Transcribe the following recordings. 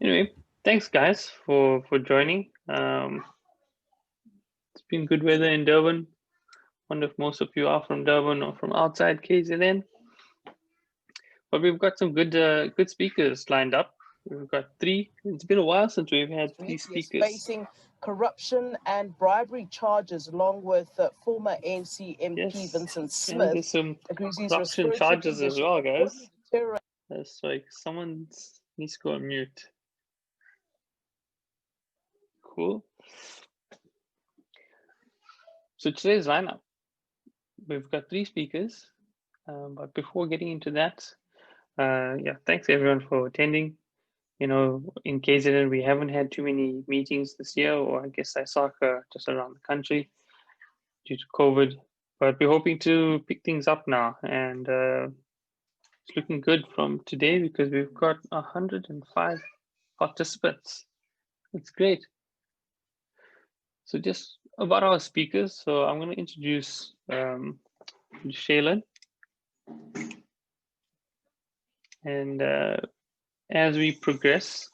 Anyway, thanks guys for joining. It's been good weather in Durban. Wonder if most of you are from Durban or from outside KZN. But we've got some good speakers lined up. We've got three. It's been a while since we've had three speakers. Facing corruption and bribery charges, along with former ANC MP Vincent Smith. And there's some corruption charges as well, guys. That's like someone needs to go on mute. Cool. So today's lineup, we've got three speakers. But before getting into that, yeah, thanks everyone for attending. You know, in KZN, we haven't had too many meetings this year, or I guess CISA just around the country due to COVID. But we're hoping to pick things up now, and it's looking good from today because we've got 105 participants. It's great. So just about our speakers. So I'm going to introduce Lushaylin. And as we progress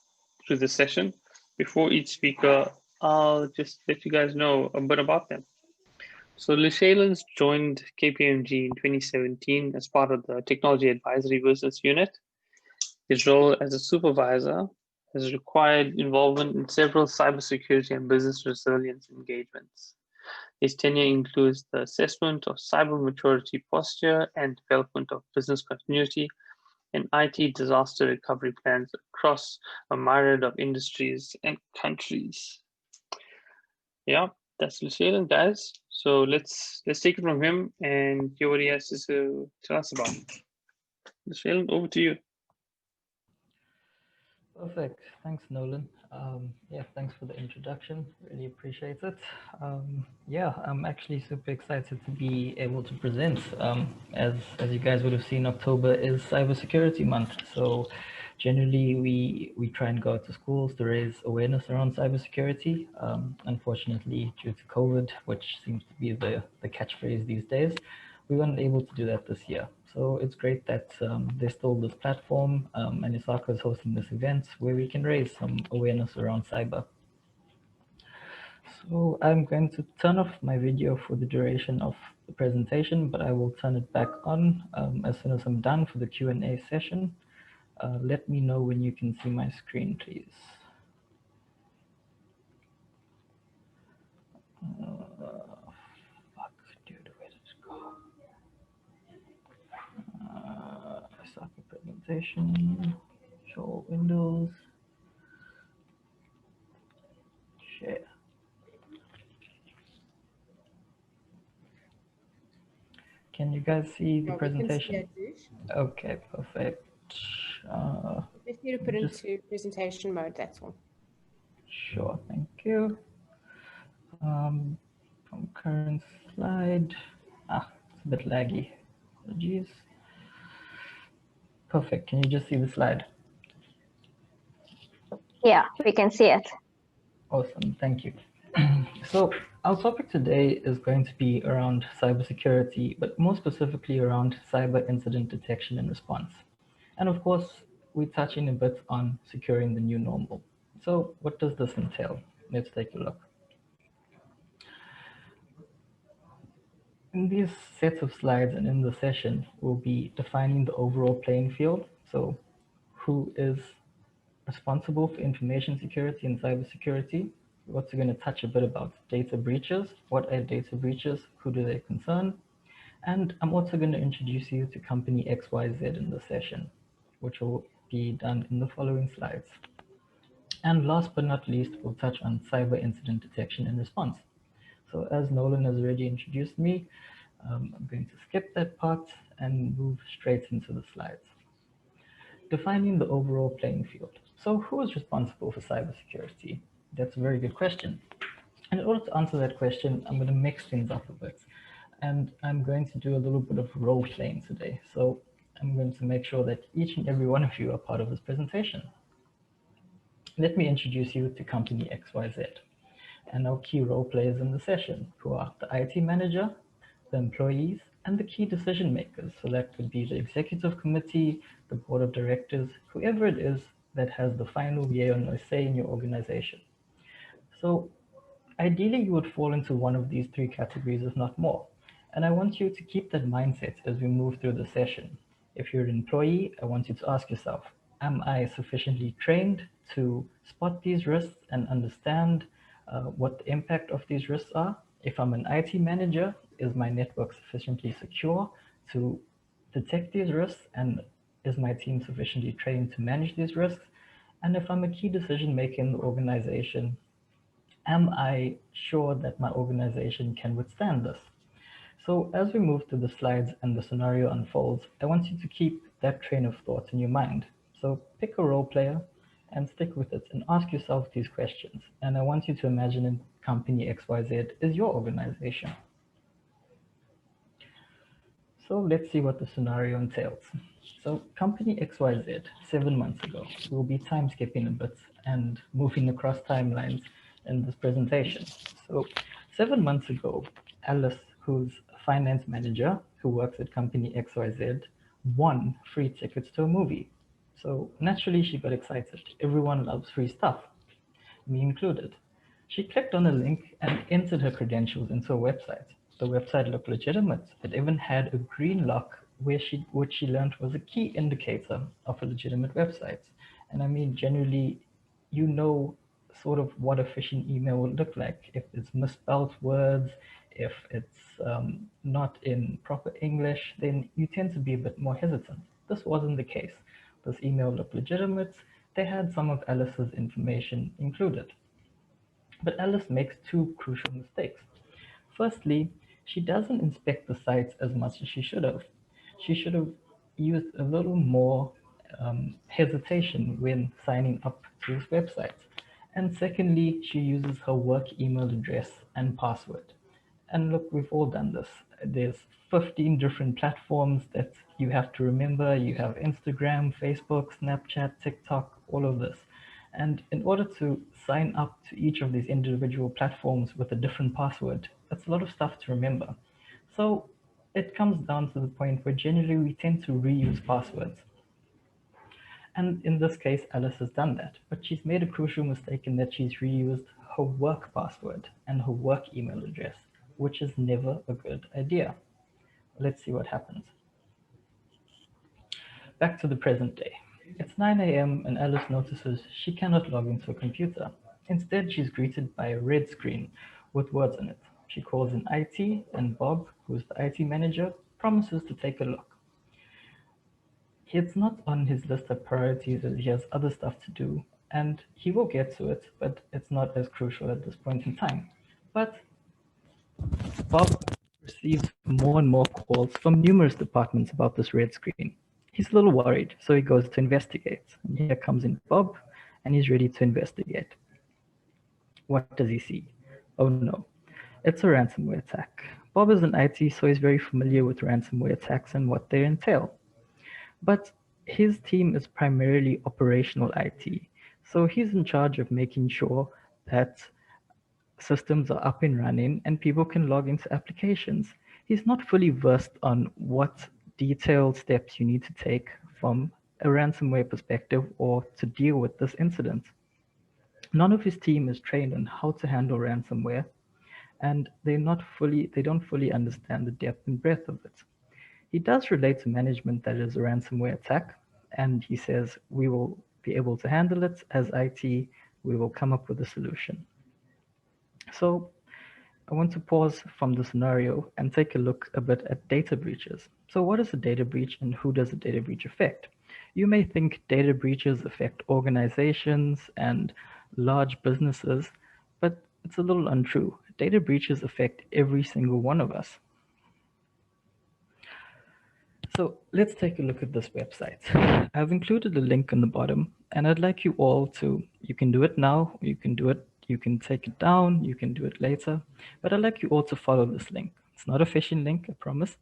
through the session, before each speaker, I'll just let you guys know a bit about them. So Lushaylin's joined KPMG in 2017 as part of the Technology Advisory Business Unit. His role as a supervisor has required involvement in several cybersecurity and business resilience engagements. His tenure includes the assessment of cyber maturity posture and development of business continuity and IT disaster recovery plans across a myriad of industries and countries. Yeah, that's Lushaylin, guys. So let's take it from him and hear what he has to tell us about. Lushaylin, over to you. Perfect. Thanks, Nolan. Yeah, thanks for the introduction. Really appreciate it. Yeah, I'm actually super excited to be able to present. As you guys would have seen, October is Cybersecurity Month. So generally, we try and go to schools to raise awareness around cybersecurity. Unfortunately, due to COVID, which seems to be the catchphrase these days, we weren't able to do that this year. So it's great that there's still this platform and ISACA is hosting this event where we can raise some awareness around cyber. So I'm going to turn off my video for the duration of the presentation, but I will turn it back on as soon as I'm done for the Q&A session. Let me know when you can see my screen, please. Presentation, show windows, share. Can you guys see the presentation? Okay, perfect. If you put into presentation mode, that's all. Sure, thank you. From current slide. It's a bit laggy. Apologies. Perfect. Can you just see the slide? Yeah, we can see it. Awesome. Thank you. So our topic today is going to be around cybersecurity, but more specifically around cyber incident detection and response. And of course, we're touching a bit on securing the new normal. So what does this entail? Let's take a look. In these sets of slides and in the session, we'll be defining the overall playing field. So who is responsible for information security and cybersecurity? We're also going to touch a bit about data breaches. What are data breaches? Who do they concern? And I'm also going to introduce you to company XYZ in the session, which will be done in the following slides. And last but not least, we'll touch on cyber incident detection and response. So as Nolan has already introduced me, I'm going to skip that part and move straight into the slides. Defining the overall playing field. So who is responsible for cybersecurity? That's a very good question. And in order to answer that question, I'm going to mix things up a bit. And I'm going to do a little bit of role playing today. So I'm going to make sure that each and every one of you are part of this presentation. Let me introduce you to company XYZ and our key role players in the session, who are the IT manager, the employees, and the key decision makers. So that could be the executive committee, the board of directors, whoever it is that has the final yay or no say in your organization. So ideally, you would fall into one of these three categories, if not more. And I want you to keep that mindset as we move through the session. If you're an employee, I want you to ask yourself, am I sufficiently trained to spot these risks and understand what the impact of these risks are? If I'm an IT manager, is my network sufficiently secure to detect these risks? And is my team sufficiently trained to manage these risks? And if I'm a key decision maker in the organization, am I sure that my organization can withstand this? So as we move through the slides and the scenario unfolds, I want you to keep that train of thought in your mind. So pick a role player and stick with it and ask yourself these questions. And I want you to imagine a company XYZ is your organization. So let's see what the scenario entails. So company XYZ, 7 months ago, we'll be time skipping a bit and moving across timelines in this presentation. So 7 months ago, Alice, who's a finance manager who works at company XYZ, won free tickets to a movie. So naturally she got excited. Everyone loves free stuff, me included. She clicked on a link and entered her credentials into a website. The website looked legitimate. It even had a green lock, which she learned was a key indicator of a legitimate website. And I mean, generally, you know sort of what a phishing email would look like. If it's misspelled words, if it's not in proper English, then you tend to be a bit more hesitant. This wasn't the case. This email looked legitimate. They had some of Alice's information included. But Alice makes two crucial mistakes. Firstly, she doesn't inspect the sites as much as she should have. She should have used a little more hesitation when signing up to this website. And secondly, she uses her work email address and password. And look, we've all done this. There's 15 different platforms that you have to remember. You have Instagram, Facebook, Snapchat, TikTok, all of this. And in order to sign up to each of these individual platforms with a different password, that's a lot of stuff to remember. So it comes down to the point where generally we tend to reuse passwords. And in this case, Alice has done that, but she's made a crucial mistake in that she's reused her work password and her work email address, which is never a good idea. Let's see what happens. Back to the present day. It's 9 a.m. and Alice notices she cannot log into a computer. Instead, she's greeted by a red screen with words on it. She calls in IT and Bob, who's the IT manager, promises to take a look. It's not on his list of priorities as he has other stuff to do, and he will get to it, but it's not as crucial at this point in time. But Bob receives more and more calls from numerous departments about this red screen. He's a little worried, so he goes to investigate. And here comes in Bob, and he's ready to investigate. What does he see? Oh no, it's a ransomware attack. Bob is in IT, so he's very familiar with ransomware attacks and what they entail. But his team is primarily operational IT, so he's in charge of making sure that systems are up and running and people can log into applications. He's not fully versed on what detailed steps you need to take from a ransomware perspective or to deal with this incident. None of his team is trained on how to handle ransomware, and they don't fully understand the depth and breadth of it. He does relate to management that is a ransomware attack, and he says, we will be able to handle it as IT, we will come up with a solution. So I want to pause from the scenario and take a look a bit at data breaches. So what is a data breach and who does a data breach affect? You may think data breaches affect organizations and large businesses, but it's a little untrue. Data breaches affect every single one of us. So let's take a look at this website. I've included a link on the bottom, and I'd like you all to, you can do it now, you can take it down, you can do it later, but I'd like you all to follow this link. It's not a phishing link, I promise.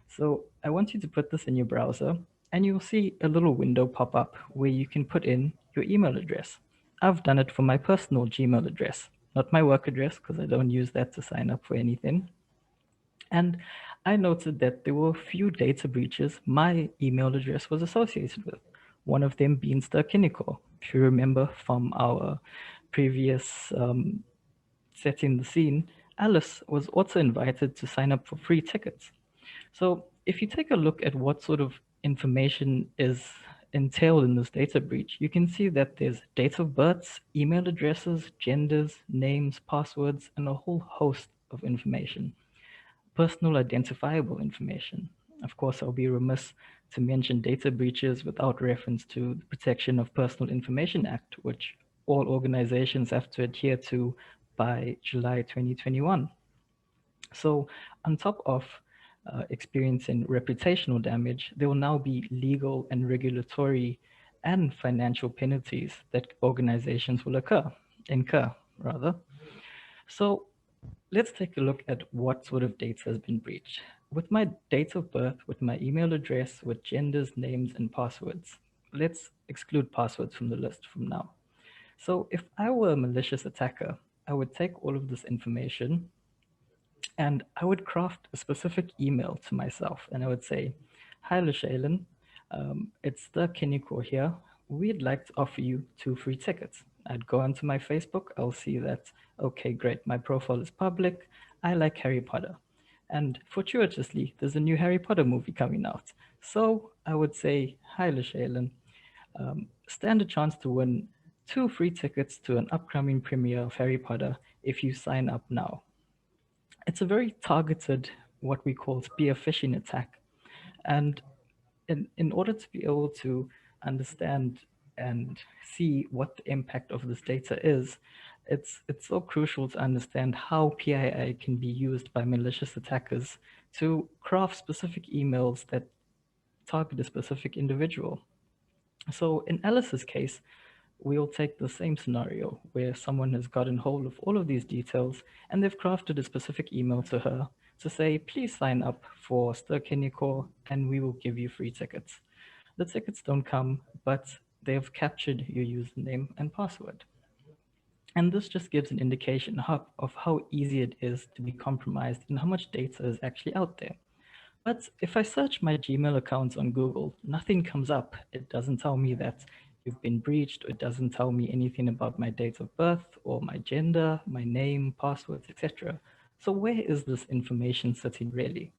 So I want you to put this in your browser, and you'll see a little window pop up where you can put in your email address. I've done it for my personal Gmail address, not my work address, because I don't use that to sign up for anything. And I noted that there were a few data breaches my email address was associated with. one of them being Sturkinico. If you remember from our previous setting the scene, Alice was also invited to sign up for free tickets. So if you take a look at what sort of information is entailed in this data breach, you can see that there's date of births, email addresses, genders, names, passwords, and a whole host of information. Personal identifiable information. Of course, I'll be remiss to mention data breaches without reference to the Protection of Personal Information Act, which all organizations have to adhere to by July 2021. So on top of experiencing reputational damage, there will now be legal and regulatory and financial penalties that organizations will incur. So let's take a look at what sort of data has been breached. With my date of birth, with my email address, with genders, names, and passwords. Let's exclude passwords from the list from now. So if I were a malicious attacker, I would take all of this information and I would craft a specific email to myself and I would say, hi, Lushaylin, it's the Kiniko here. We'd like to offer you 2 free tickets. I'd go onto my Facebook. I'll see that, okay, great. My profile is public. I like Harry Potter. And fortuitously, there's a new Harry Potter movie coming out. So I would say, hi, Lushaylin, stand a chance to win 2 free tickets to an upcoming premiere of Harry Potter if you sign up now. It's a very targeted, what we call spear phishing attack. And in order to be able to understand and see what the impact of this data is, it's so crucial to understand how PII can be used by malicious attackers to craft specific emails that target a specific individual. So in Alice's case, we'll take the same scenario where someone has gotten hold of all of these details and they've crafted a specific email to her to say, please sign up for Sturkinico and we will give you free tickets. The tickets don't come, but they've captured your username and password. And this just gives an indication of how easy it is to be compromised and how much data is actually out there. But if I search my Gmail accounts on Google, nothing comes up. It doesn't tell me that you've been breached. It doesn't tell me anything about my date of birth or my gender, my name, passwords, etc. So where is this information sitting really?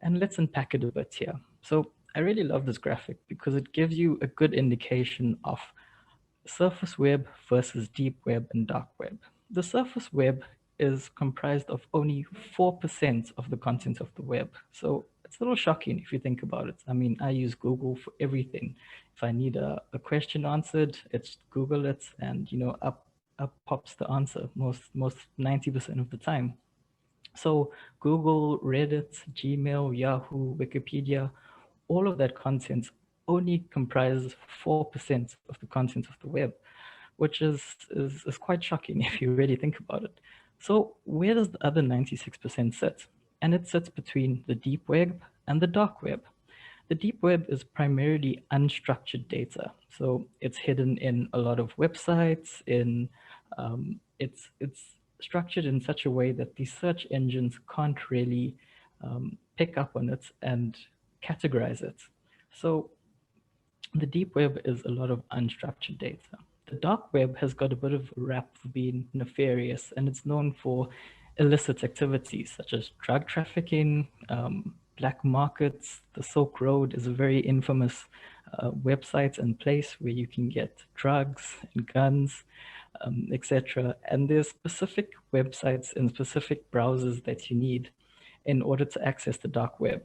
And let's unpack it a bit here. So I really love this graphic because it gives you a good indication of surface web versus deep web and dark web. The surface web is comprised of only 4% of the content of the web. So it's a little shocking if you think about it. I mean, I use Google for everything. If I need a question answered, it's Google it and up pops the answer most 90% of the time. So Google, Reddit, Gmail, Yahoo, Wikipedia, all of that content only comprises 4% of the content of the web, which is quite shocking if you really think about it. So where does the other 96% sit? And it sits between the deep web and the dark web. The deep web is primarily unstructured data. So it's hidden in a lot of websites, it's structured in such a way that the search engines can't really pick up on it and categorize it. So the deep web is a lot of unstructured data. The dark web has got a bit of a rap for being nefarious, and it's known for illicit activities such as drug trafficking, black markets. The Silk Road is a very infamous website and place where you can get drugs and guns, etc. And there's specific websites and specific browsers that you need in order to access the dark web.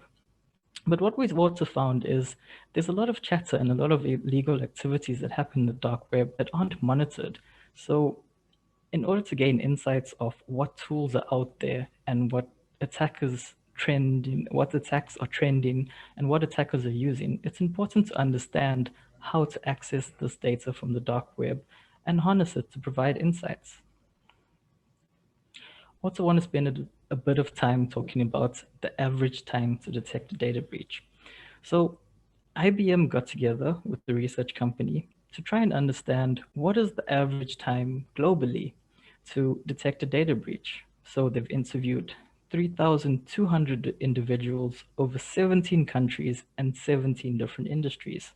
But what we've also found is there's a lot of chatter and a lot of illegal activities that happen in the dark web that aren't monitored. So in order to gain insights of what tools are out there and what attackers trending, what attacks are trending and what attackers are using, it's important to understand how to access this data from the dark web and harness it to provide insights. Also want to spend a bit of time talking about the average time to detect a data breach. So IBM got together with the research company to try and understand what is the average time globally to detect a data breach. So they've interviewed 3,200 individuals over 17 countries and 17 different industries.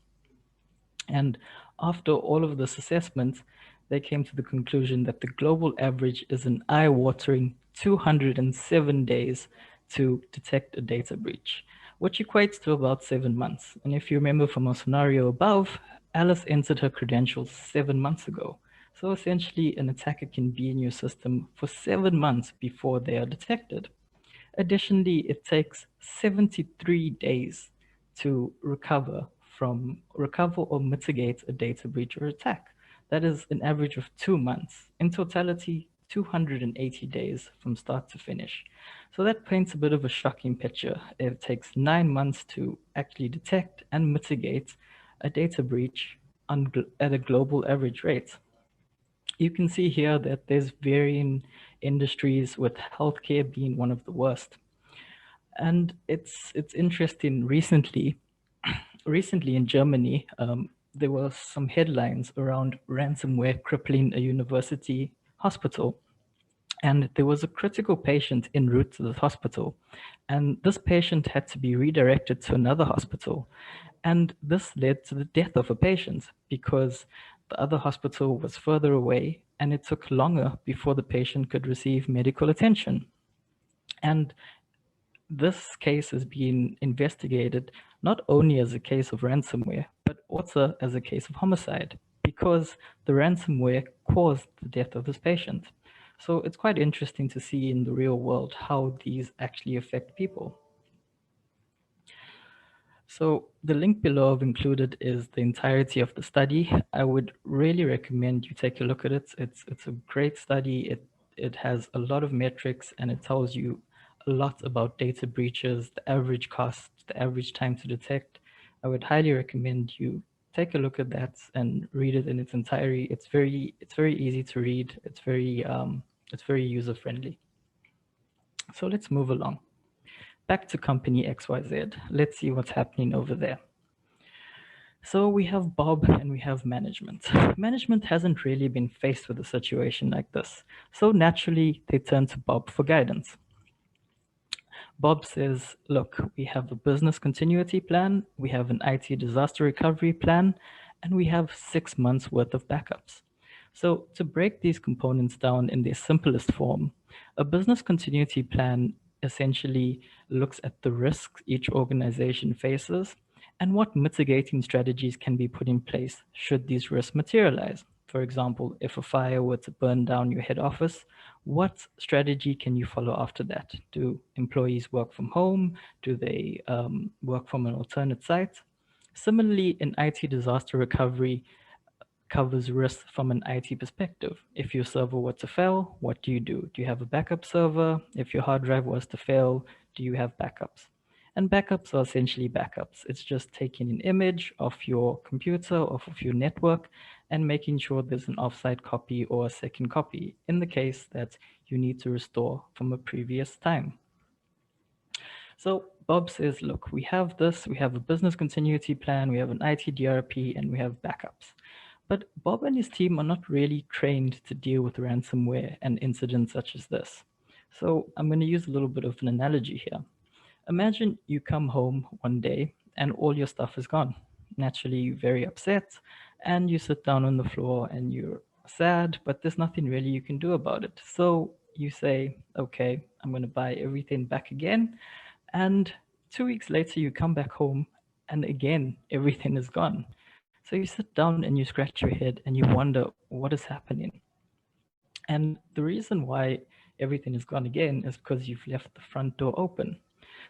And after all of this assessment, they came to the conclusion that the global average is an eye-watering 207 days to detect a data breach, which equates to about 7 months. And if you remember from our scenario above, Alice entered her credentials 7 months ago. So essentially, an attacker can be in your system for 7 months before they are detected. Additionally, it takes 73 days to recover or mitigate a data breach or attack. That is an average of 2 months. In totality, 280 days from start to finish. So that paints a bit of a shocking picture. It takes 9 months to actually detect and mitigate a data breach at a global average rate. You can see here that there's varying industries, with healthcare being one of the worst. And it's interesting. Recently in Germany, there were some headlines around ransomware crippling a university hospital. And there was a critical patient en route to the hospital. And this patient had to be redirected to another hospital. And this led to the death of a patient because the other hospital was further away and it took longer before the patient could receive medical attention. And this case is being investigated not only as a case of ransomware, but also as a case of homicide, because the ransomware caused the death of this patient. So it's quite interesting to see in the real world how these actually affect people. So the link below I've included is the entirety of the study. I would really recommend you take a look at it. It's a great study. It has a lot of metrics and it tells you a lot about data breaches, the average cost, the average time to detect. I would highly recommend you take a look at that and read it in its entirety. It's very easy to read. It's very user friendly. So let's move along. Back to company XYZ. Let's see what's happening over there. So we have Bob and we have management. Management hasn't really been faced with a situation like this. So naturally, they turn to Bob for guidance. Bob says, look, we have a business continuity plan, we have an IT disaster recovery plan, and we have 6 months worth of backups. So to break these components down in their simplest form, a business continuity plan essentially looks at the risks each organization faces and what mitigating strategies can be put in place should these risks materialize. For example, if a fire were to burn down your head office, what strategy can you follow after that? Do employees work from home? Do they work from an alternate site? Similarly, in IT disaster recovery, covers risks from an IT perspective. If your server were to fail, what do? Do you have a backup server? If your hard drive was to fail, do you have backups? And backups are essentially backups. It's just taking an image of your computer, off of your network, and making sure there's an offsite copy or a second copy in the case that you need to restore from a previous time. So Bob says, look, we have this, we have a business continuity plan, we have an IT DRP, and we have backups. But Bob and his team are not really trained to deal with ransomware and incidents such as this. So I'm going to use a little bit of an analogy here. Imagine you come home one day and all your stuff is gone. Naturally, you're very upset and you sit down on the floor and you're sad, but there's nothing really you can do about it. So you say, okay, I'm going to buy everything back again. And 2 weeks later, you come back home and again, everything is gone. So you sit down and you scratch your head and you wonder what is happening. And the reason why everything is gone again is because you've left the front door open.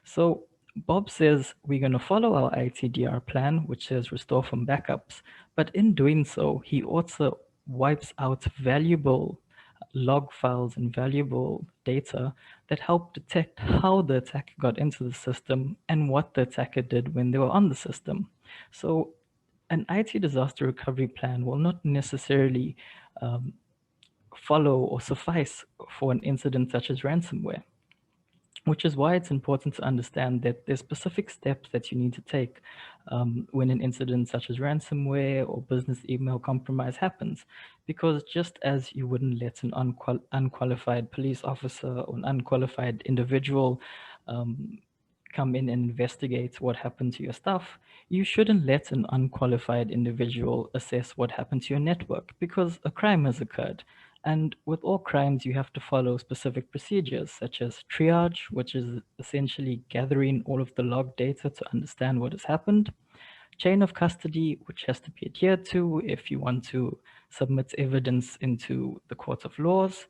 So Bob says we're going to follow our ITDR plan, which says restore from backups. But in doing so, he also wipes out valuable log files and valuable data that help detect how the attacker got into the system and what the attacker did when they were on the system. So an IT disaster recovery plan will not necessarily follow or suffice for an incident such as ransomware, which is why it's important to understand that there's specific steps that you need to take when an incident such as ransomware or business email compromise happens. Because just as you wouldn't let an unqualified police officer or an unqualified individual come in and investigate what happened to your stuff, you shouldn't let an unqualified individual assess what happened to your network because a crime has occurred. And with all crimes, you have to follow specific procedures such as triage, which is essentially gathering all of the log data to understand what has happened, chain of custody, which has to be adhered to if you want to submit evidence into the court of laws,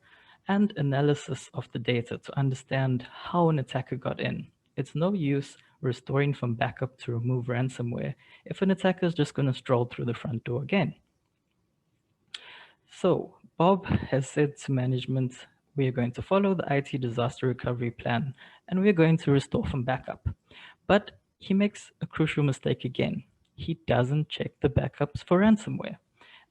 and analysis of the data to understand how an attacker got in. It's no use restoring from backup to remove ransomware if an attacker is just going to stroll through the front door again. So Bob has said to management, we are going to follow the IT disaster recovery plan and we're going to restore from backup. But he makes a crucial mistake again. He doesn't check the backups for ransomware.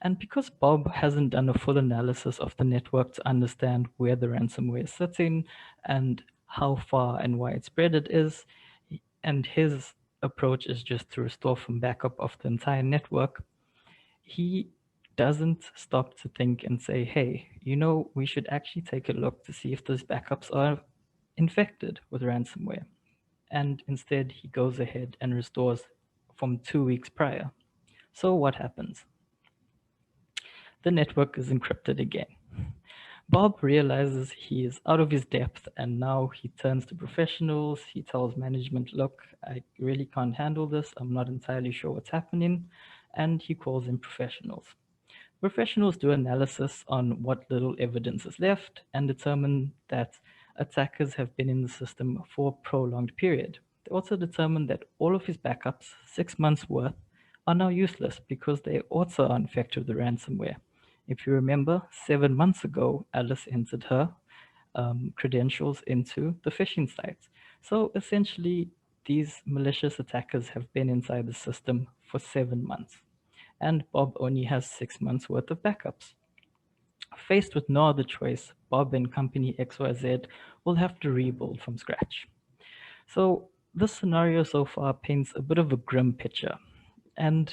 And because Bob hasn't done a full analysis of the network to understand where the ransomware is sitting and how far and widespread it is, and his approach is just to restore from backup of the entire network, he doesn't stop to think and say, hey, we should actually take a look to see if those backups are infected with ransomware. And instead, he goes ahead and restores from 2 weeks prior. So what happens? The network is encrypted again. Bob realizes he is out of his depth and now he turns to professionals. He tells management, look, I really can't handle this. I'm not entirely sure what's happening. And he calls in professionals. Professionals do analysis on what little evidence is left and determine that attackers have been in the system for a prolonged period. They also determine that all of his backups, 6 months worth, are now useless because they also are infected with the ransomware. If you remember, 7 months ago, Alice entered her credentials into the phishing sites. So essentially, these malicious attackers have been inside the system for 7 months. And Bob only has 6 months worth of backups. Faced with no other choice, Bob and company XYZ will have to rebuild from scratch. So this scenario so far paints a bit of a grim picture. And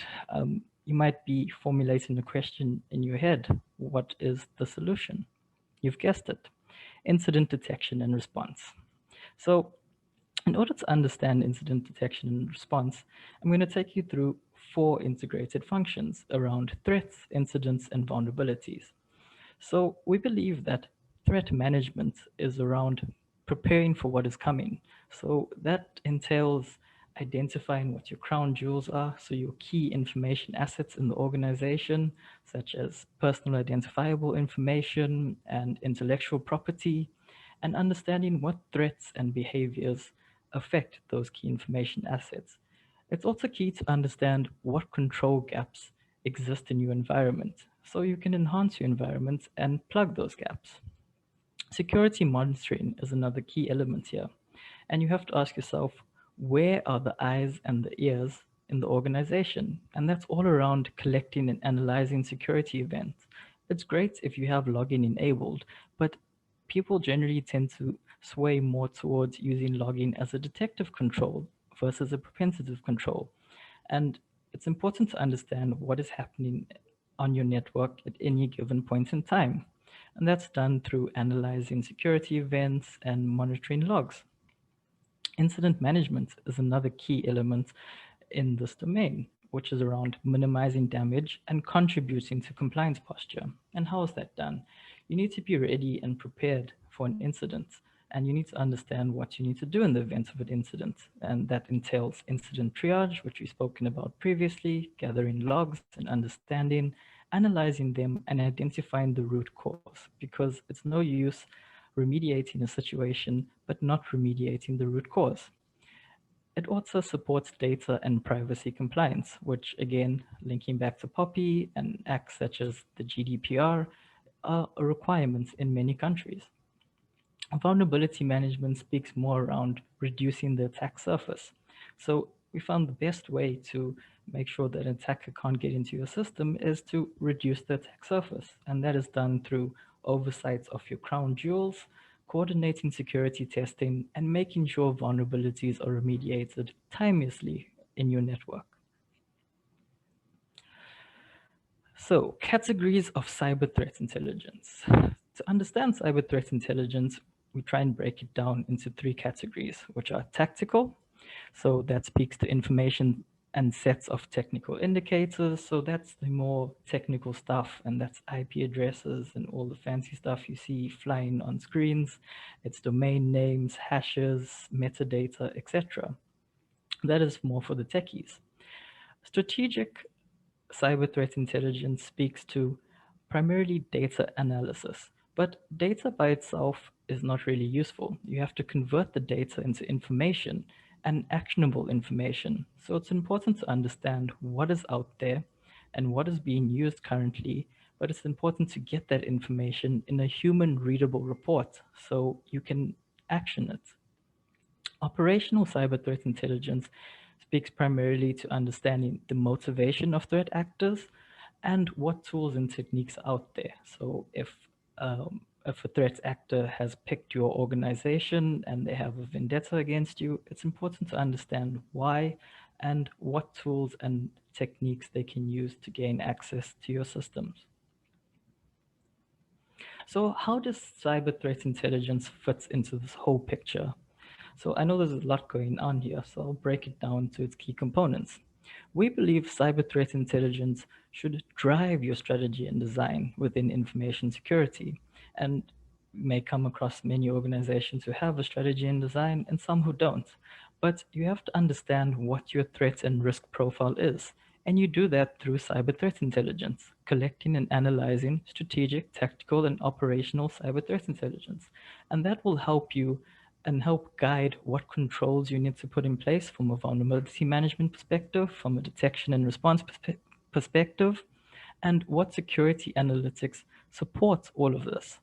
you might be formulating a question in your head. What is the solution? You've guessed it. Incident detection and response. So in order to understand incident detection and response, I'm going to take you through 4 integrated functions around threats, incidents, and vulnerabilities. So we believe that threat management is around preparing for what is coming. So that entails identifying what your crown jewels are, so your key information assets in the organization, such as personal identifiable information and intellectual property, and understanding what threats and behaviors affect those key information assets. It's also key to understand what control gaps exist in your environment so you can enhance your environment and plug those gaps. Security monitoring is another key element here. And you have to ask yourself, where are the eyes and the ears in the organization? And that's all around collecting and analyzing security events. It's great if you have login enabled, but people generally tend to sway more towards using logging as a detective control versus a preventative control. And it's important to understand what is happening on your network at any given point in time. And that's done through analyzing security events and monitoring logs. Incident management is another key element in this domain, which is around minimizing damage and contributing to compliance posture. And how is that done? You need to be ready and prepared for an incident, and you need to understand what you need to do in the event of an incident. And that entails incident triage, which we've spoken about previously, gathering logs and understanding, analyzing them, and identifying the root cause, because it's no use remediating a situation, but not remediating the root cause. It also supports data and privacy compliance, which again, linking back to POPI and acts such as the GDPR, are requirements in many countries. Vulnerability management speaks more around reducing the attack surface. So we found the best way to make sure that an attacker can't get into your system is to reduce the attack surface. And that is done through oversight of your crown jewels, coordinating security testing, and making sure vulnerabilities are remediated timelessly in your network. So, categories of cyber threat intelligence. To understand cyber threat intelligence, we try and break it down into 3 categories, which are tactical, So that speaks to information and sets of technical indicators. So that's the more technical stuff, and that's IP addresses and all the fancy stuff you see flying on screens. It's domain names, hashes, metadata, etc. That is more for the techies. Strategic cyber threat intelligence speaks to primarily data analysis, but data by itself is not really useful. You have to convert the data into information and actionable information. So it's important to understand what is out there and what is being used currently, but it's important to get that information in a human readable report so you can action it. Operational cyber threat intelligence speaks primarily to understanding the motivation of threat actors and what tools and techniques are out there. So if a threat actor has picked your organization and they have a vendetta against you, it's important to understand why and what tools and techniques they can use to gain access to your systems. So how does cyber threat intelligence fit into this whole picture? So I know there's a lot going on here, so I'll break it down to its key components. We believe cyber threat intelligence should drive your strategy and design within information security. And you may come across many organizations who have a strategy and design and some who don't. But you have to understand what your threat and risk profile is. And you do that through cyber threat intelligence, collecting and analyzing strategic, tactical, and operational cyber threat intelligence. And that will help you and help guide what controls you need to put in place from a vulnerability management perspective, from a detection and response perspective, and what security analytics supports all of this.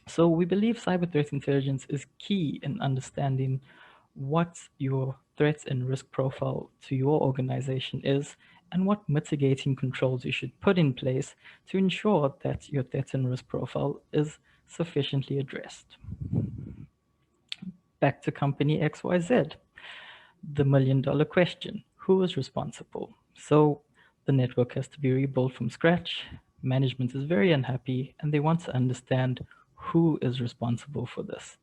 So we believe cyber threat intelligence is key in understanding what your threats and risk profile to your organization is and what mitigating controls you should put in place to ensure that your threats and risk profile is sufficiently addressed. Back to company XYZ, the $1 million question, who is responsible? So the network has to be rebuilt from scratch. Management is very unhappy and they want to understand who is responsible for this.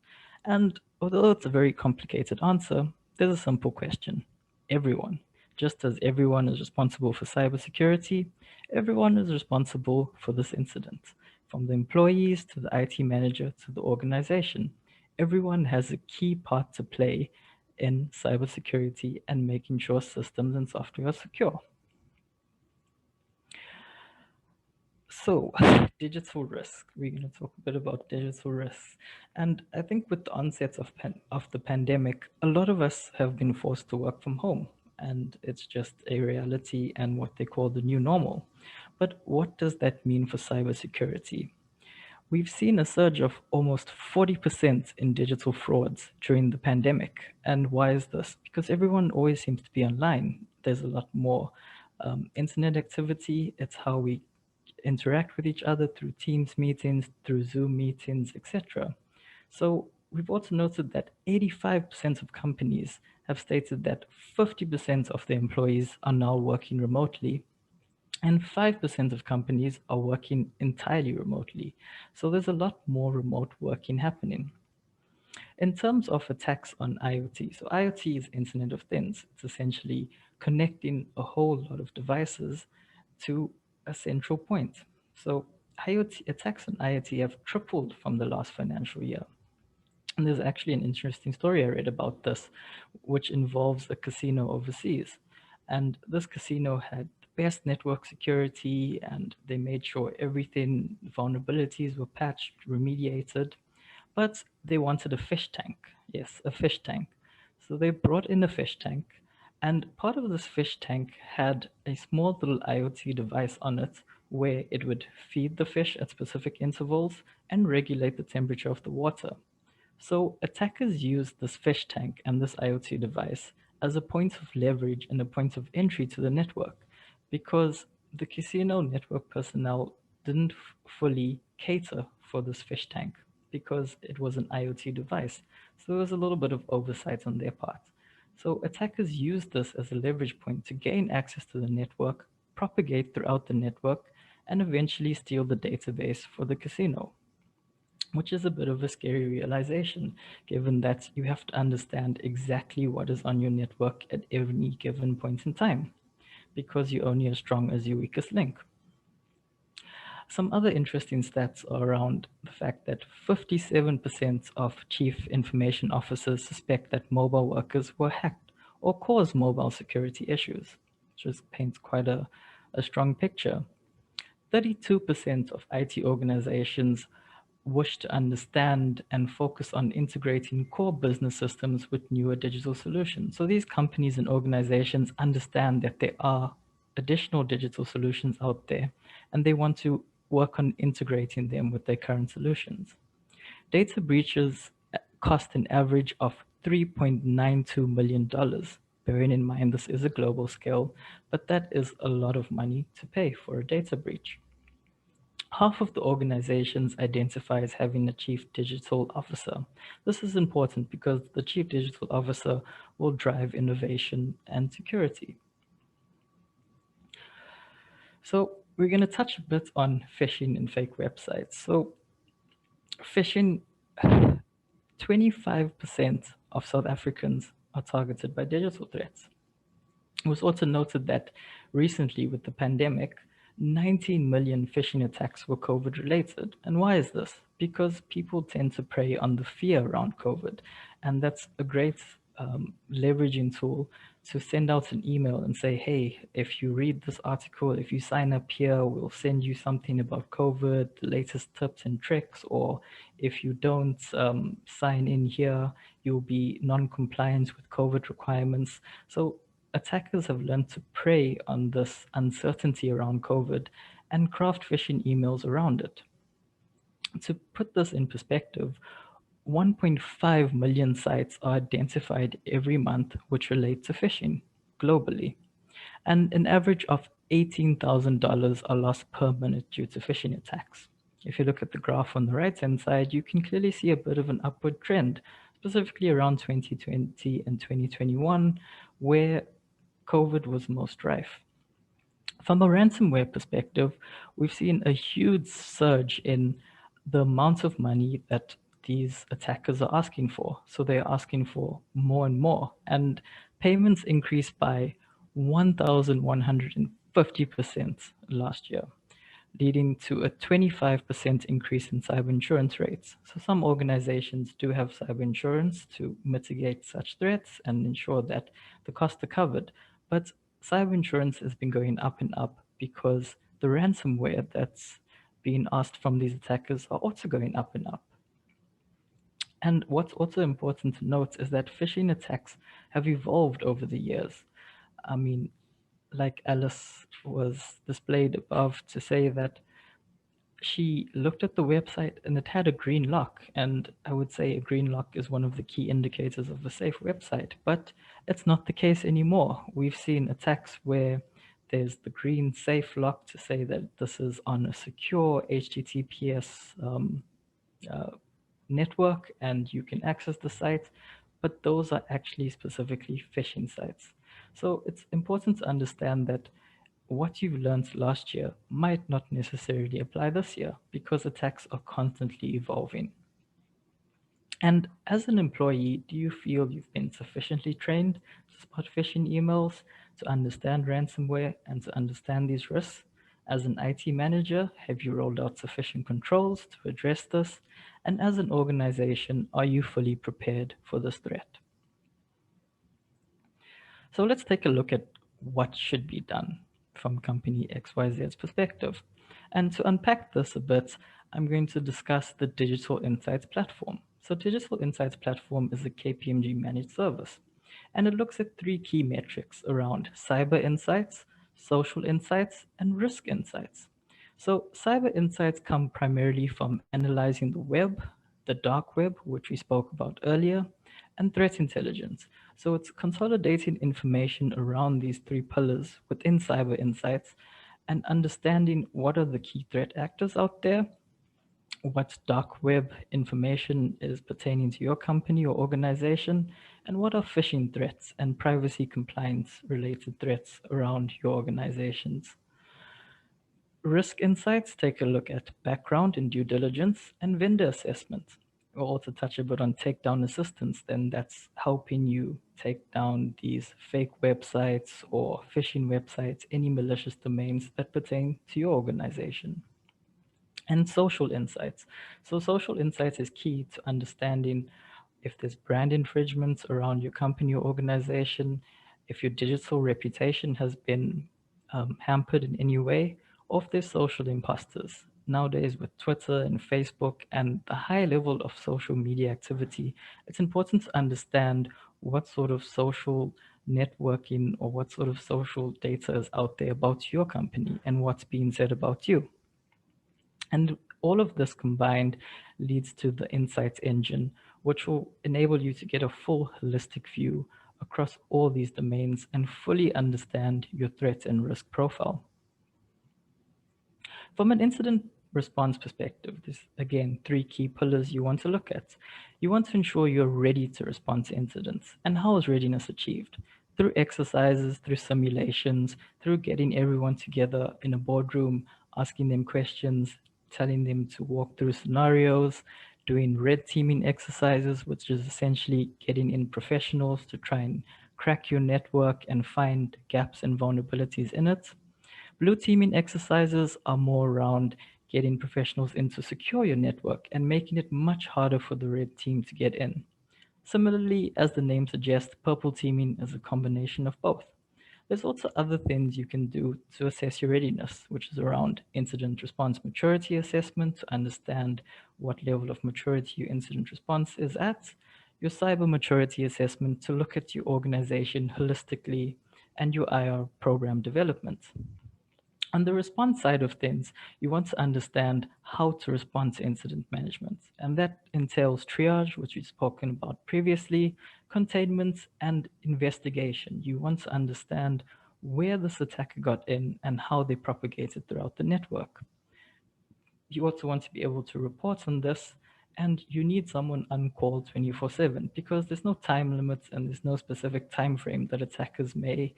And although it's a very complicated answer, there's a simple question. Everyone. Just as everyone is responsible for cybersecurity, everyone is responsible for this incident, from the employees to the IT manager to the organization. Everyone has a key part to play in cybersecurity and making sure systems and software are secure. So, digital risk. We're going to talk a bit about digital risks. And I think with the onset of the pandemic, a lot of us have been forced to work from home. And it's just a reality and what they call the new normal. But what does that mean for cybersecurity? We've seen a surge of almost 40% in digital frauds during the pandemic. And why is this? Because everyone always seems to be online. There's a lot more internet activity. It's how we interact with each other through Teams meetings, through Zoom meetings, etc. So we've also noted that 85% of companies have stated that 50% of their employees are now working remotely, and 5% of companies are working entirely remotely. So there's a lot more remote working happening. In terms of attacks on IoT, so IoT is Internet of Things. It's essentially connecting a whole lot of devices to a central point. So IoT attacks on IoT have tripled from the last financial year. And there's actually an interesting story I read about this, which involves a casino overseas. And this casino had the best network security, and they made sure everything, vulnerabilities were patched, remediated, but they wanted a fish tank. Yes, a fish tank. So they brought in a fish tank, and part of this fish tank had a small little IoT device on it where it would feed the fish at specific intervals and regulate the temperature of the water. So attackers used this fish tank and this IoT device as a point of leverage and a point of entry to the network, because the casino network personnel didn't fully cater for this fish tank because it was an IoT device. So there was a little bit of oversight on their part. So attackers used this as a leverage point to gain access to the network, propagate throughout the network, and eventually steal the database for the casino. which is a bit of a scary realization, given that you have to understand exactly what is on your network at any given point in time, because you're only as strong as your weakest link. Some other interesting stats are around the fact that 57% of chief information officers suspect that mobile workers were hacked or caused mobile security issues, which just paints quite a strong picture. 32% of IT organizations wish to understand and focus on integrating core business systems with newer digital solutions. So these companies and organizations understand that there are additional digital solutions out there, and they want to work on integrating them with their current solutions. Data breaches cost an average of $3.92 million. Bearing in mind this is a global scale, but that is a lot of money to pay for a data breach. Half of the organizations identify as having a chief digital officer. This is important because the chief digital officer will drive innovation and security. So we're going to touch a bit on phishing and fake websites. So phishing, 25% of South Africans are targeted by digital threats. It was also noted that recently with the pandemic, 19 million phishing attacks were COVID related. And why is this? Because people tend to prey on the fear around COVID. And that's a great leveraging tool to send out an email and say, hey, if you read this article, if you sign up here, we'll send you something about COVID, the latest tips and tricks, or if you don't sign in here, you'll be non-compliant with COVID requirements. So attackers have learned to prey on this uncertainty around COVID and craft phishing emails around it. To put this in perspective, 1.5 million sites are identified every month which relate to phishing globally, and an average of $18,000 are lost per minute due to phishing attacks. If you look at the graph on the right-hand side, you can clearly see a bit of an upward trend, specifically around 2020 and 2021, where COVID was most rife. From a ransomware perspective, we've seen a huge surge in the amount of money that these attackers are asking for. So they're asking for more and more. And payments increased by 1,150% last year, leading to a 25% increase in cyber insurance rates. So some organizations do have cyber insurance to mitigate such threats and ensure that the costs are covered. But cyber insurance has been going up and up because the ransomware that's being asked from these attackers are also going up and up. And what's also important to note is that phishing attacks have evolved over the years. I mean, like Alice was displayed above to say that she looked at the website and it had a green lock. And I would say a green lock is one of the key indicators of a safe website, but it's not the case anymore. We've seen attacks where there's the green safe lock to say that this is on a secure HTTPS network and you can access the site, but those are actually specifically phishing sites. So it's important to understand that what you've learned last year might not necessarily apply this year because attacks are constantly evolving. And as an employee, do you feel you've been sufficiently trained to spot phishing emails, to understand ransomware, and to understand these risks? As an IT manager, have you rolled out sufficient controls to address this? And as an organization, are you fully prepared for this threat? So let's take a look at what should be done from company XYZ's perspective. And to unpack this a bit, I'm going to discuss the Digital Insights Platform. So Digital Insights Platform is a KPMG managed service, and it looks at three key metrics around cyber insights, social insights, and risk insights. So cyber insights come primarily from analyzing the web, the dark web, which we spoke about earlier, and threat intelligence. So it's consolidating information around these three pillars within cyber insights and understanding what are the key threat actors out there, what dark web information is pertaining to your company or organization, and what are phishing threats and privacy compliance related threats around your organizations. Risk insights take a look at background and due diligence and vendor assessment. We'll also touch a bit on takedown assistance, then that's helping you take down these fake websites or phishing websites, any malicious domains that pertain to your organization. And social insights. So social insights is key to understanding if there's brand infringements around your company or organization, if your digital reputation has been hampered in any way, or if there's social imposters. Nowadays, with Twitter and Facebook and the high level of social media activity, it's important to understand what sort of social networking or what sort of social data is out there about your company and what's being said about you. And all of this combined leads to the insights engine, which will enable you to get a full holistic view across all these domains and fully understand your threat and risk profile. From an incident response perspective, there's again 3 key pillars you want to look at. You want to ensure you're ready to respond to incidents. And how is readiness achieved? Through exercises, through simulations, through getting everyone together in a boardroom, asking them questions, telling them to walk through scenarios, doing red teaming exercises, which is essentially getting in professionals to try and crack your network and find gaps and vulnerabilities in it. Blue teaming exercises are more around getting professionals in to secure your network and making it much harder for the red team to get in. Similarly, as the name suggests, purple teaming is a combination of both. There's also other things you can do to assess your readiness, which is around incident response maturity assessment to understand what level of maturity your incident response is at, your cyber maturity assessment to look at your organization holistically, and your IR program development. On the response side of things, you want to understand how to respond to incident management. And that entails triage, which we've spoken about previously, containment, and investigation. You want to understand where this attacker got in and how they propagated throughout the network. You also want to be able to report on this, and you need someone on call 24/7 because there's no time limits and there's no specific time frame that attackers may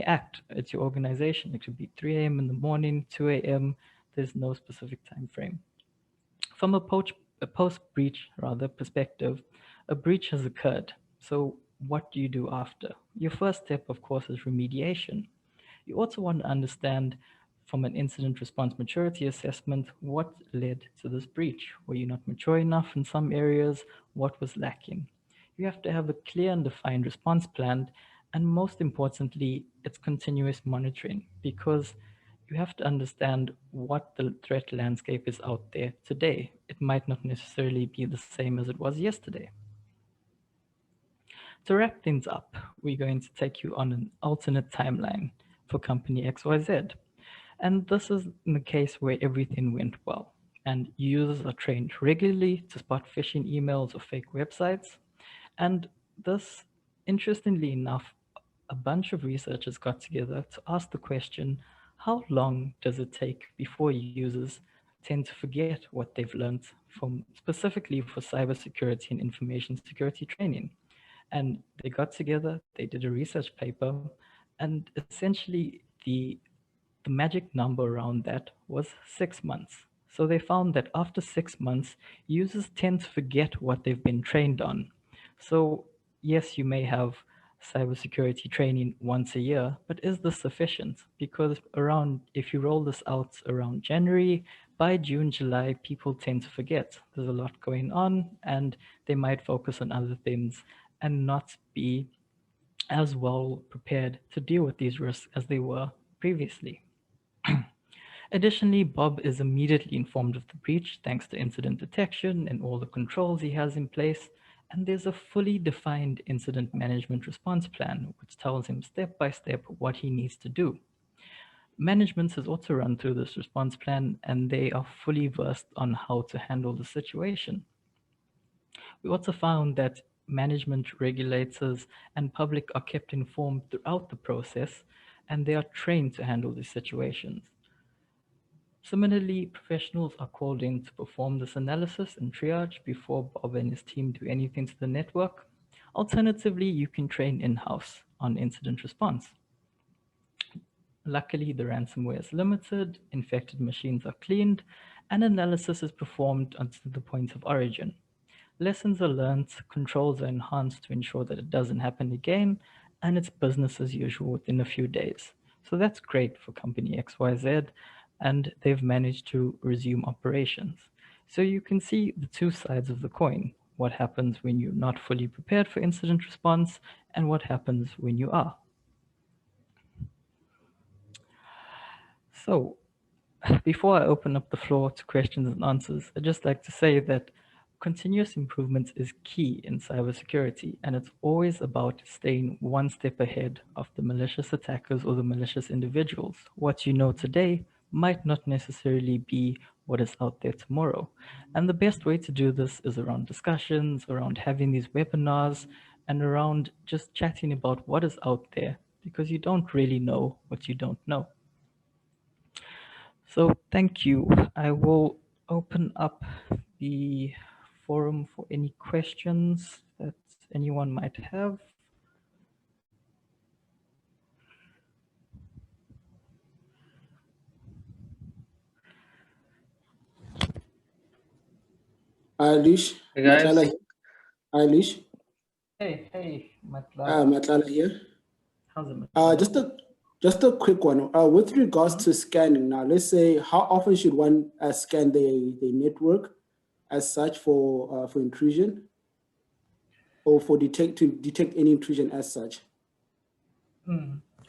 act at your organization. It could be 3 a.m. in the morning, 2 a.m. There's no specific time frame. From a post-breach perspective, a breach has occurred. So what do you do after? Your first step, of course, is remediation. You also want to understand from an incident response maturity assessment, what led to this breach? Were you not mature enough in some areas? What was lacking? You have to have a clear and defined response plan. And most importantly, it's continuous monitoring because you have to understand what the threat landscape is out there today. It might not necessarily be the same as it was yesterday. To wrap things up, we're going to take you on an alternate timeline for company XYZ. And this is in the case where everything went well and users are trained regularly to spot phishing emails or fake websites. And this, interestingly enough, a bunch of researchers got together to ask the question, how long does it take before users tend to forget what they've learned from specifically for cybersecurity and information security training? And they got together, they did a research paper, and essentially the magic number around that was 6 months. So they found that after 6 months, users tend to forget what they've been trained on. So yes, you may have cybersecurity training once a year, but is this sufficient? Because if you roll this out around January, by June, July, people tend to forget. There's a lot going on and they might focus on other things and not be as well prepared to deal with these risks as they were previously. Additionally, Bob is immediately informed of the breach thanks to incident detection and all the controls he has in place. And there's a fully defined incident management response plan, which tells him step by step what he needs to do. Management has also run through this response plan and they are fully versed on how to handle the situation. We also found that management, regulators, and public are kept informed throughout the process and they are trained to handle these situations. Similarly, professionals are called in to perform this analysis and triage before Bob and his team do anything to the network. Alternatively, you can train in-house on incident response. Luckily, the ransomware is limited, infected machines are cleaned, and analysis is performed until the point of origin. Lessons are learned, controls are enhanced to ensure that it doesn't happen again, and it's business as usual within a few days. So that's great for company XYZ, and they've managed to resume operations. So you can see the two sides of the coin, what happens when you're not fully prepared for incident response, and what happens when you are. So before I open up the floor to questions and answers, I'd just like to say that continuous improvement is key in cybersecurity, and it's always about staying one step ahead of the malicious attackers or the malicious individuals. What you know today might not necessarily be what is out there tomorrow. And the best way to do this is around discussions, around having these webinars, and around just chatting about what is out there, because you don't really know what you don't know. So thank you. I will open up the forum for any questions that anyone might have. Alish, Hey guys. Matlala here. Alish, Hey, Matlala. Matlala here. How's it, Matlala? Just a quick one. With regards to scanning now, let's say how often should one scan the network as such for intrusion or for to detect any intrusion as such?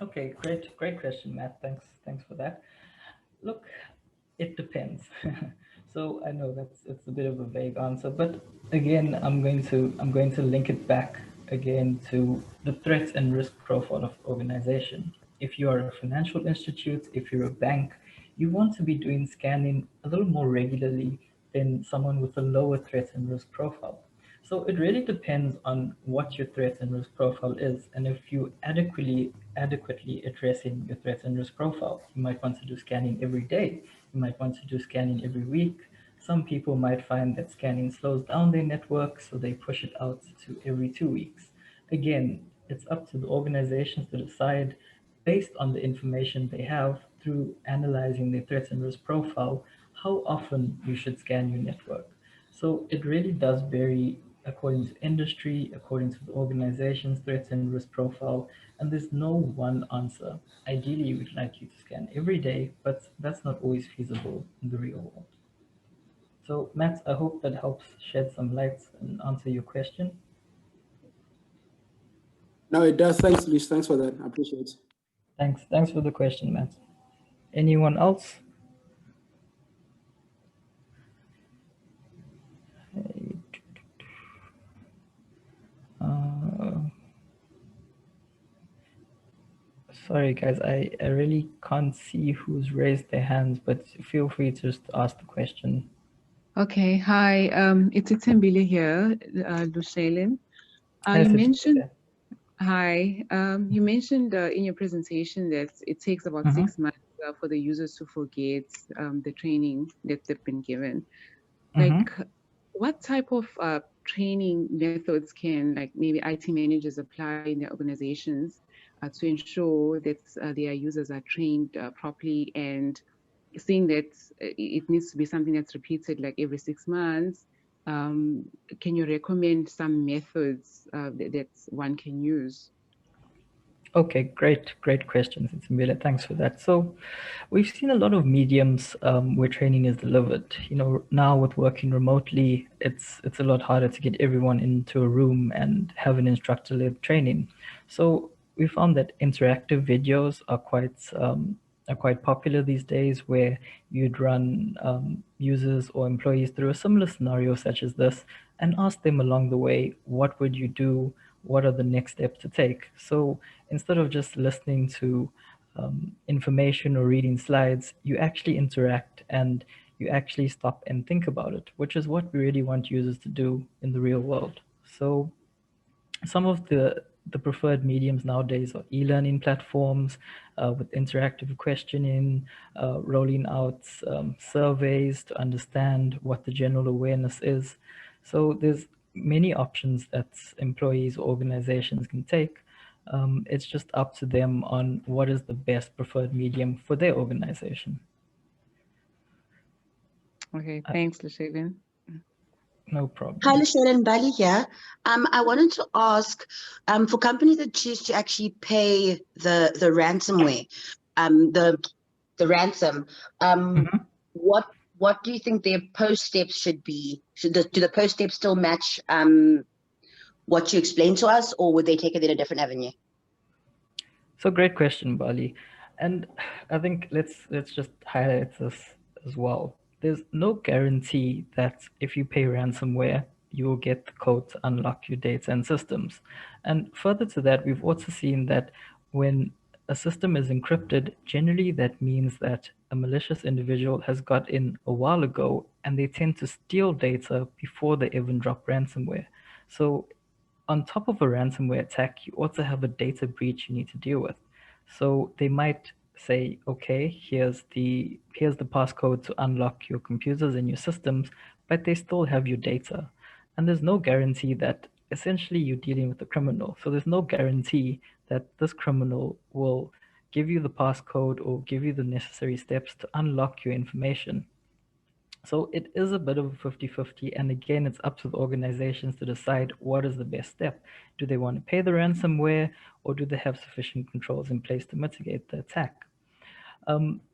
Okay, great question, Matt. Thanks for that. Look, it depends. So I know it's a bit of a vague answer, but again, I'm going to link it back again to the threat and risk profile of organization. If you are a financial institute, if you're a bank, you want to be doing scanning a little more regularly than someone with a lower threat and risk profile. So it really depends on what your threat and risk profile is, and if you adequately addressing your threat and risk profile. You might want to do scanning every day. You might want to do scanning every week. Some people might find that scanning slows down their network, so they push it out to every 2 weeks. Again, it's up to the organizations to decide based on the information they have through analyzing their threat and risk profile, how often you should scan your network. So it really does vary according to industry, according to the organization's threat and risk profile, and there's no one answer. Ideally, we'd like you to scan every day, but that's not always feasible in the real world. So Matt, I hope that helps shed some light and answer your question. No, it does. Thanks, Lish. Thanks for that. I appreciate it. Thanks for the question, Matt. Anyone else? Sorry, guys, I really can't see who's raised their hands, but feel free to just ask the question. Okay, hi, it's Itembile here, Lushaylin. You mentioned, hi, you mentioned in your presentation that it takes about 6 months for the users to forget the training that they've been given. Like, what type of training methods can, like, maybe IT managers apply in their organizations to ensure that their users are trained properly, and seeing that it needs to be something that's repeated like every 6 months? Can you recommend some methods that one can use? Okay, great questions, Itembile. Thanks for that. So we've seen a lot of mediums where training is delivered. You know, now with working remotely, it's a lot harder to get everyone into a room and have an instructor-led training. So we found that interactive videos are quite popular these days, where you'd run users or employees through a similar scenario such as this and ask them along the way, what would you do? What are the next steps to take? So instead of just listening to information or reading slides, you actually interact and you actually stop and think about it, which is what we really want users to do in the real world. So some of the preferred mediums nowadays are e-learning platforms with interactive questioning, rolling out surveys to understand what the general awareness is. So there's many options that employees or organizations can take. It's just up to them on what is the best preferred medium for their organization. Okay, thanks, Lushaylin. No problem. Hi, Lushaylin, Bali here. I wanted to ask, for companies that choose to actually pay the ransomware, the ransom, what do you think their post steps should be? Do the post steps still match what you explained to us, or would they take it in a different avenue? So great question, Bali. And I think let's just highlight this as well. There's no guarantee that if you pay ransomware, you will get the code to unlock your data and systems. And further to that, we've also seen that when a system is encrypted, generally that means that a malicious individual has got in a while ago and they tend to steal data before they even drop ransomware. So on top of a ransomware attack, you also have a data breach you need to deal with. So they might say, okay, here's the passcode to unlock your computers and your systems, but they still have your data. And there's no guarantee that essentially you're dealing with a criminal. So there's no guarantee that this criminal will give you the passcode or give you the necessary steps to unlock your information. So it is a bit of a 50-50, and again, it's up to the organizations to decide what is the best step. Do they want to pay the ransomware, or do they have sufficient controls in place to mitigate the attack?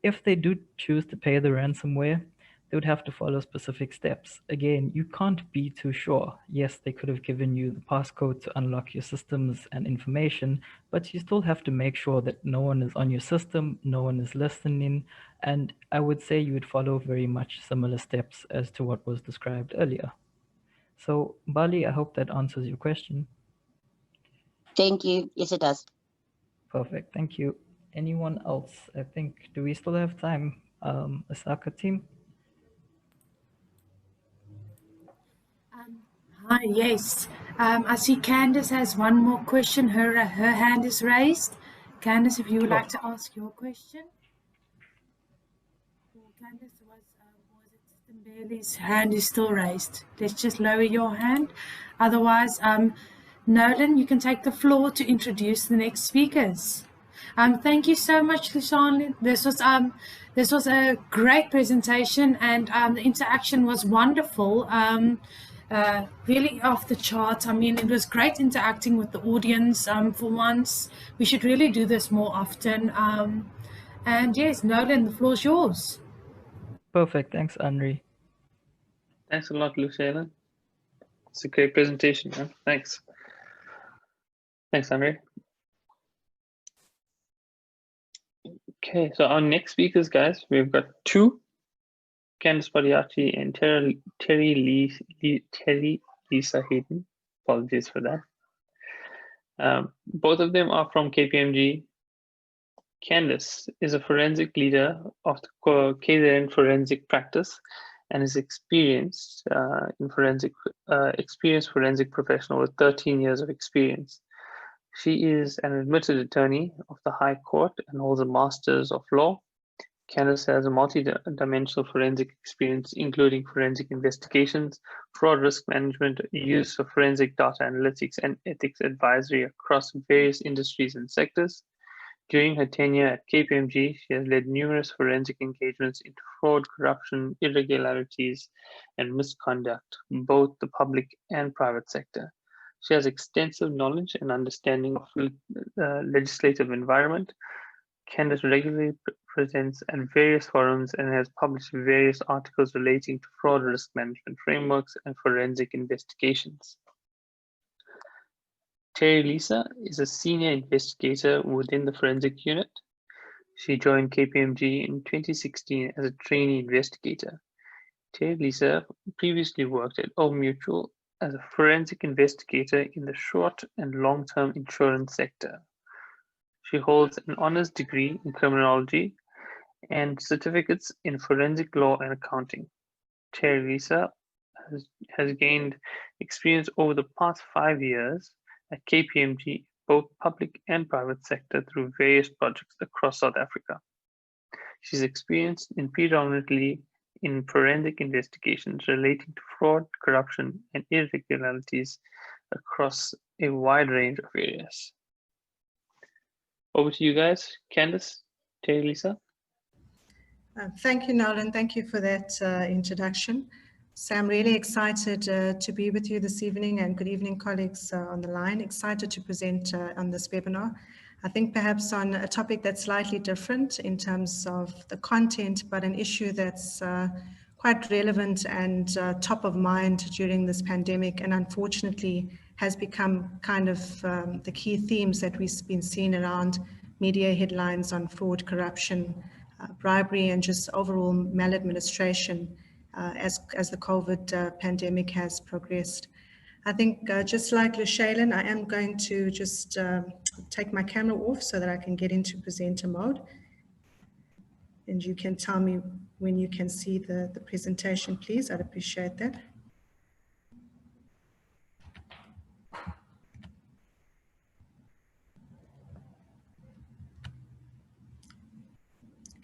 If they do choose to pay the ransomware, they would have to follow specific steps. Again, you can't be too sure. Yes, they could have given you the passcode to unlock your systems and information, but you still have to make sure that no one is on your system, no one is listening, and I would say you would follow very much similar steps as to what was described earlier. So, Bali, I hope that answers your question. Thank you. Yes, it does. Perfect. Thank you. Anyone else? I think, do we still have time? Asaka team? Hi, yes. I see Candice has one more question. Her hand is raised. Candice, if you would like to ask your question. Candice, was it Bailey's hand is still raised? Let's just lower your hand. Otherwise, Nolan, you can take the floor to introduce the next speakers. Thank you so much, Lushaylin. This was a great presentation, and the interaction was wonderful. Really off the chart. I mean, it was great interacting with the audience. For once, we should really do this more often. And yes, Nolan, the floor is yours. Perfect. Thanks, Henri. Thanks a lot, Lushaylin. It's a great presentation, man. Thanks. Thanks, Henri. Okay, so our next speakers, guys, we've got two, Candice Padayachee and Terry Lisa Hadden. Apologies for that. Both of them are from KPMG. Candice is a forensic leader of the KZN forensic practice and is experienced forensic professional with 13 years of experience. She is an admitted attorney of the High Court and holds a Master's of Law. Candice has a multi-dimensional forensic experience, including forensic investigations, fraud risk management, use of forensic data analytics, and ethics advisory across various industries and sectors. During her tenure at KPMG, she has led numerous forensic engagements into fraud, corruption, irregularities, and misconduct, both the public and private sector. She has extensive knowledge and understanding of the legislative environment. Candice regularly presents at various forums and has published various articles relating to fraud risk management frameworks and forensic investigations. Terry Lisa is a senior investigator within the forensic unit. She joined KPMG in 2016 as a trainee investigator. Terry Lisa previously worked at Old Mutual as a forensic investigator in the short and long-term insurance sector. She holds an honors degree in criminology and certificates in forensic law and accounting. Terry Lisa has gained experience over the past 5 years at KPMG, both public and private sector, through various projects across South Africa. She's experienced in predominantly in forensic investigations relating to fraud, corruption, and irregularities across a wide range of areas. Over to you guys, Candice, Terry, Lisa. Thank you, Nolan. Thank you for that introduction. So I'm really excited to be with you this evening, and good evening, colleagues on the line. Excited to present on this webinar. I think perhaps on a topic that's slightly different in terms of the content, but an issue that's quite relevant and top of mind during this pandemic, and unfortunately has become kind of the key themes that we've been seeing around media headlines on fraud, corruption, bribery, and just overall maladministration as the COVID pandemic has progressed. I think just like Lushaylin, I am going to just take my camera off so that I can get into presenter mode. And you can tell me when you can see the presentation, please. I'd appreciate that.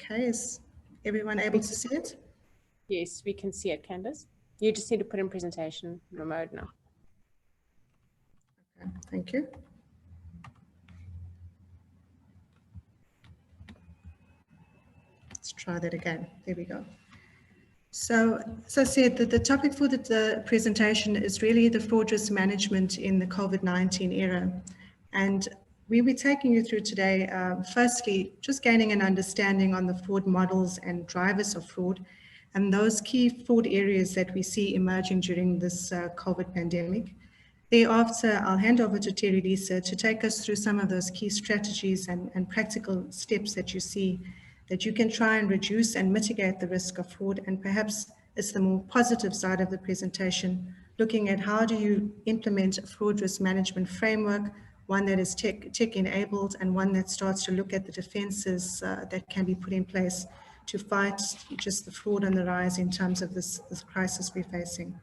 Okay, is everyone able to see it? Yes, we can see it, Candice. You just need to put in presentation mode now. Okay, thank you. Let's try that again. There we go. So, as I said, the topic for the presentation is really the fraud risk management in the COVID-19 era. And we will be taking you through today, firstly, just gaining an understanding on the fraud models and drivers of fraud, and those key fraud areas that we see emerging during this COVID pandemic. Thereafter, I'll hand over to Terry Lisa to take us through some of those key strategies and practical steps that you see that you can try and reduce and mitigate the risk of fraud. And perhaps it's the more positive side of the presentation, looking at how do you implement a fraud risk management framework, one that is tech enabled, and one that starts to look at the defenses that can be put in place to fight just the fraud on the rise in terms of this crisis we're facing.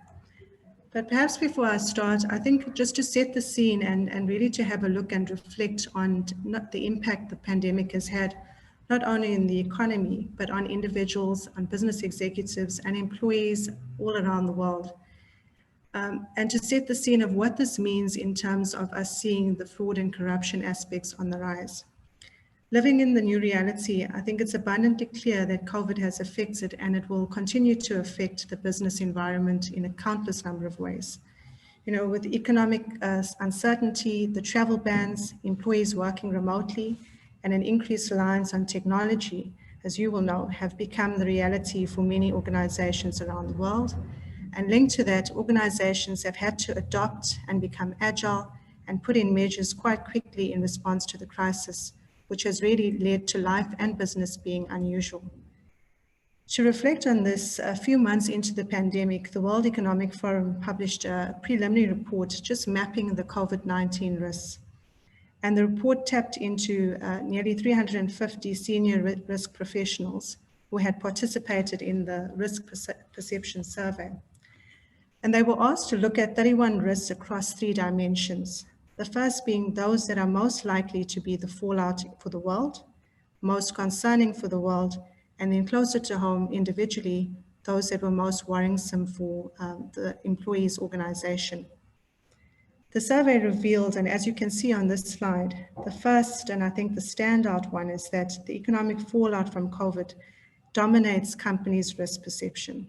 But perhaps before I start, I think just to set the scene and really to have a look and reflect on the impact the pandemic has had, not only in the economy, but on individuals, on business executives and employees all around the world. And to set the scene of what this means in terms of us seeing the fraud and corruption aspects on the rise. Living in the new reality, I think it's abundantly clear that COVID has affected and it will continue to affect the business environment in a countless number of ways. You know, with economic uncertainty, the travel bans, employees working remotely, and an increased reliance on technology, as you will know, have become the reality for many organizations around the world. And linked to that, organizations have had to adopt and become agile and put in measures quite quickly in response to the crisis, which has really led to life and business being unusual. To reflect on this, a few months into the pandemic, the World Economic Forum published a preliminary report just mapping the COVID-19 risks. And the report tapped into nearly 350 senior risk professionals who had participated in the risk perception survey. And they were asked to look at 31 risks across 3 dimensions. The first being those that are most likely to be the fallout for the world, most concerning for the world, and then closer to home individually, those that were most worrisome for the employee's organization. The survey revealed, and as you can see on this slide, the first and I think the standout one is that the economic fallout from COVID dominates companies' risk perception.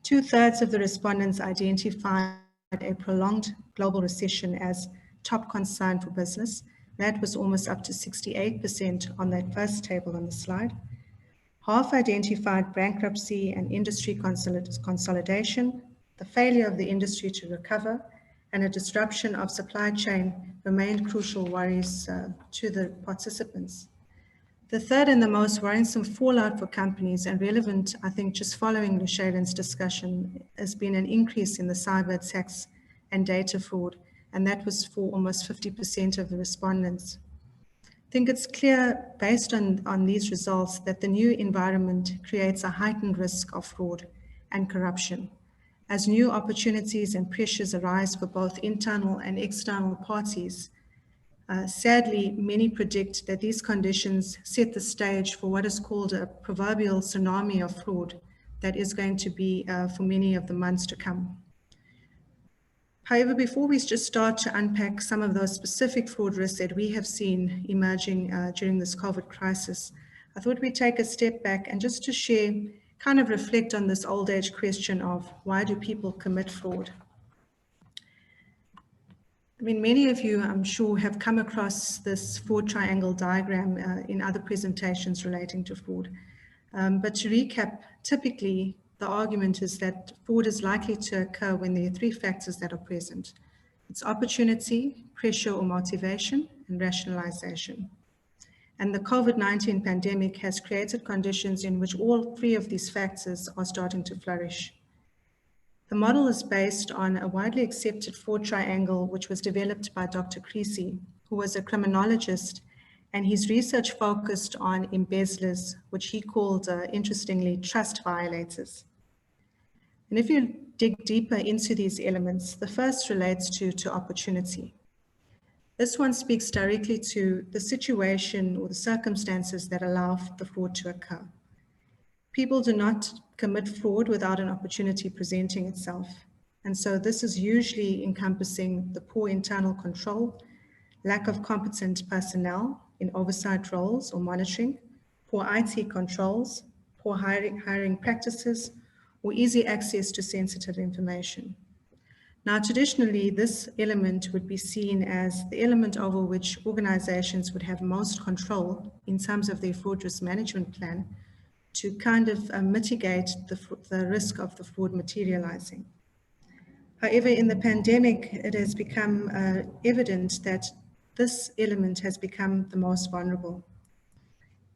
2/3 of the respondents identified a prolonged global recession as top concern for business. That was almost up to 68% on that first table on the slide. Half identified bankruptcy and industry consolidation, the failure of the industry to recover, and a disruption of supply chain remained crucial worries to the participants. The third and the most worrisome fallout for companies, and relevant, I think, just following Lushaylin's discussion, has been an increase in the cyber attacks and data fraud, and that was for almost 50% of the respondents. I think it's clear, based on these results, that the new environment creates a heightened risk of fraud and corruption, as new opportunities and pressures arise for both internal and external parties. Sadly, many predict that these conditions set the stage for what is called a proverbial tsunami of fraud that is going to be for many of the months to come. However, before we just start to unpack some of those specific fraud risks that we have seen emerging during this COVID crisis, I thought we'd take a step back and just to share, kind of reflect on this old age question of why do people commit fraud? I mean, many of you, I'm sure, have come across this fraud triangle diagram in other presentations relating to fraud. But to recap, typically, the argument is that fraud is likely to occur when there are three factors that are present. It's opportunity, pressure or motivation, and rationalization. And the COVID-19 pandemic has created conditions in which all three of these factors are starting to flourish. The model is based on a widely accepted fraud triangle, which was developed by Dr. Creasy, who was a criminologist, and his research focused on embezzlers, which he called, interestingly, trust violators. And if you dig deeper into these elements, the first relates to opportunity. This one speaks directly to the situation or the circumstances that allow the fraud to occur. People do not commit fraud without an opportunity presenting itself. And so this is usually encompassing the poor internal control, lack of competent personnel in oversight roles or monitoring, poor IT controls, poor hiring practices, or easy access to sensitive information. Now, traditionally, this element would be seen as the element over which organizations would have most control in terms of their fraud risk management plan to kind of mitigate the risk of the fraud materializing. However, in the pandemic, it has become evident that this element has become the most vulnerable.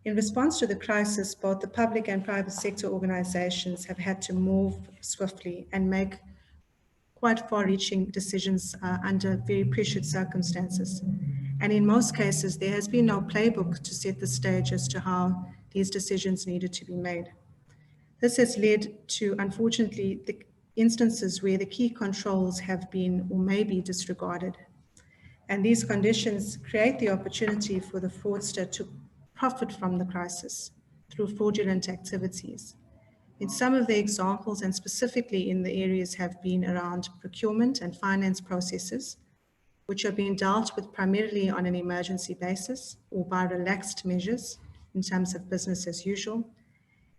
In response to the crisis, both the public and private sector organizations have had to move swiftly and make quite far-reaching decisions under very pressured circumstances. And in most cases, there has been no playbook to set the stage as to how these decisions needed to be made. This has led to, unfortunately, the instances where the key controls have been or may be disregarded. And these conditions create the opportunity for the fraudster to profit from the crisis through fraudulent activities. In some of the examples, and specifically in the areas have been around procurement and finance processes, which are being dealt with primarily on an emergency basis or by relaxed measures in terms of business as usual.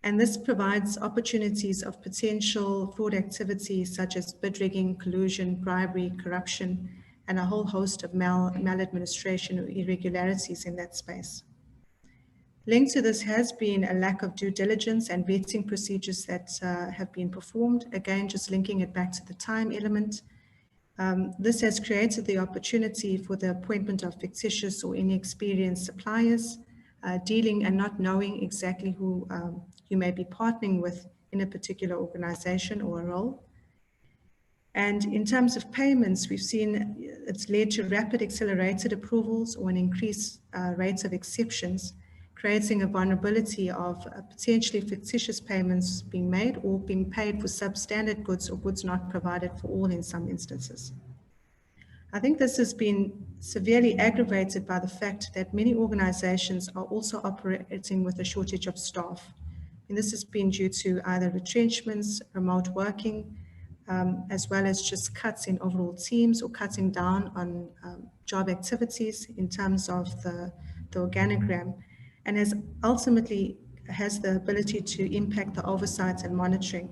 And this provides opportunities of potential fraud activities such as bid rigging, collusion, bribery, corruption, and a whole host of maladministration or irregularities in that space. Linked to this has been a lack of due diligence and vetting procedures that have been performed. Again, just linking it back to the time element. This has created the opportunity for the appointment of fictitious or inexperienced suppliers, dealing and not knowing exactly who you may be partnering with in a particular organization or a role. And in terms of payments, we've seen it's led to rapid accelerated approvals or an increased rates of exceptions, creating a vulnerability of potentially fictitious payments being made or being paid for substandard goods or goods not provided for all in some instances. I think this has been severely aggravated by the fact that many organizations are also operating with a shortage of staff. And this has been due to either retrenchments, remote working, as well as just cuts in overall teams or cutting down on job activities in terms of the organogram, and ultimately has the ability to impact the oversight and monitoring.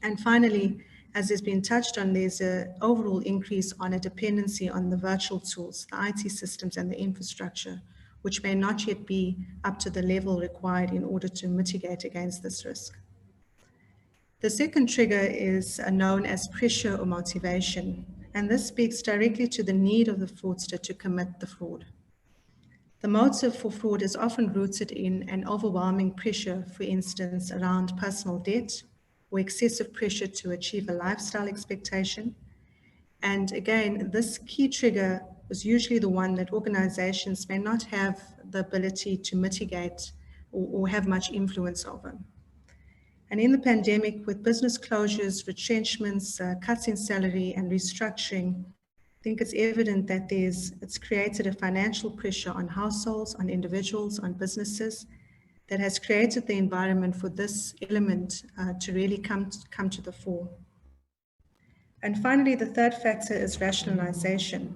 And finally, as has been touched on, there's an overall increase on a dependency on the virtual tools, the IT systems and the infrastructure, which may not yet be up to the level required in order to mitigate against this risk. The second trigger is known as pressure or motivation, and this speaks directly to the need of the fraudster to commit the fraud. The motive for fraud is often rooted in an overwhelming pressure, for instance, around personal debt or excessive pressure to achieve a lifestyle expectation. And again, this key trigger is usually the one that organizations may not have the ability to mitigate or have much influence over. And in the pandemic, with business closures, retrenchments, cuts in salary and restructuring, I think it's evident that it's created a financial pressure on households, on individuals, on businesses that has created the environment for this element to really come to the fore. And finally, the third factor is rationalization.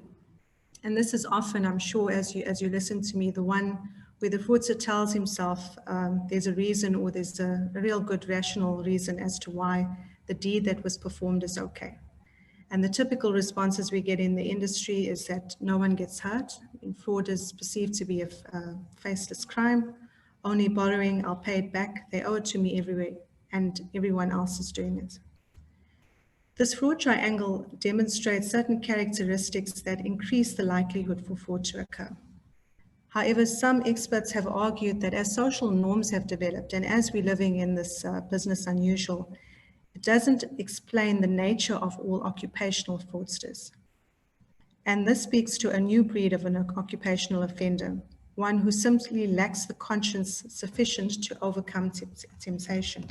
And this is often, I'm sure, as you listen to me, the one where the fraudster tells himself there's a reason, or there's a real good rational reason as to why the deed that was performed is okay. And the typical responses we get in the industry is that no one gets hurt. Fraud is perceived to be a faceless crime. Only borrowing, I'll pay it back. They owe it to me everywhere, and everyone else is doing it. This fraud triangle demonstrates certain characteristics that increase the likelihood for fraud to occur. However, some experts have argued that as social norms have developed and as we're living in this business unusual, it doesn't explain the nature of all occupational fraudsters. And this speaks to a new breed of an occupational offender, one who simply lacks the conscience sufficient to overcome temptation.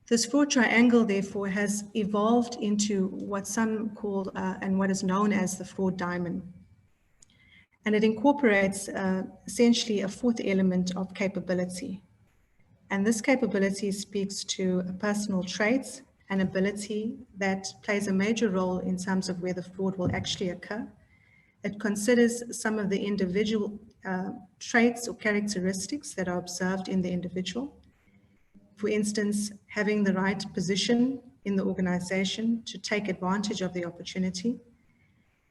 This fraud triangle, therefore, has evolved into what some call and what is known as the fraud diamond. And it incorporates essentially a fourth element of capability. And this capability speaks to personal traits and ability that plays a major role in terms of where the fraud will actually occur. It considers some of the individual traits or characteristics that are observed in the individual. For instance, having the right position in the organization to take advantage of the opportunity.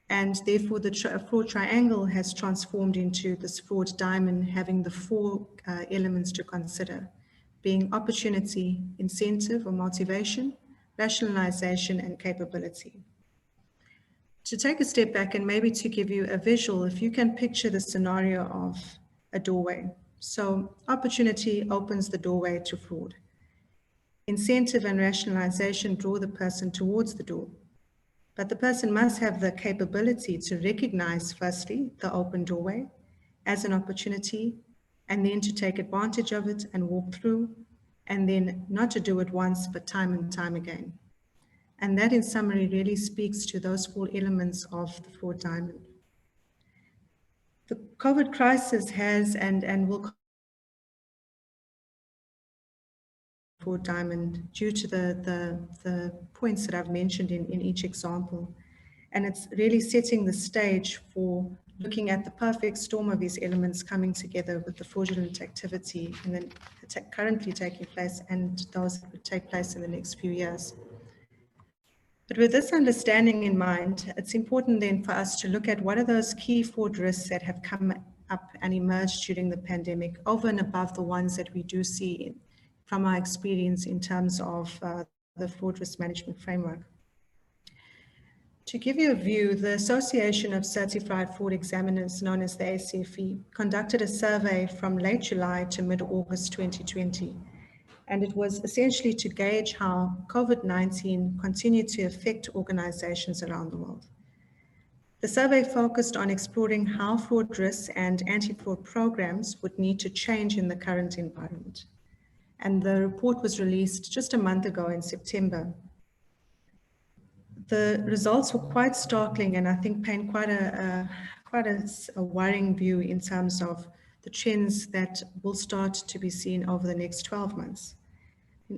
And therefore, the fraud triangle has transformed into this fraud diamond, having the four elements to consider, being opportunity, incentive or motivation, rationalization, and capability. To take a step back and maybe to give you a visual, if you can picture the scenario of a doorway. So opportunity opens the doorway to fraud. Incentive and rationalization draw the person towards the door. But the person must have the capability to recognize, firstly, the open doorway as an opportunity, and then to take advantage of it and walk through, and then not to do it once, but time and time again. And that, in summary, really speaks to those four elements of the fraud diamond. The COVID crisis has and will fraud diamond due to the points that I've mentioned in each example. And it's really setting the stage for looking at the perfect storm of these elements coming together with the fraudulent activity and then currently taking place and those that would take place in the next few years. But with this understanding in mind, it's important then for us to look at what are those key fraud risks that have come up and emerged during the pandemic over and above the ones that we do see from our experience in terms of the fraud risk management framework. To give you a view, the Association of Certified Fraud Examiners, known as the ACFE, conducted a survey from late July to mid-August 2020. And it was essentially to gauge how COVID-19 continued to affect organizations around the world. The survey focused on exploring how fraud risks and anti-fraud programs would need to change in the current environment. And the report was released just a month ago in September. The results were quite startling and I think paint quite a worrying view in terms of the trends that will start to be seen over the next 12 months.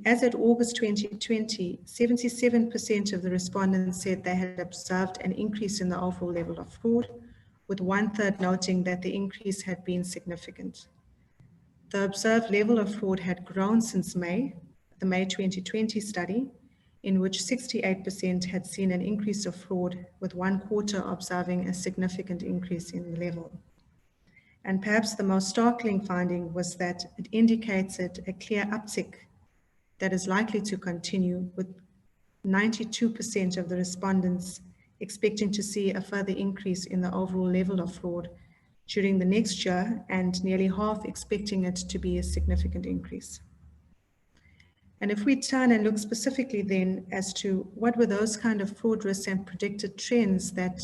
As at August 2020, 77% of the respondents said they had observed an increase in the overall level of fraud, with 1/3 noting that the increase had been significant. The observed level of fraud had grown since May, the May 2020 study, in which 68% had seen an increase of fraud, with 1/4 observing a significant increase in the level. And perhaps the most startling finding was that it indicated a clear uptick that is likely to continue, with 92% of the respondents expecting to see a further increase in the overall level of fraud during the next year, and nearly half expecting it to be a significant increase. And if we turn and look specifically then as to what were those kind of fraud risks and predicted trends that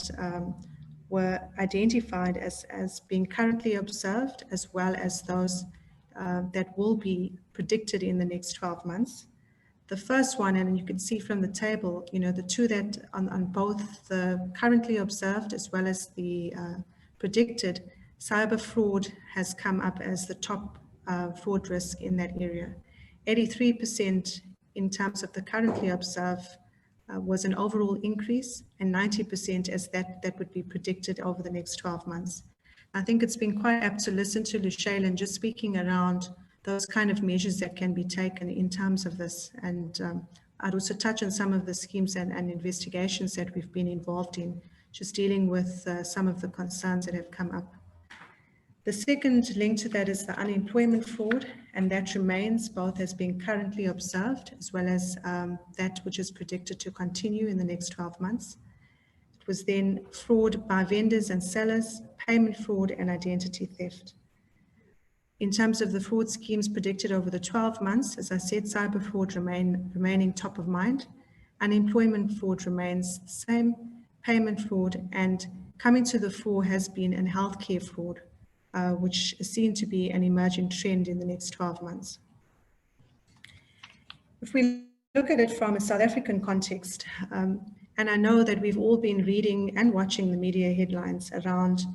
were identified as being currently observed, as well as those that will be predicted in the next 12 months. The first one, and you can see from the table, the two that on both the currently observed as well as the predicted, cyber fraud has come up as the top fraud risk in that area. 83% in terms of the currently observed was an overall increase, and 90% as that would be predicted over the next 12 months. I think it's been quite apt to listen to Lushaylin just speaking around those kind of measures that can be taken in terms of this. And I'd also touch on some of the schemes and investigations that we've been involved in, just dealing with some of the concerns that have come up. The second link to that is the unemployment fraud, and that remains both as being currently observed as well as that which is predicted to continue in the next 12 months. It was then fraud by vendors and sellers, payment fraud, and identity theft. In terms of the fraud schemes predicted over the 12 months, as I said, cyber fraud remaining top of mind, unemployment fraud remains the same, payment fraud, and coming to the fore has been in healthcare fraud, which is seen to be an emerging trend in the next 12 months. If we look at it from a South African context, and I know that we've all been reading and watching the media headlines around,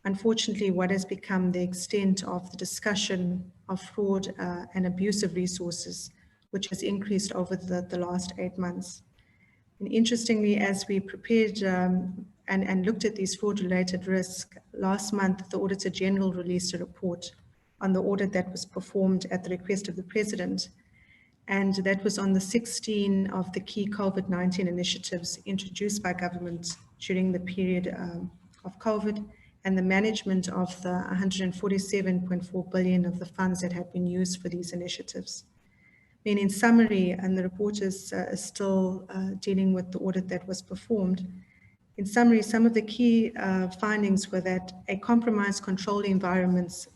unfortunately, what has become the extent of the discussion of fraud and abuse of resources, which has increased over the last 8 months. And interestingly, as we prepared and looked at these fraud-related risks, last month, the Auditor General released a report on the audit that was performed at the request of the President. And that was on the 16 of the key COVID-19 initiatives introduced by government during the period of COVID, and the management of the 147.4 billion of the funds that have been used for these initiatives. I mean, in summary, and the report is still dealing with the audit that was performed. In summary, some of the key findings were that a compromised control environment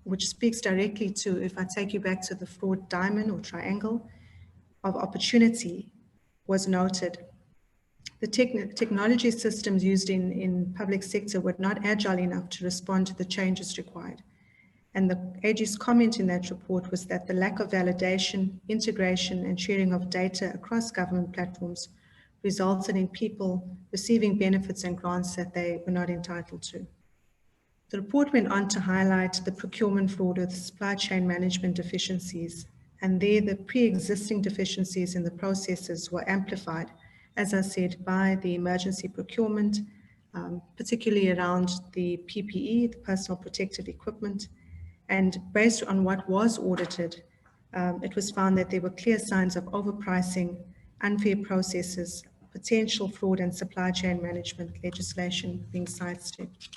which speaks directly to, if I take you back to the fraud diamond or triangle of opportunity, was noted. The technology systems used in public sector were not agile enough to respond to the changes required. And the AG's comment in that report was that the lack of validation, integration, and sharing of data across government platforms resulted in people receiving benefits and grants that they were not entitled to. The report went on to highlight the procurement fraud with supply chain management deficiencies, and there the pre-existing deficiencies in the processes were amplified, as I said, by the emergency procurement, particularly around the PPE, the personal protective equipment. And based on what was audited, it was found that there were clear signs of overpricing, unfair processes, potential fraud, and supply chain management legislation being sidestepped.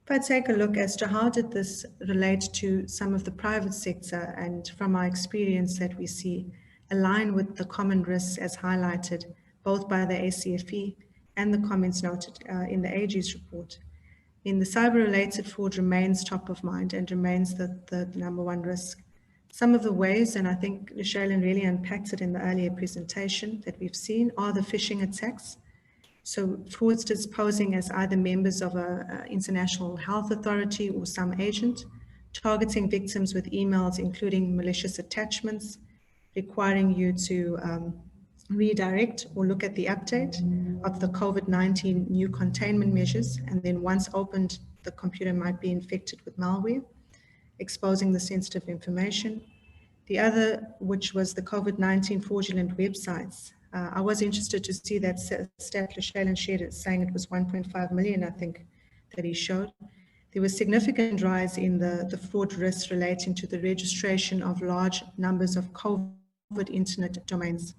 If I take a look as to how did this relate to some of the private sector, and from our experience that we see align with the common risks as highlighted both by the ACFE and the comments noted in the AG's report. In the cyber-related fraud remains top of mind and remains the number one risk. Some of the ways, and I think Lushaylin really unpacked it in the earlier presentation that we've seen, are the phishing attacks. So fraudsters posing as either members of an international health authority or some agent, targeting victims with emails including malicious attachments, requiring you to redirect or look at the update of the COVID-19 new containment measures, and then once opened, the computer might be infected with malware, exposing the sensitive information. The other, which was the COVID-19 fraudulent websites. I was interested to see that stat Lushaylin shared it, saying it was 1.5 million, I think, that he showed. There was significant rise in the fraud risks relating to the registration of large numbers of COVID internet domains,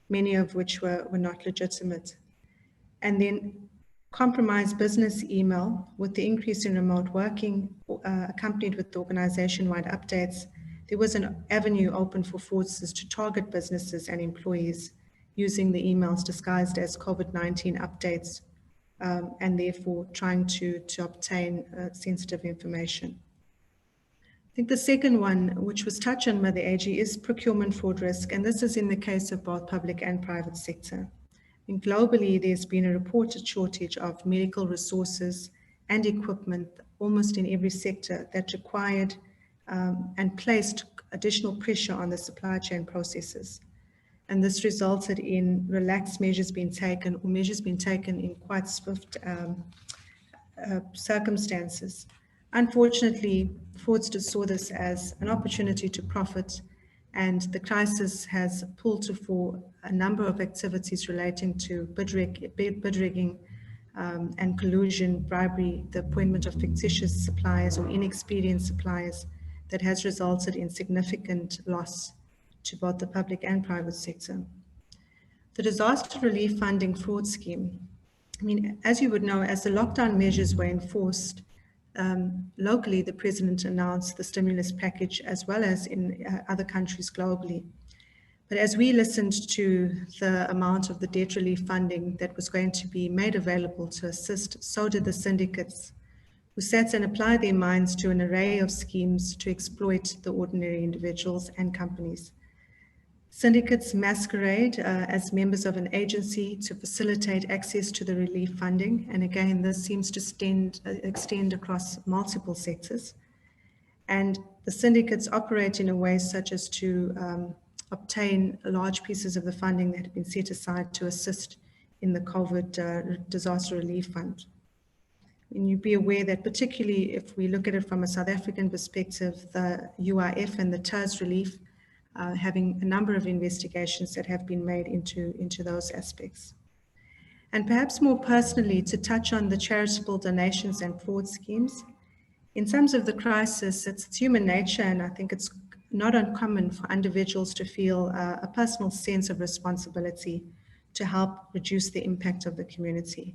many of which were not legitimate. And then compromised business email with the increase in remote working accompanied with the organization-wide updates, there was an avenue open for fraudsters to target businesses and employees using the emails disguised as COVID-19 updates and therefore trying to obtain sensitive information. I think the second one, which was touched on by the AG, is procurement fraud risk, and this is in the case of both public and private sector. And globally, there's been a reported shortage of medical resources and equipment almost in every sector that required and placed additional pressure on the supply chain processes. And this resulted in relaxed measures being taken, or measures being taken in quite swift circumstances. Unfortunately, fraudsters saw this as an opportunity to profit And the crisis has pulled to fore a number of activities relating to bid rigging and collusion, bribery, the appointment of fictitious suppliers or inexperienced suppliers that has resulted in significant loss to both the public and private sector. The disaster relief funding fraud scheme. I mean, as you would know, as the lockdown measures were enforced, locally, the president announced the stimulus package as well as in other countries globally. But as we listened to the amount of the debt relief funding that was going to be made available to assist, so did the syndicates, who sat and applied their minds to an array of schemes to exploit the ordinary individuals and companies. Syndicates masquerade as members of an agency to facilitate access to the relief funding. And again, this seems to extend across multiple sectors. And the syndicates operate in a way such as to obtain large pieces of the funding that have been set aside to assist in the COVID disaster relief fund. And you'd be aware that particularly if we look at it from a South African perspective, the UIF and the TERS relief having a number of investigations that have been made into those aspects. And perhaps more personally, to touch on the charitable donations and fraud schemes. In terms of the crisis, it's human nature, and I think it's not uncommon for individuals to feel a personal sense of responsibility to help reduce the impact of the community.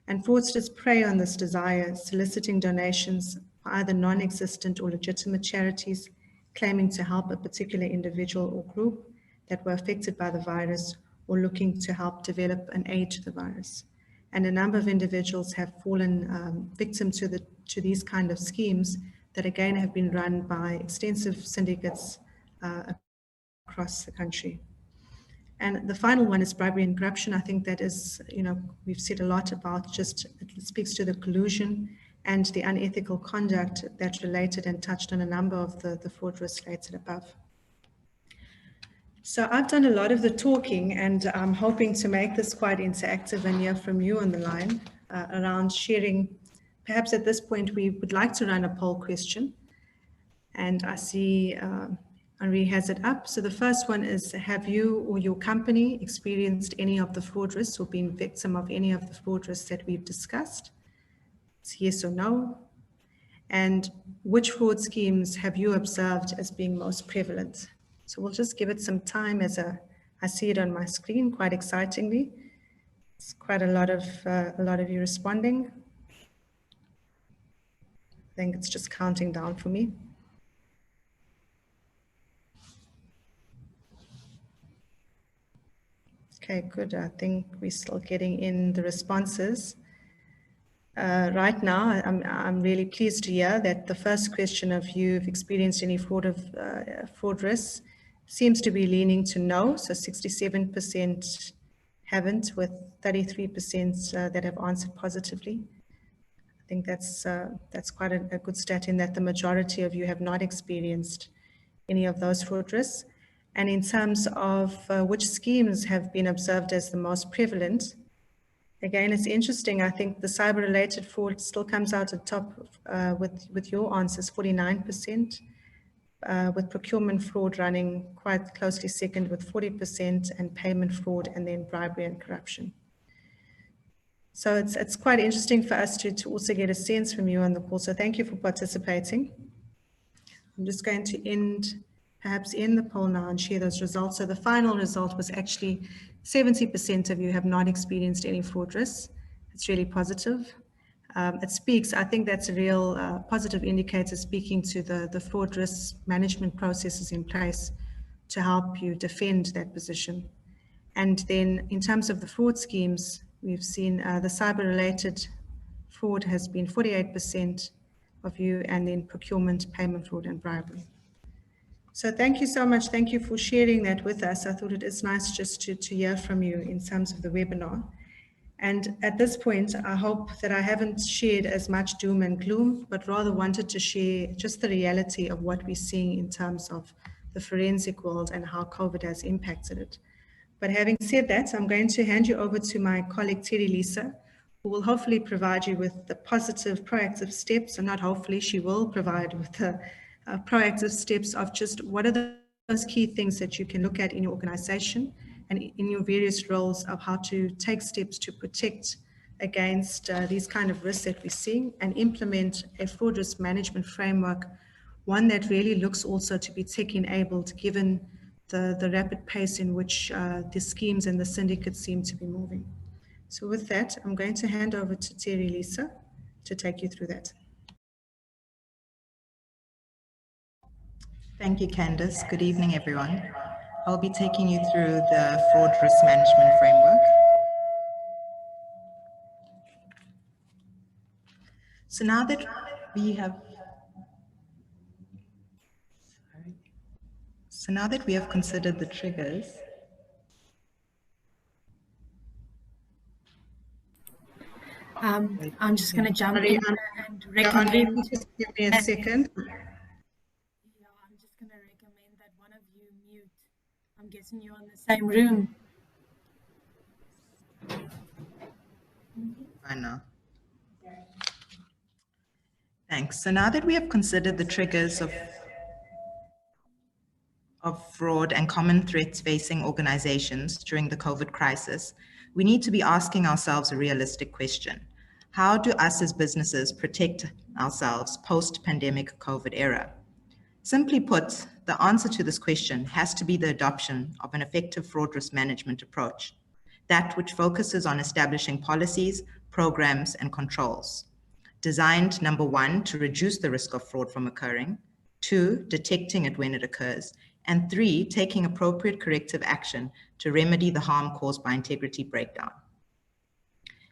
And fraudsters prey on this desire, soliciting donations for either non-existent or legitimate charities, claiming to help a particular individual or group that were affected by the virus or looking to help develop an aid to the virus. And a number of individuals have fallen victim to these kind of schemes that again have been run by extensive syndicates across the country. And the final one is bribery and corruption. I think that is, we've said a lot about just, it speaks to the collusion and the unethical conduct that related and touched on a number of the fraud risks stated above. So I've done a lot of the talking, and I'm hoping to make this quite interactive and hear from you on the line around sharing. Perhaps at this point, we would like to run a poll question. And I see Henri has it up. So the first one is, have you or your company experienced any of the fraud risks or been victim of any of the fraud risks that we've discussed? It's yes or no. And which fraud schemes have you observed as being most prevalent? So we'll just give it some time as I see it on my screen, quite excitingly. It's quite a lot of you responding. I think it's just counting down for me. Okay, good. I think we're still getting in the responses. Right now, I'm really pleased to hear that the first question of you've experienced any fraud risks seems to be leaning to no. So 67% haven't, with 33% that have answered positively. I think that's quite a good stat in that the majority of you have not experienced any of those fraud risks. And in terms of which schemes have been observed as the most prevalent, again, it's interesting. I think the cyber-related fraud still comes out at top with your answers, 49%, with procurement fraud running quite closely second with 40%, and payment fraud, and then bribery and corruption. So it's quite interesting for us to also get a sense from you on the call. So thank you for participating. I'm just going to perhaps end the poll now and share those results. So the final result was actually 70% of you have not experienced any fraud risks. It's really positive. It speaks, I think that's a real positive indicator, speaking to the fraud risk management processes in place to help you defend that position. And then in terms of the fraud schemes, we've seen the cyber-related fraud has been 48% of you, and then procurement, payment fraud, and bribery. So thank you so much. Thank you for sharing that with us. I thought it is nice just to hear from you in terms of the webinar. And at this point, I hope that I haven't shared as much doom and gloom, but rather wanted to share just the reality of what we're seeing in terms of the forensic world and how COVID has impacted it. But having said that, I'm going to hand you over to my colleague, Terry Lisa, who will hopefully provide you with the positive, proactive steps, and not hopefully, she will provide with the proactive steps of just what are the those key things that you can look at in your organization and in your various roles of how to take steps to protect against these kind of risks that we're seeing and implement a fraud risk management framework, one that really looks also to be tech-enabled given the rapid pace in which the schemes and the syndicates seem to be moving. So with that, I'm going to hand over to Terry Lisa to take you through that. Thank you, Candice. Good evening, everyone. I'll be taking you through the fraud risk management framework. So now that we have considered the triggers, I'm just going to jump in and recommend. Just give me a second. Yeah, I'm just going to recommend that one of you mute. I'm guessing you're in the same room. I know. Thanks. So now that we have considered the triggers of fraud and common threats facing organizations during the COVID crisis, we need to be asking ourselves a realistic question. How do us as businesses protect ourselves post-pandemic COVID era? Simply put, the answer to this question has to be the adoption of an effective fraud risk management approach, that which focuses on establishing policies, programs, and controls, designed, number one, to reduce the risk of fraud from occurring, two, detecting it when it occurs, and three, taking appropriate corrective action to remedy the harm caused by integrity breakdown.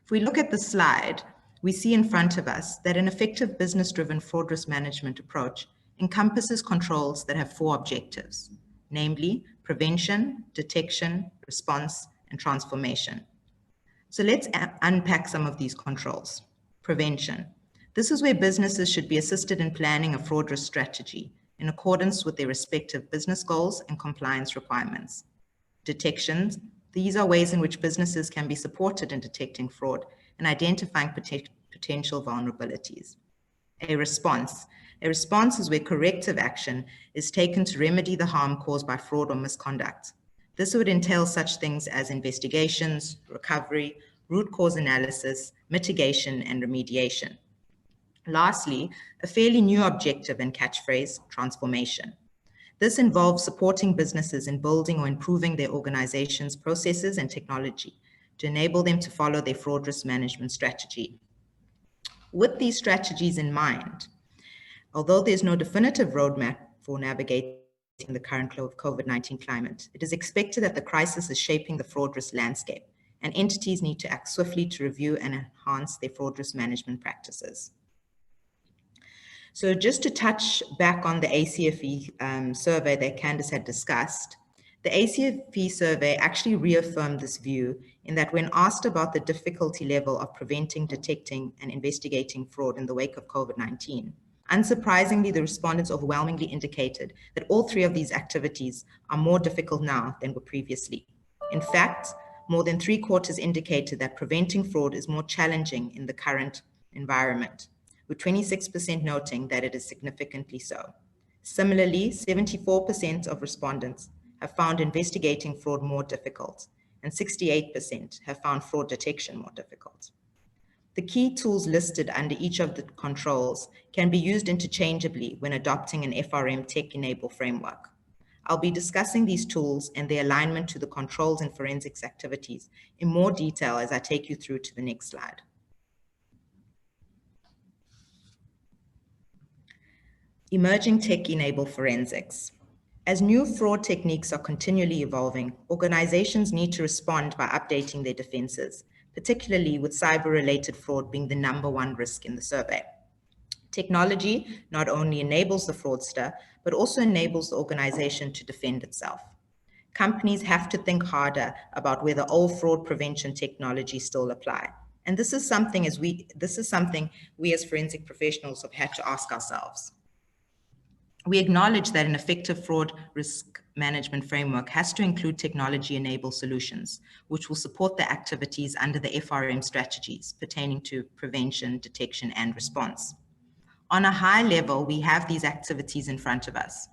If we look at the slide, we see in front of us that an effective business-driven fraud risk management approach encompasses controls that have four objectives, namely prevention, detection, response, and transformation. So let's unpack some of these controls. Prevention. This is where businesses should be assisted in planning a fraud risk strategy in accordance with their respective business goals and compliance requirements. Detections. These are ways in which businesses can be supported in detecting fraud and identifying potential vulnerabilities. A response. A response is where corrective action is taken to remedy the harm caused by fraud or misconduct. This would entail such things as investigations, recovery, root cause analysis, mitigation, and remediation. Lastly, a fairly new objective and catchphrase, transformation. This involves supporting businesses in building or improving their organization's processes and technology to enable them to follow their fraud risk management strategy. With these strategies in mind, although there's no definitive roadmap for navigating the current COVID-19 climate, it is expected that the crisis is shaping the fraud risk landscape, and entities need to act swiftly to review and enhance their fraud risk management practices. So just to touch back on the ACFE survey that Candice had discussed, the ACFE survey actually reaffirmed this view in that when asked about the difficulty level of preventing, detecting, and investigating fraud in the wake of COVID-19, unsurprisingly, the respondents overwhelmingly indicated that all three of these activities are more difficult now than were previously. In fact, more than 3/4 indicated that preventing fraud is more challenging in the current environment, with 26% noting that it is significantly so. Similarly, 74% of respondents have found investigating fraud more difficult, and 68% have found fraud detection more difficult. The key tools listed under each of the controls can be used interchangeably when adopting an FRM tech-enabled framework. I'll be discussing these tools and their alignment to the controls and forensics activities in more detail as I take you through to the next slide. Emerging tech-enabled forensics. As new fraud techniques are continually evolving, organizations need to respond by updating their defenses, particularly with cyber-related fraud being the #1 risk in the survey. Technology not only enables the fraudster, but also enables the organization to defend itself. Companies have to think harder about whether old fraud prevention technologies still apply. And this is something we as forensic professionals have had to ask ourselves. We acknowledge that an effective fraud risk management framework has to include technology-enabled solutions, which will support the activities under the FRM strategies pertaining to prevention, detection, and response. On a high level, we have these activities in front of us.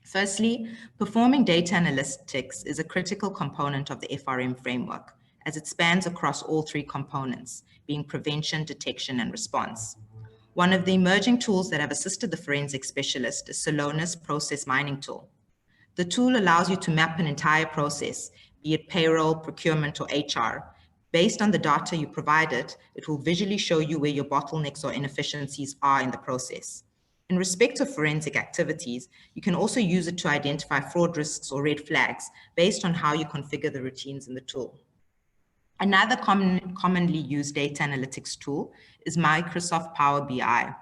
Firstly, performing data analytics is a critical component of the FRM framework, as it spans across all three components, being prevention, detection, and response. One of the emerging tools that have assisted the forensic specialist is Celonis process mining tool. The tool allows you to map an entire process, be it payroll, procurement, or HR. Based on the data you provided, it will visually show you where your bottlenecks or inefficiencies are in the process. In respect of forensic activities, you can also use it to identify fraud risks or red flags based on how you configure the routines in the tool. Another commonly used data analytics tool is Microsoft Power BI,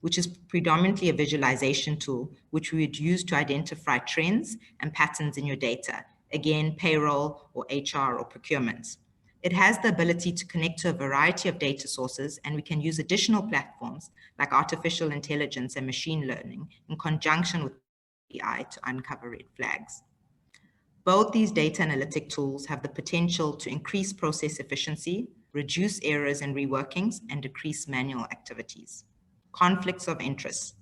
which is predominantly a visualization tool, which we would use to identify trends and patterns in your data, again, payroll or HR or procurement. It has the ability to connect to a variety of data sources, and we can use additional platforms like artificial intelligence and machine learning in conjunction with BI to uncover red flags. Both these data analytic tools have the potential to increase process efficiency, reduce errors and reworkings, and decrease manual activities. Conflicts of interest.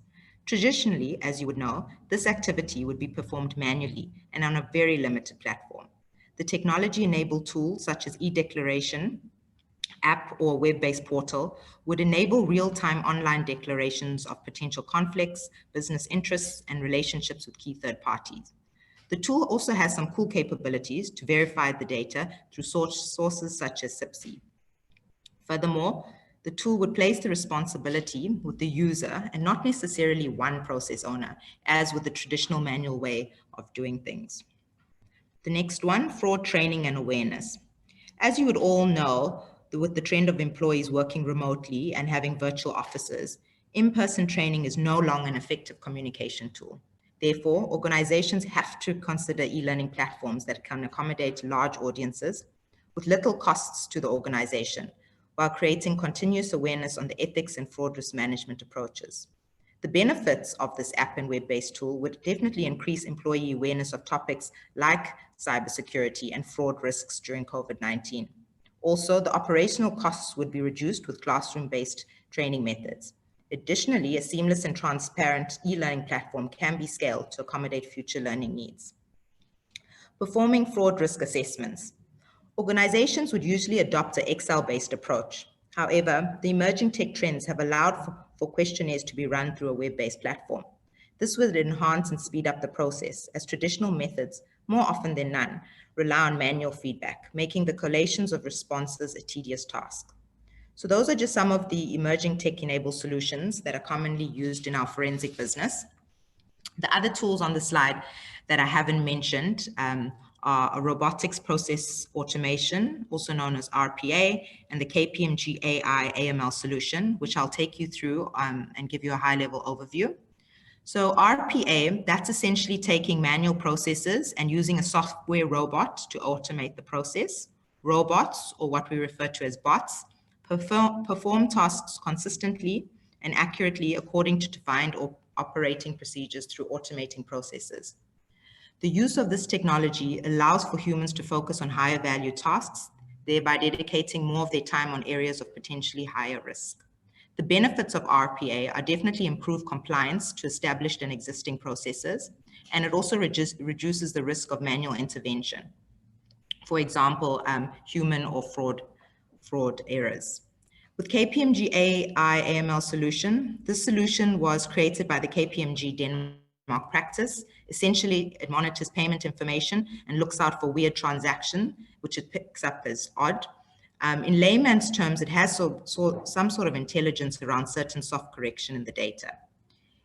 Traditionally, as you would know, this activity would be performed manually and on a very limited platform. The technology-enabled tools such as e-declaration, app or web-based portal would enable real-time online declarations of potential conflicts, business interests, and relationships with key third parties. The tool also has some cool capabilities to verify the data through sources such as CISA. Furthermore, the tool would place the responsibility with the user and not necessarily one process owner, as with the traditional manual way of doing things. The next one, fraud training and awareness. As you would all know, with the trend of employees working remotely and having virtual offices, in-person training is no longer an effective communication tool. Therefore, organizations have to consider e-learning platforms that can accommodate large audiences with little costs to the organization, while creating continuous awareness on the ethics and fraud risk management approaches. The benefits of this app and web-based tool would definitely increase employee awareness of topics like cybersecurity and fraud risks during COVID-19. Also, the operational costs would be reduced with classroom-based training methods. Additionally, a seamless and transparent e-learning platform can be scaled to accommodate future learning needs. Performing fraud risk assessments. Organizations would usually adopt an Excel-based approach. However, the emerging tech trends have allowed for questionnaires to be run through a web-based platform. This would enhance and speed up the process, as traditional methods, more often than none, rely on manual feedback, making the collations of responses a tedious task. So those are just some of the emerging tech-enabled solutions that are commonly used in our forensic business. The other tools on the slide that I haven't mentioned are robotics process automation, also known as RPA, and the KPMG AI AML solution, which I'll take you through and give you a high-level overview. So RPA, that's essentially taking manual processes and using a software robot to automate the process. Robots, or what we refer to as bots, perform tasks consistently and accurately according to defined operating procedures through automating processes. The use of this technology allows for humans to focus on higher value tasks, thereby dedicating more of their time on areas of potentially higher risk. The benefits of RPA are definitely improved compliance to established and existing processes, and it also reduces the risk of manual intervention. For example, human or fraud errors. With KPMG AI AML solution, this solution was created by the KPMG Denmark practice. Essentially, it monitors payment information and looks out for weird transaction, which it picks up as odd. In layman's terms, it has some sort of intelligence around certain soft correction in the data.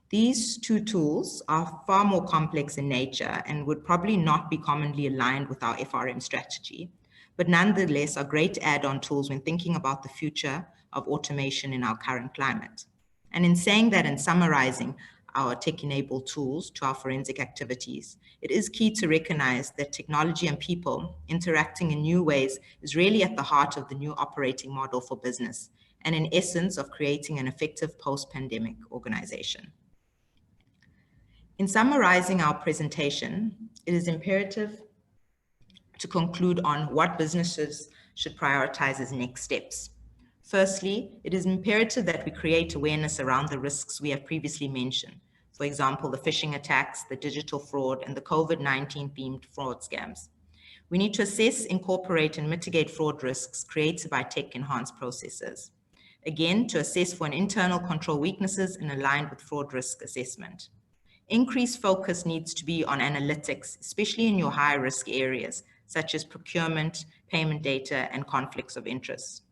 These two tools are far more complex in nature and would probably not be commonly aligned with our FRM strategy, but nonetheless are great add-on tools when thinking about the future of automation in our current climate. And in saying that and summarizing our tech-enabled tools to our forensic activities, it is key to recognize that technology and people interacting in new ways is really at the heart of the new operating model for business, and in essence of creating an effective post-pandemic organization. In summarizing our presentation, it is imperative to conclude on what businesses should prioritize as next steps. Firstly, it is imperative that we create awareness around the risks we have previously mentioned. For example, the phishing attacks, the digital fraud, and the COVID-19 themed fraud scams. We need to assess, incorporate, and mitigate fraud risks created by tech-enhanced processes. Again, to assess for an internal control weaknesses and aligned with fraud risk assessment. Increased focus needs to be on analytics, especially in your high-risk areas, such as procurement, payment data, and conflicts of interest.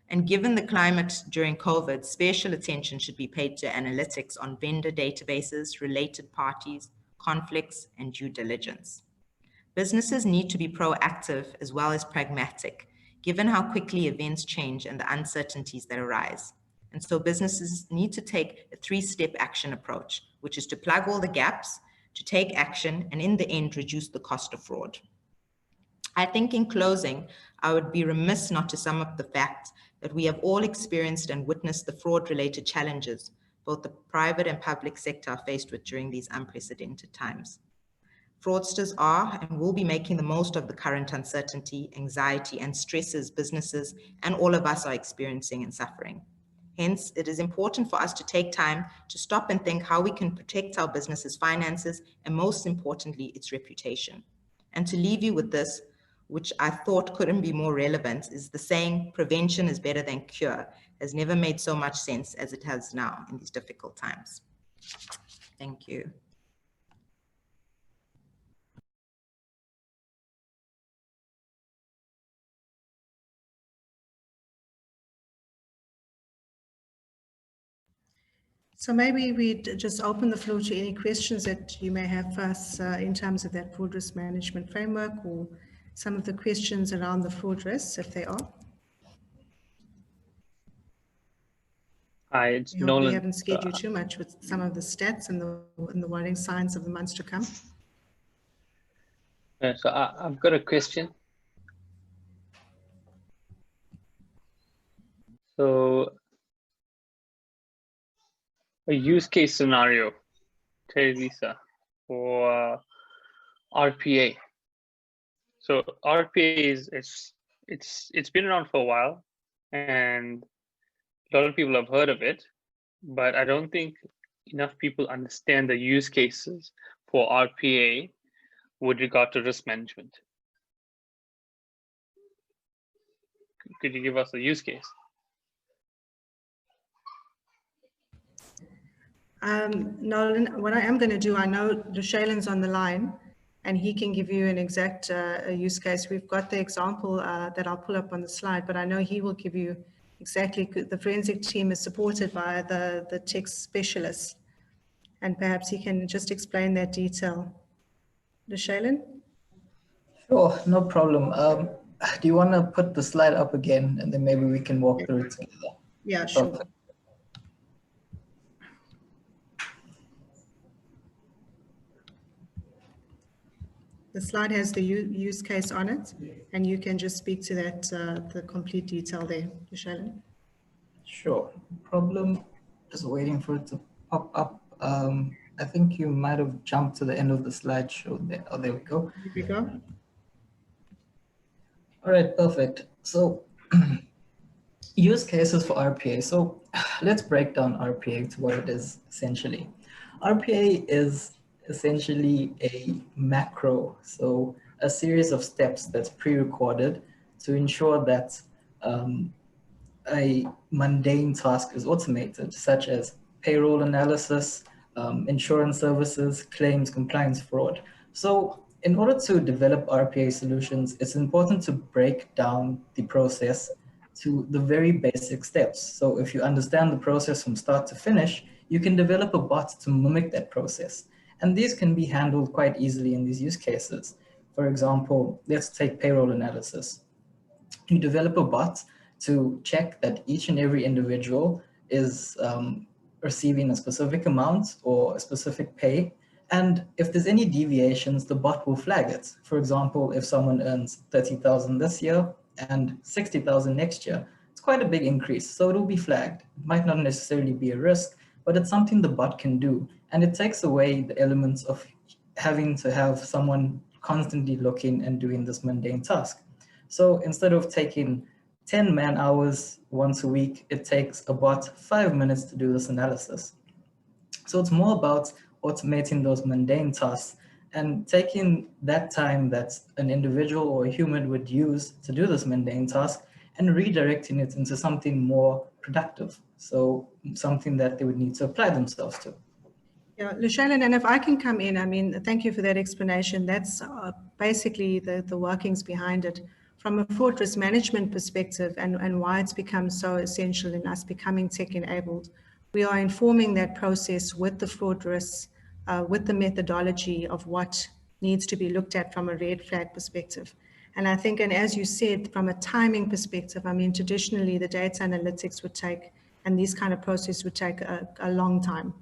And given the climate during COVID, special attention should be paid to analytics on vendor databases, related parties, conflicts, and due diligence. Businesses need to be proactive as well as pragmatic, given how quickly events change and the uncertainties that arise. And so businesses need to take a three-step action approach, which is to plug all the gaps, to take action, and in the end, reduce the cost of fraud. I think in closing, I would be remiss not to sum up the fact that we have all experienced and witnessed the fraud-related challenges both the private and public sector are faced with during these unprecedented times. Fraudsters are and will be making the most of the current uncertainty, anxiety, and stresses businesses and all of us are experiencing and suffering. Hence, it is important for us to take time to stop and think how we can protect our business's finances and most importantly, its reputation. And to leave you with this, which I thought couldn't be more relevant, is the saying, prevention is better than cure, has never made so much sense as it has now in these difficult times. Thank you. So maybe we'd just open the floor to any questions that you may have for us in terms of that fraud risk management framework or some of the questions around the fraud risks, if they are. Hi, it's I hope Nolan. we haven't scared you too much with some of the stats and the warning signs of the months to come. So I've got a question. So a use case scenario, Teresa, for RPA. So RPA is it's been around for a while, and a lot of people have heard of it, but I don't think enough people understand the use cases for RPA with regard to risk management. Could you give us a use case? Nolan, what I am going to do, I know Lushaylin's on the line and he can give you an exact use case. We've got the example that I'll pull up on the slide, but I know he will give you exactly. The forensic team is supported by the tech specialists, and perhaps he can just explain that detail. Lushaylin? Sure, no problem. Do you want to put the slide up again and then maybe we can walk through it together? Yeah, sure. Perfect. The slide has the use case on it, and you can just speak to that, the complete detail there, Lushaylin. Sure, no problem. Just waiting for it to pop up. I think you might have jumped to the end of the slideshow there. Oh, there we go. Here we go. All right, perfect. So use cases for RPA. So let's break down RPA to what it is essentially. RPA is essentially a macro, so a series of steps that's pre-recorded to ensure that a mundane task is automated, such as payroll analysis, insurance services, claims, compliance, fraud. So in order to develop RPA solutions, it's important to break down the process to the very basic steps. So if you understand the process from start to finish, you can develop a bot to mimic that process. And these can be handled quite easily in these use cases. For example, let's take payroll analysis. You develop a bot to check that each and every individual is receiving a specific amount or a specific pay. And if there's any deviations, the bot will flag it. For example, if someone earns 30,000 this year and 60,000 next year, it's quite a big increase. So it'll be flagged. It might not necessarily be a risk, but it's something the bot can do. And it takes away the elements of having to have someone constantly looking and doing this mundane task. So instead of taking 10 man hours once a week, it takes a bot 5 minutes to do this analysis. So it's more about automating those mundane tasks and taking that time that an individual or a human would use to do this mundane task and redirecting it into something more productive. So something that they would need to apply themselves to. Yeah, Lushaylin, and if I can come in, I mean, thank you for that explanation. That's basically the workings behind it. From a fraud risk management perspective and why it's become so essential in us becoming tech-enabled, we are informing that process with the fraud risks, with the methodology of what needs to be looked at from a red flag perspective. And I think, and as you said, from a timing perspective, I mean, traditionally the data analytics would take, and these kind of processes would take a long time.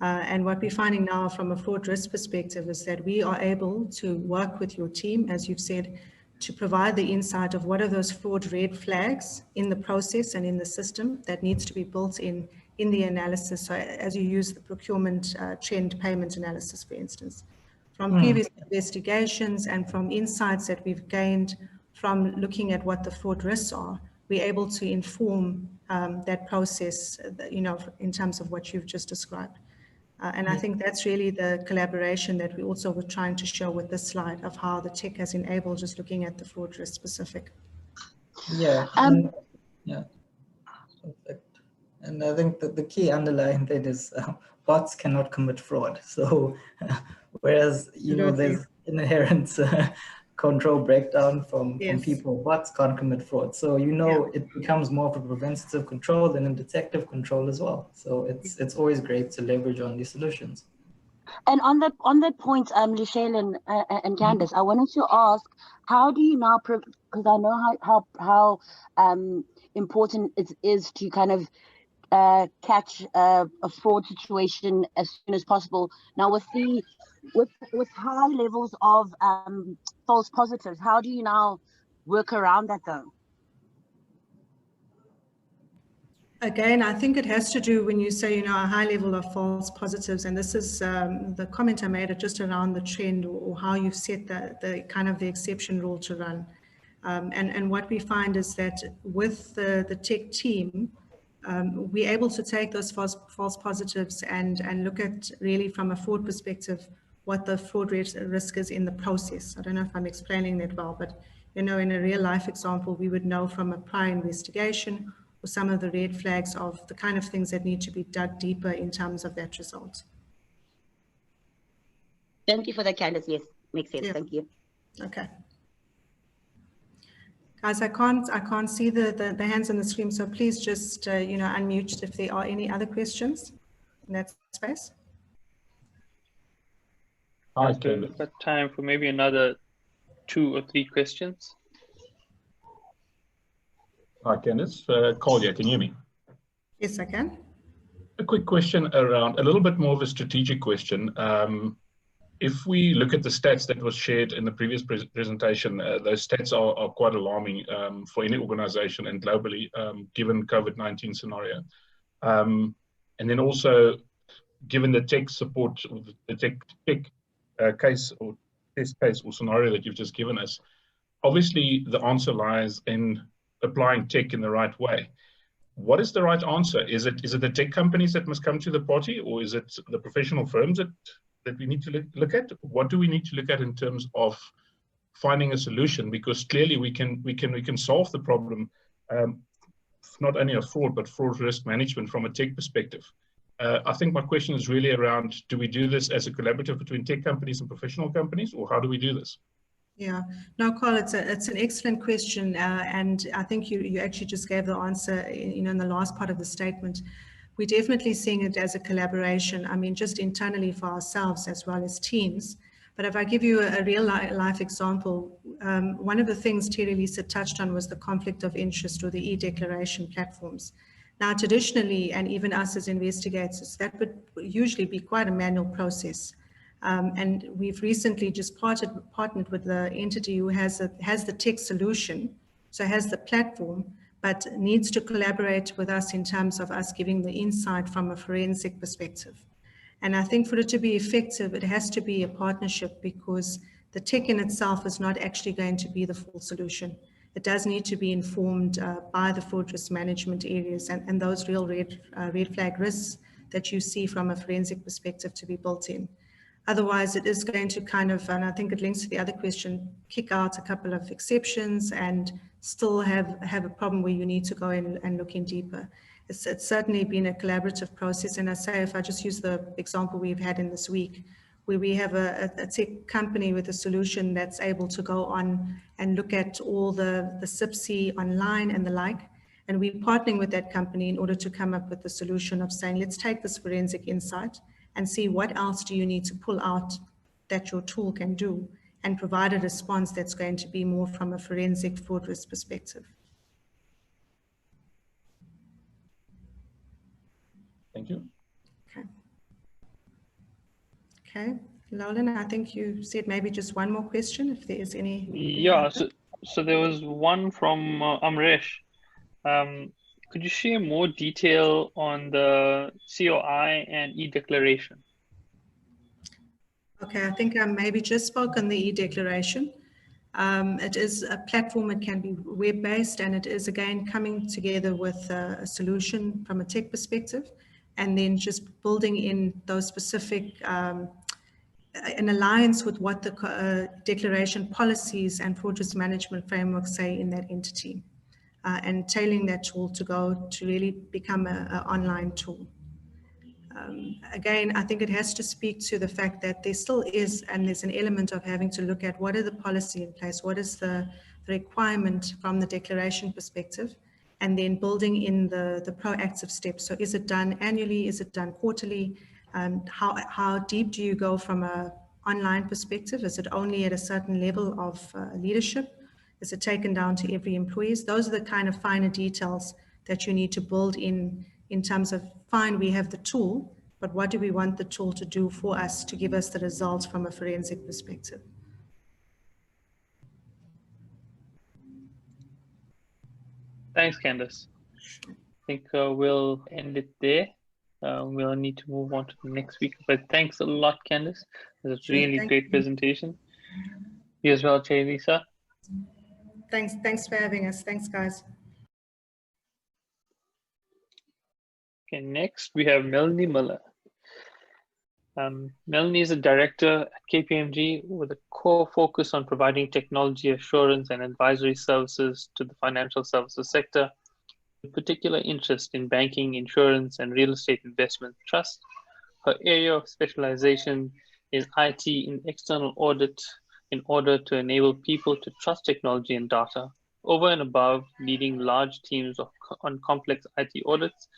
And what we're finding now from a fraud risk perspective is that we are able to work with your team, as you've said, to provide the insight of what are those fraud red flags in the process and in the system that needs to be built in the analysis. So as you use the procurement trend payment analysis, for instance, from previous investigations and from insights that we've gained from looking at what the fraud risks are, we're able to inform that process, you know, in terms of what you've just described. And I think that's really the collaboration that we also were trying to show with this slide of how the tech has enabled just looking at the fraud risk specific. Yeah, yeah, perfect. And I think that the key underlying thing is bots cannot commit fraud. So whereas, you know, there's inherent control breakdown from people, bots can't commit fraud. So, you know, it becomes more of a preventative control than a detective control as well. So it's always great to leverage on these solutions. And on that point, Lushaylin and Candice, I wanted to ask, how do you now, because I know how important it is to kind of catch a fraud situation as soon as possible. Now with high levels of false positives, how do you now work around that though? Again, I think it has to do when you say, you know, a high level of false positives, and this is the comment I made just around the trend or how you've set the kind of the exception rule to run. And what we find is that with the tech team, we're able to take those false positives and look at really from a fraud perspective what the fraud risk is in the process. I don't know if I'm explaining that well, but you know, in a real life example, we would know from a prior investigation or some of the red flags of the kind of things that need to be dug deeper in terms of that result. Thank you for that, Candice. Yes, makes sense. Yeah. Thank you. Okay. Guys, I can't see the hands on the screen, so please just you know, unmute if there are any other questions in that space. We've got time for maybe another 2 or 3 questions. Hi, Candice. Collier, can you hear me? Yes, I can. A quick question around, a little bit more of a strategic question. If we look at the stats that was shared in the previous presentation, those stats are quite alarming for any organization and globally, given COVID-19 scenario. And then also, given the tech support, the tech case or test case or scenario that you've just given us, obviously the answer lies in applying tech in the right way. What is the right answer? Is it the tech companies that must come to the party, or is it the professional firms that we need to look at? What do we need to look at in terms of finding a solution? Because clearly we can solve the problem, not only of fraud, but fraud risk management from a tech perspective. I think my question is really around, do we do this as a collaborative between tech companies and professional companies, or how do we do this? Yeah, no, Carl, it's an excellent question, and I think you actually just gave the answer, you know, in the last part of the statement. We're definitely seeing it as a collaboration. I mean, just internally for ourselves as well as teams. But if I give you a real life example, one of the things Terry Lisa touched on was the conflict of interest or the e-declaration platforms. Now, traditionally, and even us as investigators, that would usually be quite a manual process. And we've recently just partnered with the entity who has the tech solution, so has the platform, but needs to collaborate with us in terms of us giving the insight from a forensic perspective. And I think for it to be effective, it has to be a partnership, because the tech in itself is not actually going to be the full solution. It does need to be informed by the fraud risk management areas and those real red flag risks that you see from a forensic perspective to be built in. Otherwise, it is going to kind of, and I think it links to the other question, kick out a couple of exceptions and still have a problem where you need to go in and look in deeper. It's certainly been a collaborative process. And I say, if I just use the example we've had in this week, where we have a tech company with a solution that's able to go on and look at all the CIPC online and the like. And we're partnering with that company in order to come up with the solution of saying, let's take this forensic insight and see what else do you need to pull out that your tool can do, and provide a response that's going to be more from a forensic fraud risk perspective. Thank you. Okay. Okay, Nolan, I think you said maybe just one more question, if there is any. Yeah, so there was one from Amresh. Could you share more detail on the COI and e-declaration? Okay, I think I maybe just spoke on the e-declaration. It is a platform, it can be web-based, and it is again coming together with a solution from a tech perspective, and then just building in those specific, an alliance with what the declaration policies and fraud risk management frameworks say in that entity. And tailoring that tool to go to really become an online tool. Again, I think it has to speak to the fact that there still is, and there's an element of having to look at what are the policy in place, what is the requirement from the declaration perspective, and then building in the proactive steps. So is it done annually? Is it done quarterly? How deep do you go from an online perspective? Is it only at a certain level of leadership? Is it taken down to every employee? Those are the kind of finer details that you need to build in terms of, fine, we have the tool, but what do we want the tool to do for us to give us the results from a forensic perspective? Thanks, Candice. I think we'll end it there. We'll need to move on to the next week, but thanks a lot, Candice. It was a really great presentation. You as well, CISA. Thanks for having us. Thanks, guys. Okay, next we have Melanie Miller. Melanie is a director at KPMG with a core focus on providing technology assurance and advisory services to the financial services sector, with particular interest in banking, insurance, and real estate investment trust. Her area of specialization is IT in external audit, in order to enable people to trust technology and data. Over and above leading large teams on complex IT audits,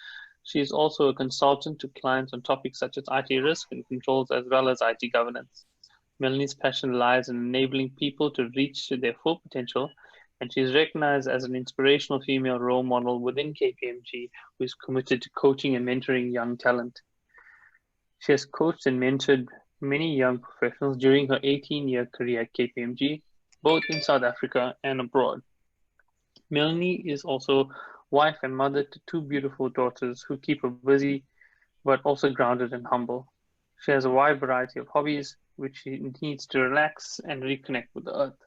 she is also a consultant to clients on topics such as IT risk and controls, as well as IT governance. Melanie's passion lies in enabling people to reach their full potential, and she is recognized as an inspirational female role model within KPMG who is committed to coaching and mentoring young talent. She has coached and mentored many young professionals during her 18-year career at KPMG, both in South Africa and abroad. Melanie is also wife and mother to two beautiful daughters who keep her busy, but also grounded and humble. She has a wide variety of hobbies, which she needs to relax and reconnect with the earth,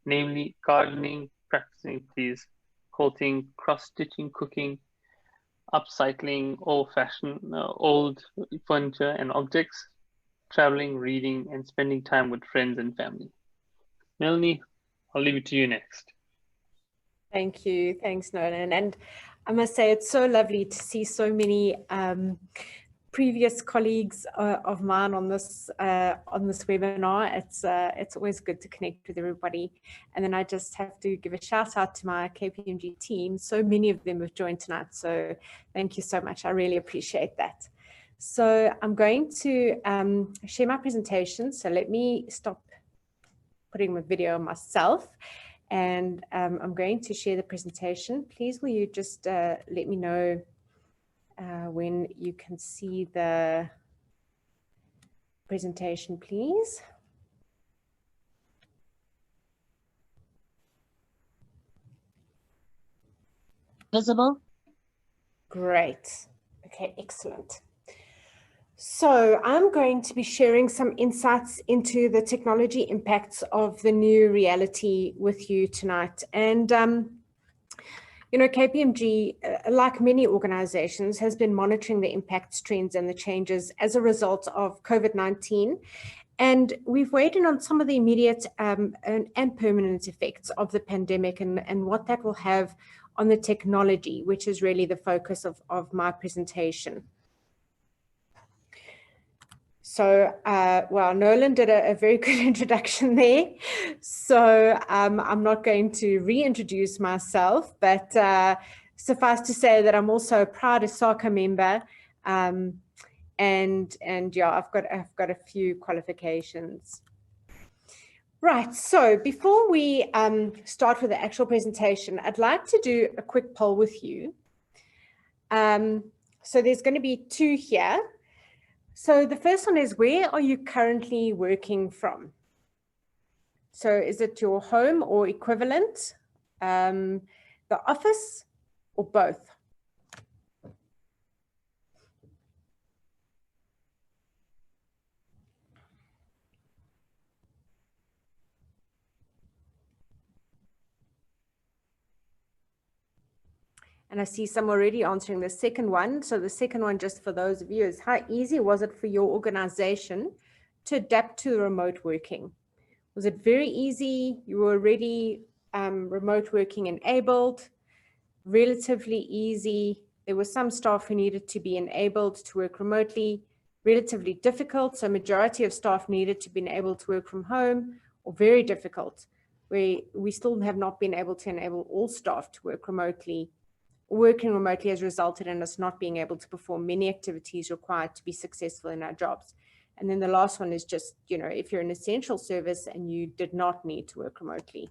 namely gardening, practicing please, quilting, cross-stitching, cooking, upcycling old-fashioned old furniture and objects, traveling, reading, and spending time with friends and family. Melanie, I'll leave it to you next. Thank you. Thanks, Nolan. And I must say, it's so lovely to see so many previous colleagues of mine on this webinar. It's always good to connect with everybody. And then I just have to give a shout out to my KPMG team. So many of them have joined tonight. So thank you so much. I really appreciate that. So I'm going to share my presentation. So let me stop putting my video on myself. And I'm going to share the presentation. Please, will you just let me know when you can see the presentation, please? Visible? Great. Okay, excellent. So I'm going to be sharing some insights into the technology impacts of the new reality with you tonight. And You know, KPMG, like many organizations, has been monitoring the impacts, trends, and the changes as a result of COVID-19. And we've weighed in on some of the immediate and permanent effects of the pandemic and what that will have on the technology, which is really the focus of my presentation. So, well, Nolan did a very good introduction there. So I'm not going to reintroduce myself, but suffice to say that I'm also a proud ISACA member. And yeah, I've got a few qualifications. Right, so before we start with the actual presentation, I'd like to do a quick poll with you. So there's going to be two here. So the first one is, where are you currently working from? So is it your home or equivalent, the office, or both? And I see some already answering the second one. So the second one, just for those of you, is how easy was it for your organization to adapt to remote working? Was it very easy? You were already remote working enabled, relatively easy? There were some staff who needed to be enabled to work remotely, relatively difficult. So majority of staff needed to be enabled to work from home, or very difficult, where we still have not been able to enable all staff to work remotely. Working remotely has resulted in us not being able to perform many activities required to be successful in our jobs. And then the last one is just, you know, if you're an essential service and you did not need to work remotely.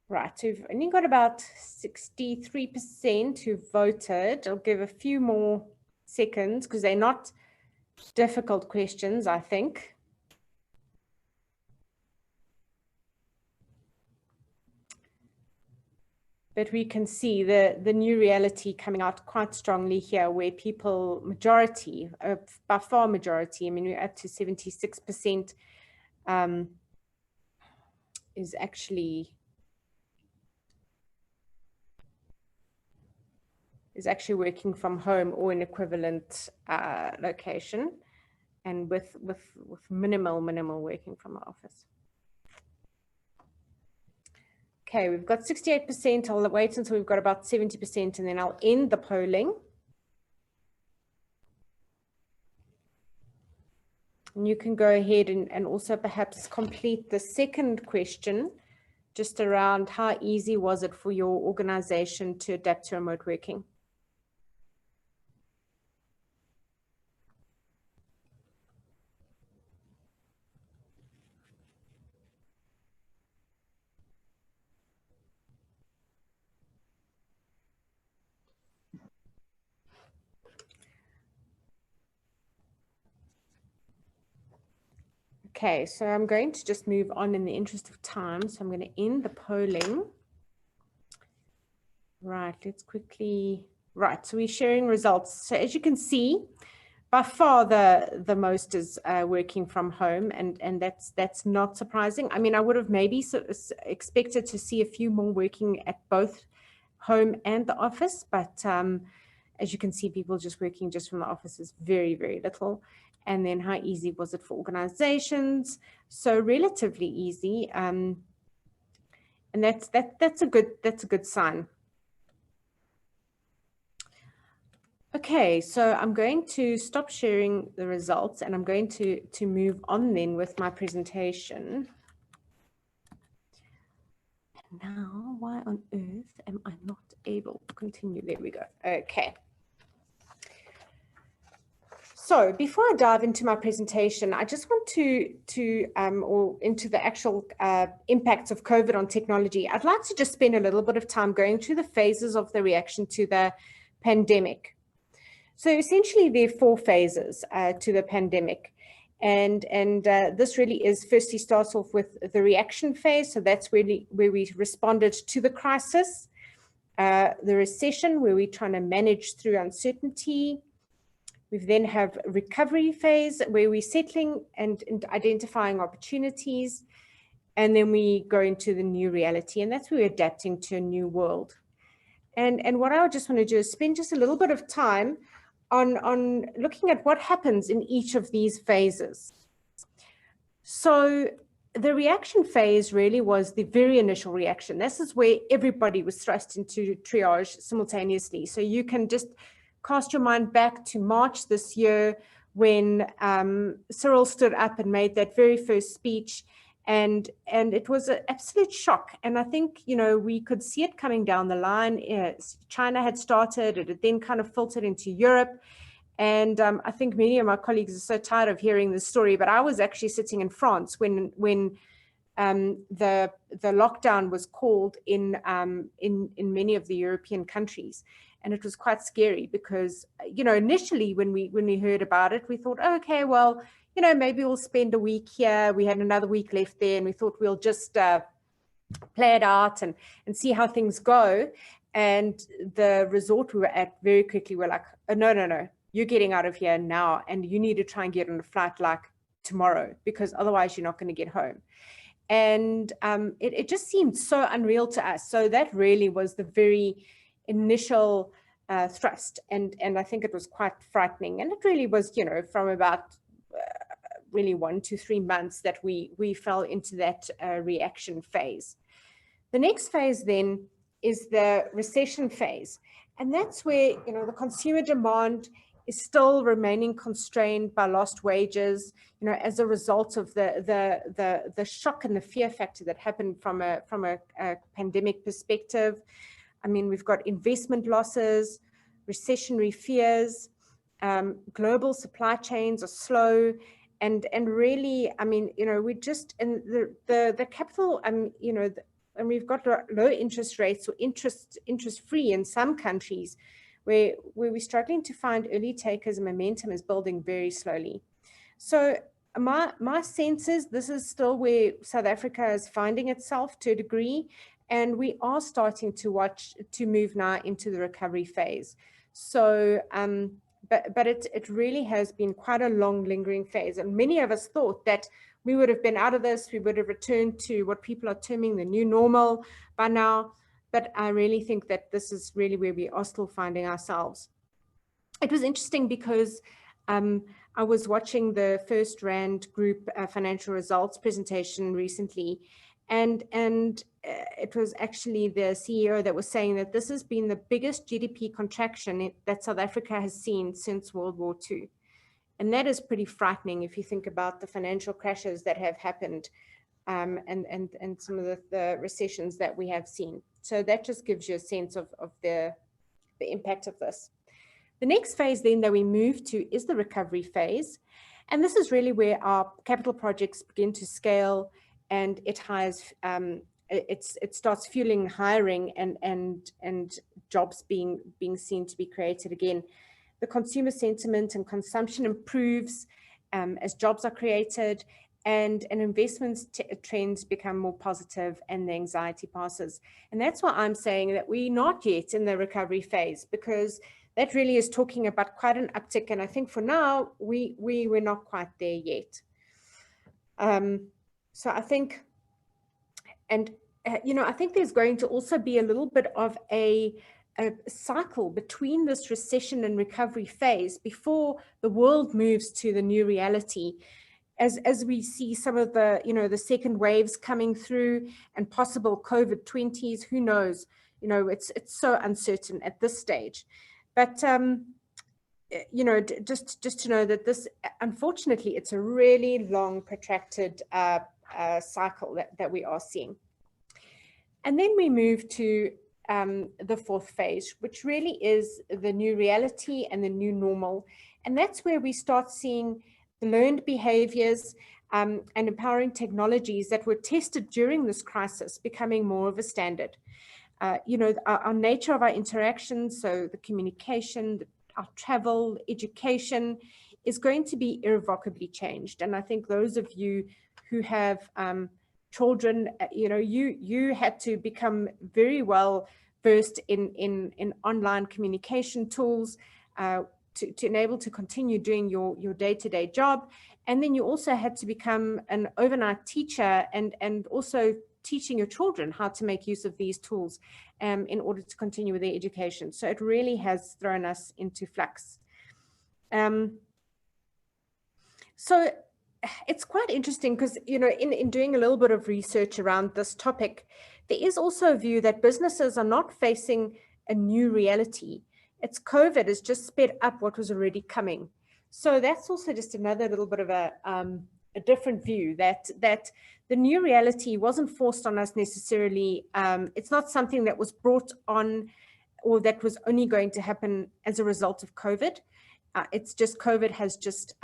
Right, so we've only got about 63% who voted. I'll give a few more seconds because they're not difficult questions, I think. But we can see the new reality coming out quite strongly here, where people, majority, by far majority, I mean, we're up to 76%, is actually working from home or an equivalent location, and with minimal working from the office. Okay, we've got 68%. I'll wait until we've got about 70%, and then I'll end the polling. And you can go ahead and also perhaps complete the second question, just around how easy was it for your organization to adapt to remote working? Okay, so I'm going to just move on in the interest of time. So I'm going to end the polling. Right, let's quickly, right, so we're sharing results. So as you can see, by far the most is working from home, and that's not surprising. I mean, I would have maybe expected to see a few more working at both home and the office, but as you can see, people just working just from the office is very, very little. And then how easy was it for organizations? So relatively easy, and that's a good sign. Okay, so I'm going to stop sharing the results, and I'm going to move on then with my presentation. Now, why on earth am I not able to continue? There we go. Okay. So before I dive into my presentation, I just want or into the actual impacts of COVID on technology. I'd like to just spend a little bit of time going through the phases of the reaction to the pandemic. So essentially there are 4 phases to the pandemic. And this really is, firstly starts off with the reaction phase. So that's really where we responded to the crisis, the recession, where we're trying to manage through uncertainty. We then have recovery phase, where we're settling and identifying opportunities. and then we go into the new reality, and that's where we're adapting to a new world. And what I just want to do is spend just a little bit of time on looking at what happens in each of these phases. So the reaction phase really was the very initial reaction. This is where everybody was thrust into triage simultaneously. So you can just cast your mind back to March this year when Cyril stood up and made that very first speech. And it was an absolute shock. And I think, you know, we could see it coming down the line. China had started, it had then kind of filtered into Europe. And I think many of my colleagues are so tired of hearing this story, but I was actually sitting in France when the lockdown was called in many of the European countries. And it was quite scary because, you know, initially when we heard about it, we thought, oh, okay, well, you know, maybe we'll spend a week here. We had another week left there, and we thought we'll just play it out and see how things go. And the resort we were at very quickly were like, oh, no, you're getting out of here now, and you need to try and get on a flight like tomorrow, because otherwise you're not going to get home. And it just seemed so unreal to us. So that really was the very initial thrust. And I think it was quite frightening. And it really was, you know, from about really 1 to 3 months that we fell into that reaction phase. The next phase then is the recession phase. And that's where, you know, the consumer demand is still remaining constrained by lost wages, you know, as a result of the shock and the fear factor that happened from a pandemic perspective. I mean, we've got investment losses, recessionary fears, global supply chains are slow, and really, I mean, you know, we just, and the capital, you know, and we've got low interest rates or interest free in some countries, where we're struggling to find early takers, and momentum is building very slowly. So my sense is this is still where South Africa is finding itself to a degree, and we are starting to move now into the recovery phase. So, but it really has been quite a long lingering phase, and many of us thought that we would have been out of this, we would have returned to what people are terming the new normal by now. But I really think that this is really where we are still finding ourselves. It was interesting because I was watching the First Rand Group financial results presentation recently, and it was actually the CEO that was saying that this has been the biggest GDP contraction that South Africa has seen since World War II. And that is pretty frightening if you think about the financial crashes that have happened and some of the recessions that we have seen. So that just gives you a sense of the impact of this. The next phase then that we move to is the recovery phase. And this is really where our capital projects begin to scale, and it hires, it starts fueling hiring and jobs being seen to be created again. The consumer sentiment and consumption improves as jobs are created, and investments trends become more positive, and the anxiety passes. And that's why I'm saying that we're not yet in the recovery phase, because that really is talking about quite an uptick. And I think for now, we're not quite there yet. So I think, and you know, I think there's going to also be a little bit of a cycle between this recession and recovery phase before the world moves to the new reality. As we see some of the, you know, the second waves coming through and possible COVID-20s, who knows, you know, it's so uncertain at this stage. But, you know, just to know that this, unfortunately, it's a really long protracted cycle that we are seeing. And then we move to the fourth phase, which really is the new reality and the new normal. And that's where we start seeing the learned behaviors and empowering technologies that were tested during this crisis becoming more of a standard. You know, our nature of our interactions, so the communication, our travel, education is going to be irrevocably changed. And I think those of you who have children, you know, you had to become very well versed in online communication tools to enable to continue doing your day-to-day job. And then you also had to become an overnight teacher and also teaching your children how to make use of these tools in order to continue with their education. So it really has thrown us into flux. So it's quite interesting because, you know, in doing a little bit of research around this topic, there is also a view that businesses are not facing a new reality. It's COVID has just sped up what was already coming. So that's also just another little bit of a different view that the new reality wasn't forced on us necessarily. It's not something that was brought on or that was only going to happen as a result of COVID. It's just COVID has just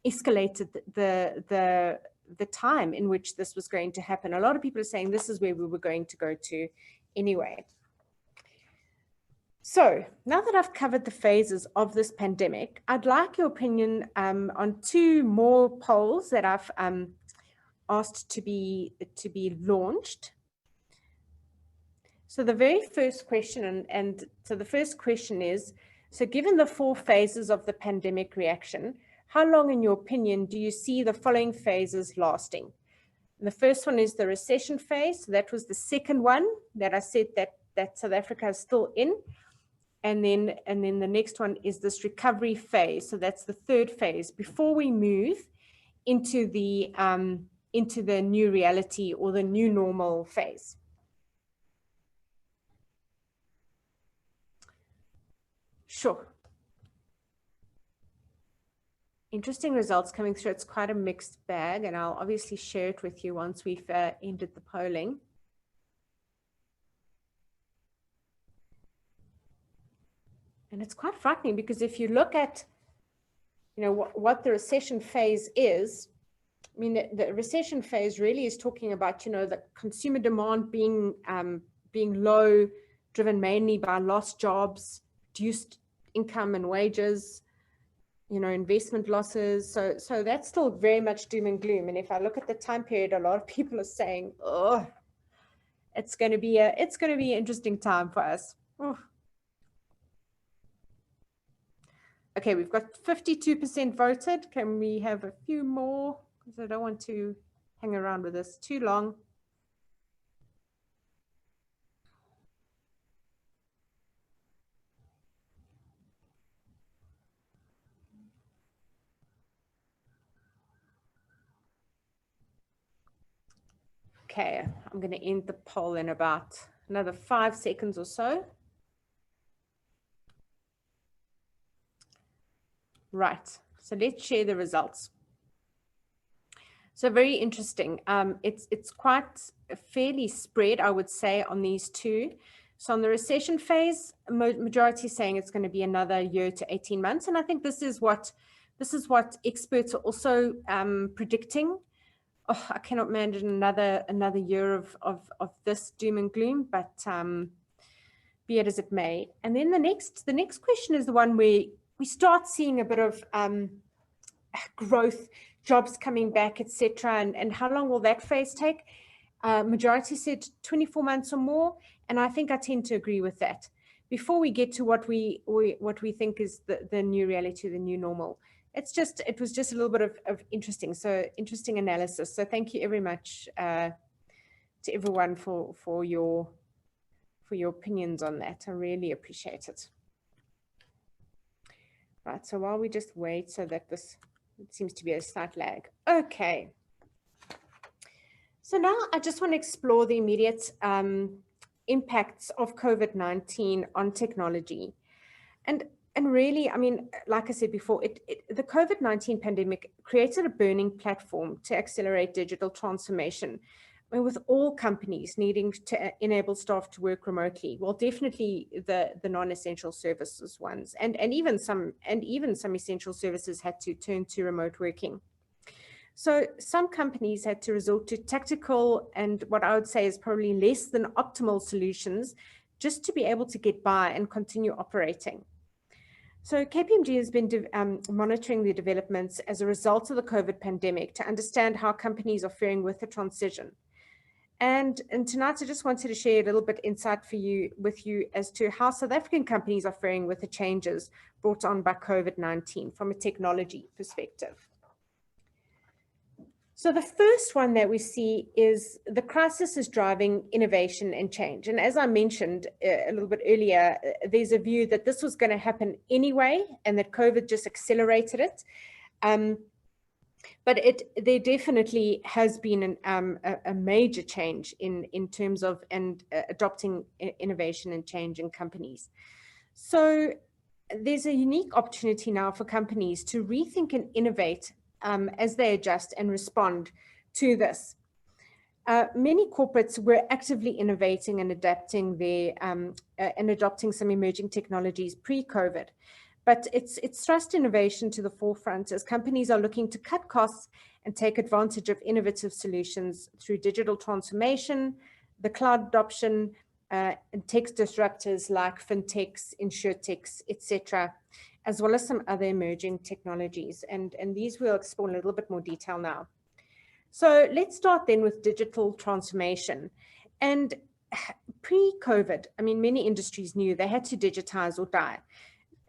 escalated the time in which this was going to happen. A lot of people are saying this is where we were going to go to anyway. So now that I've covered the phases of this pandemic, I'd like your opinion on two more polls that I've asked to be launched. So the very first question, and so the first question is, so given the 4 phases of the pandemic reaction, how long, in your opinion, do you see the following phases lasting? And the first one is the recession phase. So that was the second one that I said that South Africa is still in. And then the next one is this recovery phase. So that's the third phase before we move into the new reality or the new normal phase. Sure. Interesting results coming through. It's quite a mixed bag, and I'll obviously share it with you once we've ended the polling. And it's quite frightening because if you look at, you know, what the recession phase is, I mean, the recession phase really is talking about, you know, the consumer demand being low, driven mainly by lost jobs, reduced income and wages, you know, investment losses. So that's still very much doom and gloom. And if I look at the time period, a lot of people are saying, oh, it's going to be an interesting time for us. Oh. Okay, we've got 52% voted. Can we have a few more? Because I don't want to hang around with this too long. Okay, I'm going to end the poll in about another 5 seconds or so. Right, so let's share the results. So very interesting. It's quite fairly spread, I would say, on these two. So on the recession phase, majority saying it's going to be another year to 18 months, and I think this is what experts are also predicting. Oh, I cannot imagine another year of this doom and gloom, but be it as it may. And then the next question is the one where we start seeing a bit of growth, jobs coming back, etc. And how long will that phase take? Majority said 24 months or more, and I think I tend to agree with that. Before we get to what we think is the new reality, the new normal, it was just a little bit of interesting analysis. So thank you very much to everyone for your opinions on that. I really appreciate it. Right, so while we just wait so that it seems to be a slight lag. Okay. So now I just want to explore the immediate impacts of COVID-19 on technology. And really, I mean, like I said before, the COVID-19 pandemic created a burning platform to accelerate digital transformation. I mean, with all companies needing to enable staff to work remotely, well, definitely the non-essential services ones, and even some essential services had to turn to remote working. So some companies had to resort to tactical and what I would say is probably less than optimal solutions just to be able to get by and continue operating. So KPMG has been monitoring the developments as a result of the COVID pandemic to understand how companies are faring with the transition. And tonight I just wanted to share a little bit insight with you as to how South African companies are faring with the changes brought on by COVID-19 from a technology perspective. So the first one that we see is the crisis is driving innovation and change. And as I mentioned a little bit earlier, there's a view that this was going to happen anyway, and that COVID just accelerated it. But there definitely has been a major change in terms of adopting innovation and change in companies. So there's a unique opportunity now for companies to rethink and innovate as they adjust and respond to this. Many corporates were actively innovating and adapting and adopting some emerging technologies pre-COVID. But it's thrust innovation to the forefront as companies are looking to cut costs and take advantage of innovative solutions through digital transformation, the cloud adoption, and tech disruptors like fintechs, insurtechs, etc., as well as some other emerging technologies. And these we'll explore in a little bit more detail now. So let's start then with digital transformation. And pre-COVID, I mean, many industries knew they had to digitize or die.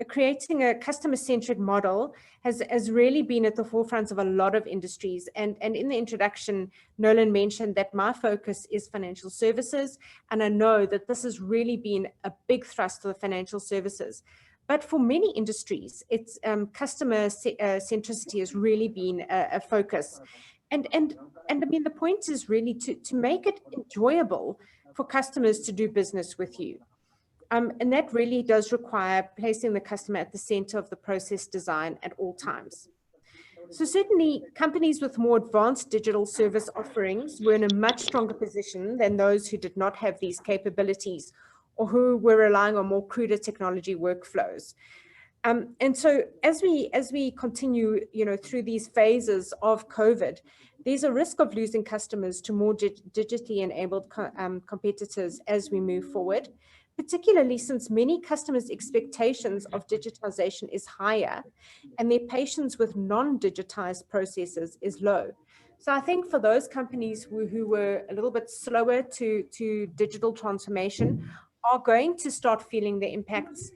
Creating a customer-centric model has really been at the forefront of a lot of industries. And in the introduction, Nolan mentioned that my focus is financial services. And I know that this has really been a big thrust of the financial services. But for many industries, it's customer centricity has really been a focus. And I mean, the point is really to make it enjoyable for customers to do business with you. And that really does require placing the customer at the center of the process design at all times. So certainly companies with more advanced digital service offerings were in a much stronger position than those who did not have these capabilities or who were relying on more cruder technology workflows. And so as we continue, through these phases of COVID, there's a risk of losing customers to more digitally enabled competitors as we move forward, particularly since many customers' expectations of digitization is higher and their patience with non-digitized processes is low. So I think for those companies who were a little bit slower to digital transformation are going to start feeling the impacts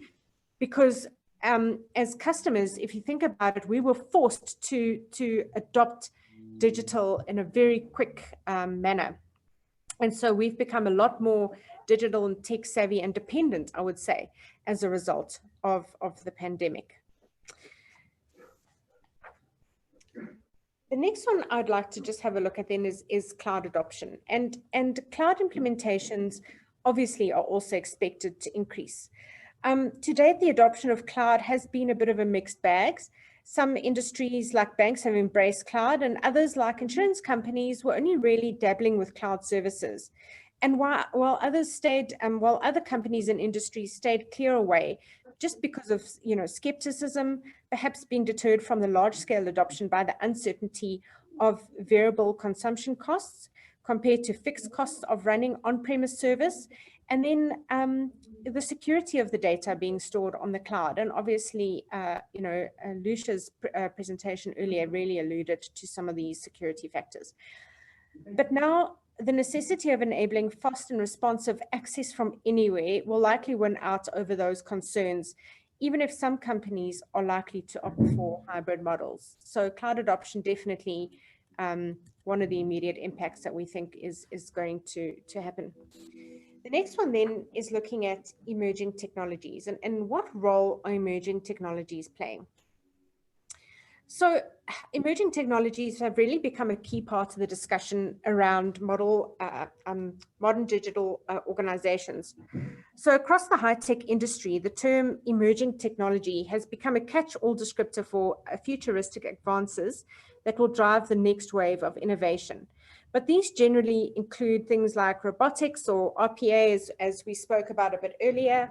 because as customers, if you think about it, we were forced to adopt digital in a very quick manner. And so we've become a lot more digital and tech savvy and dependent, I would say, as a result of the pandemic. The next one I'd like to just have a look at then is cloud adoption. And cloud implementations obviously are also expected to increase. To date, the adoption of cloud has been a bit of a mixed bag. Some industries like banks have embraced cloud and others like insurance companies were only really dabbling with cloud services. And while other companies and industries stayed clear away just because of skepticism, perhaps being deterred from the large-scale adoption by the uncertainty of variable consumption costs compared to fixed costs of running on-premise service, and then the security of the data being stored on the cloud. And obviously, Lusha's presentation earlier really alluded to some of these security factors. But now the necessity of enabling fast and responsive access from anywhere will likely win out over those concerns, even if some companies are likely to opt for hybrid models. So cloud adoption definitely one of the immediate impacts that we think is going to happen. The next one then is looking at emerging technologies and what role are emerging technologies playing? So emerging technologies have really become a key part of the discussion around modern digital organizations. So across the high-tech industry, the term emerging technology has become a catch-all descriptor for futuristic advances that will drive the next wave of innovation. But these generally include things like robotics or RPA, as we spoke about a bit earlier,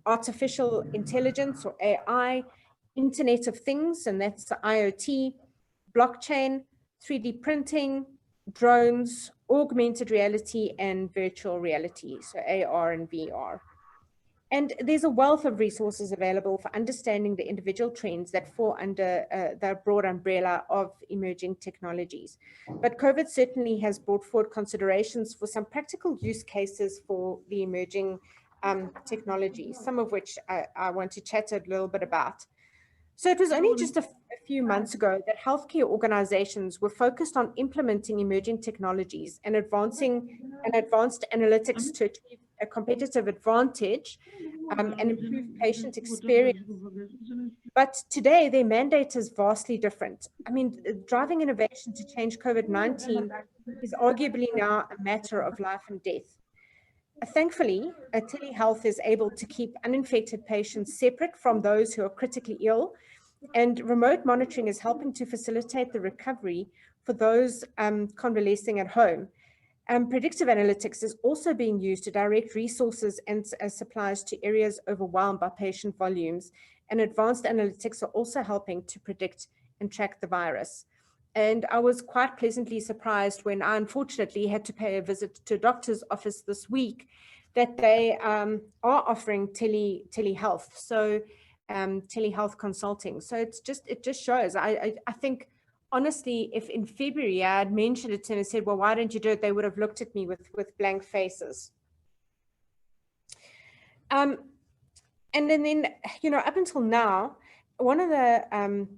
artificial intelligence or AI, Internet of Things, and that's the IoT, blockchain, 3D printing, drones, augmented reality, and virtual reality, so AR and VR. And there's a wealth of resources available for understanding the individual trends that fall under the broad umbrella of emerging technologies. But COVID certainly has brought forward considerations for some practical use cases for the emerging technologies, some of which I want to chat a little bit about. So it was only just a few months ago that healthcare organizations were focused on implementing emerging technologies and advancing advanced analytics to achieve a competitive advantage and improve patient experience. But today, their mandate is vastly different. I mean, driving innovation to change COVID-19 is arguably now a matter of life and death. Thankfully, telehealth is able to keep uninfected patients separate from those who are critically ill, and remote monitoring is helping to facilitate the recovery for those convalescing at home. Predictive analytics is also being used to direct resources and supplies to areas overwhelmed by patient volumes, and advanced analytics are also helping to predict and track the virus. And I was quite pleasantly surprised when I unfortunately had to pay a visit to a doctor's office this week that they are offering telehealth, so telehealth consulting. So it just shows. I think honestly, if in February I had mentioned it to them and said, well, why don't you do it? They would have looked at me with blank faces. And then, you know, up until now, one of the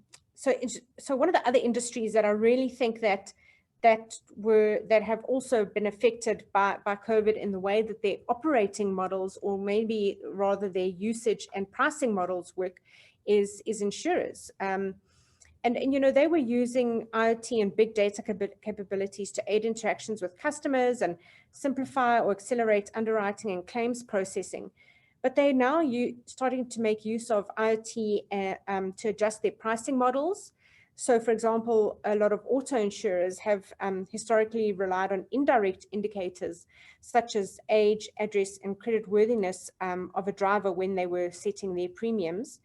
so one of the other industries that I really think that have also been affected by COVID in the way that their operating models, or maybe rather their usage and pricing models work, is insurers. And you know, they were using IoT and big data capabilities to aid interactions with customers and simplify or accelerate underwriting and claims processing. But they're now starting to make use of IoT to adjust their pricing models. So, for example, a lot of auto insurers have historically relied on indirect indicators such as age, address, and creditworthiness of a driver when they were setting their premiums.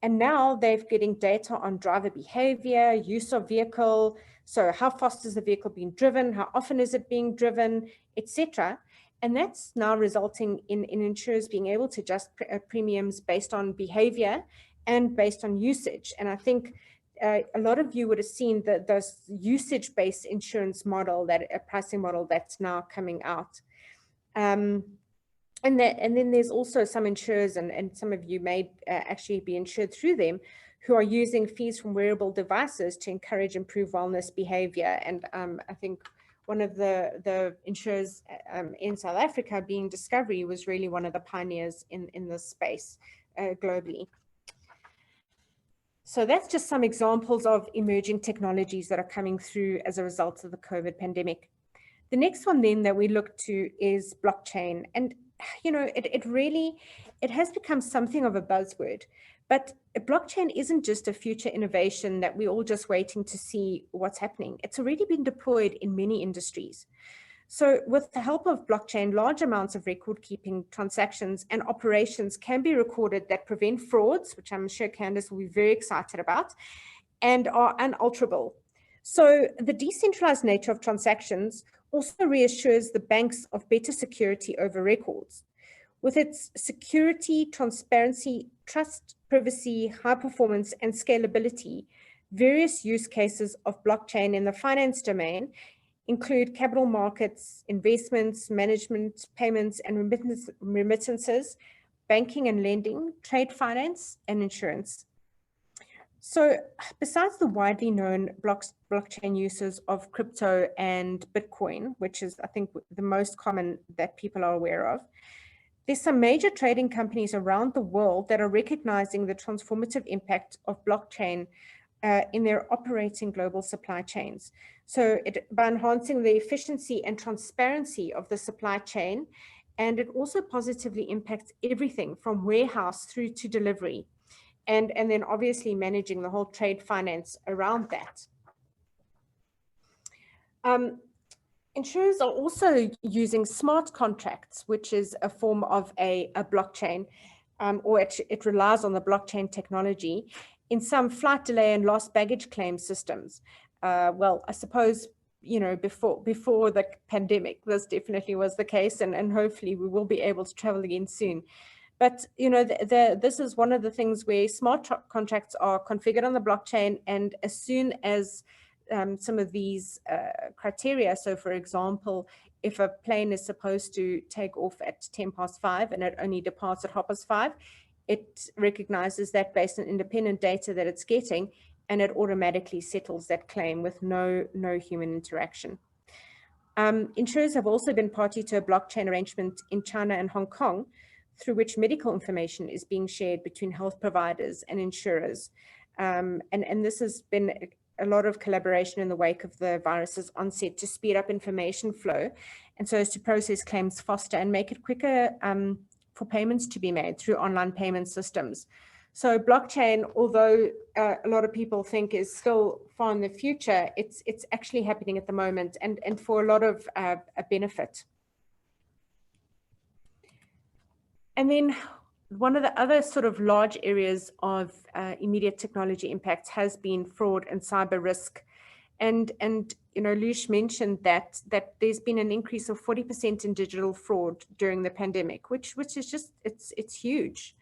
And now they're getting data on driver behavior, use of vehicle, so how fast is the vehicle being driven, how often is it being driven, etc. And that's now resulting in insurers being able to adjust premiums based on behavior and based on usage. And I think a lot of you would have seen those usage-based insurance model, that a pricing model that's now coming out. And then there's also some insurers, and some of you may actually be insured through them, who are using fees from wearable devices to encourage improved wellness behavior. And I think one of the insurers in South Africa, being Discovery, was really one of the pioneers in this space globally. So that's just some examples of emerging technologies that are coming through as a result of the COVID pandemic. The next one then that we look to is blockchain. And you know, it has become something of a buzzword, but blockchain isn't just a future innovation that we're all just waiting to see what's happening. It's already been deployed in many industries. So with the help of blockchain, large amounts of record-keeping transactions and operations can be recorded that prevent frauds, which I'm sure Candice will be very excited about, and are unalterable. So the decentralized nature of transactions also reassures the banks of better security over records. With its security, transparency, trust, privacy, high performance, and scalability, various use cases of blockchain in the finance domain include capital markets, investments, management, payments, and remittances, banking and lending, trade finance, and insurance. So besides the widely known blockchain uses of crypto and Bitcoin, which is, I think, the most common that people are aware of, there's some major trading companies around the world that are recognizing the transformative impact of blockchain in their operating global supply chains. So by enhancing the efficiency and transparency of the supply chain, and it also positively impacts everything from warehouse through to delivery, and then obviously managing the whole trade finance around that. Insurers are also using smart contracts, which is a form of a blockchain, or it relies on the blockchain technology in some flight delay and lost baggage claim systems. Well, I suppose, you know, before the pandemic, this definitely was the case, and hopefully we will be able to travel again soon. But, you know, this is one of the things where smart contracts are configured on the blockchain, and as soon as some of these criteria, so for example, if a plane is supposed to take off at 5:10 and it only departs at 5:30, it recognizes that based on independent data that it's getting, and it automatically settles that claim with no human interaction. Insurers have also been party to a blockchain arrangement in China and Hong Kong, through which medical information is being shared between health providers and insurers. And this has been a lot of collaboration in the wake of the virus's onset to speed up information flow, and so as to process claims faster and make it quicker for payments to be made through online payment systems. So blockchain, although a lot of people think is still far in the future, it's actually happening at the moment, and for a lot of a benefit. And then one of the other sort of large areas of immediate technology impact has been fraud and cyber risk. And you know, Lush mentioned that there's been an increase of 40% in digital fraud during the pandemic, which is just, it's huge.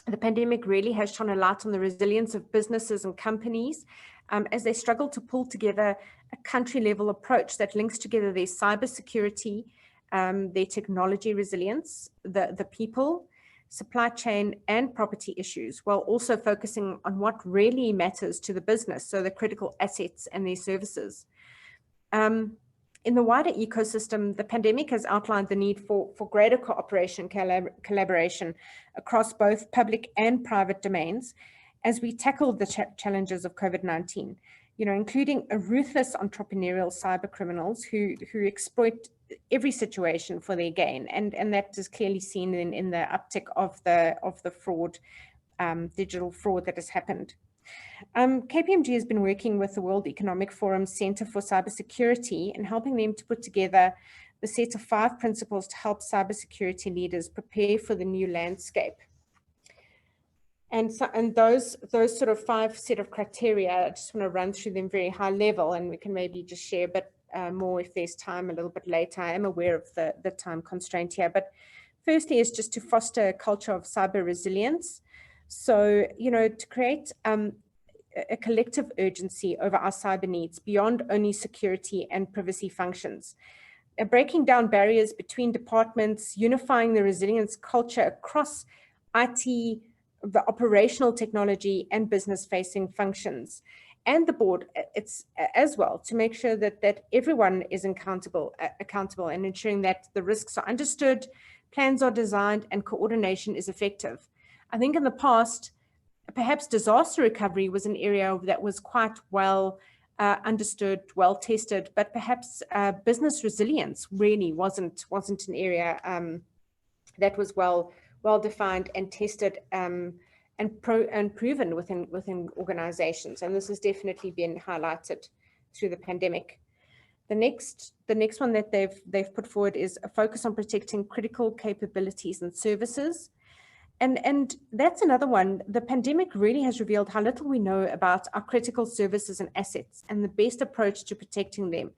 The pandemic really has shone a light on the resilience of businesses and companies as they struggle to pull together a country-level approach that links together their cybersecurity, their technology resilience, the people, supply chain, and property issues, while also focusing on what really matters to the business, so the critical assets and their services. In the wider ecosystem, the pandemic has outlined the need for greater cooperation, collaboration across both public and private domains as we tackle the challenges of COVID-19, you know, including a ruthless entrepreneurial cyber criminals who exploit every situation for their gain. And that is clearly seen in the uptick of the fraud, digital fraud that has happened. KPMG has been working with the World Economic Forum Center for Cybersecurity and helping them to put together the set of 5 principles to help cybersecurity leaders prepare for the new landscape. And those sort of 5 set of criteria, I just want to run through them very high level, and we can maybe just share a bit more if there's time a little bit later. I am aware of the time constraint here, but firstly is just to foster a culture of cyber resilience. So, you know, to create a collective urgency over our cyber needs beyond only security and privacy functions. Breaking down barriers between departments, unifying the resilience culture across IT, the operational technology and business-facing functions, and the board it's as well, to make sure that everyone is accountable and ensuring that the risks are understood, plans are designed, and coordination is effective. I think in the past, perhaps disaster recovery was an area that was quite well understood, well tested, but perhaps business resilience really wasn't an area that was well defined and tested and proven within organizations. And this has definitely been highlighted through the pandemic. The next one that they've put forward is a focus on protecting critical capabilities and services. And that's another one. The pandemic really has revealed how little we know about our critical services and assets and the best approach to protecting them.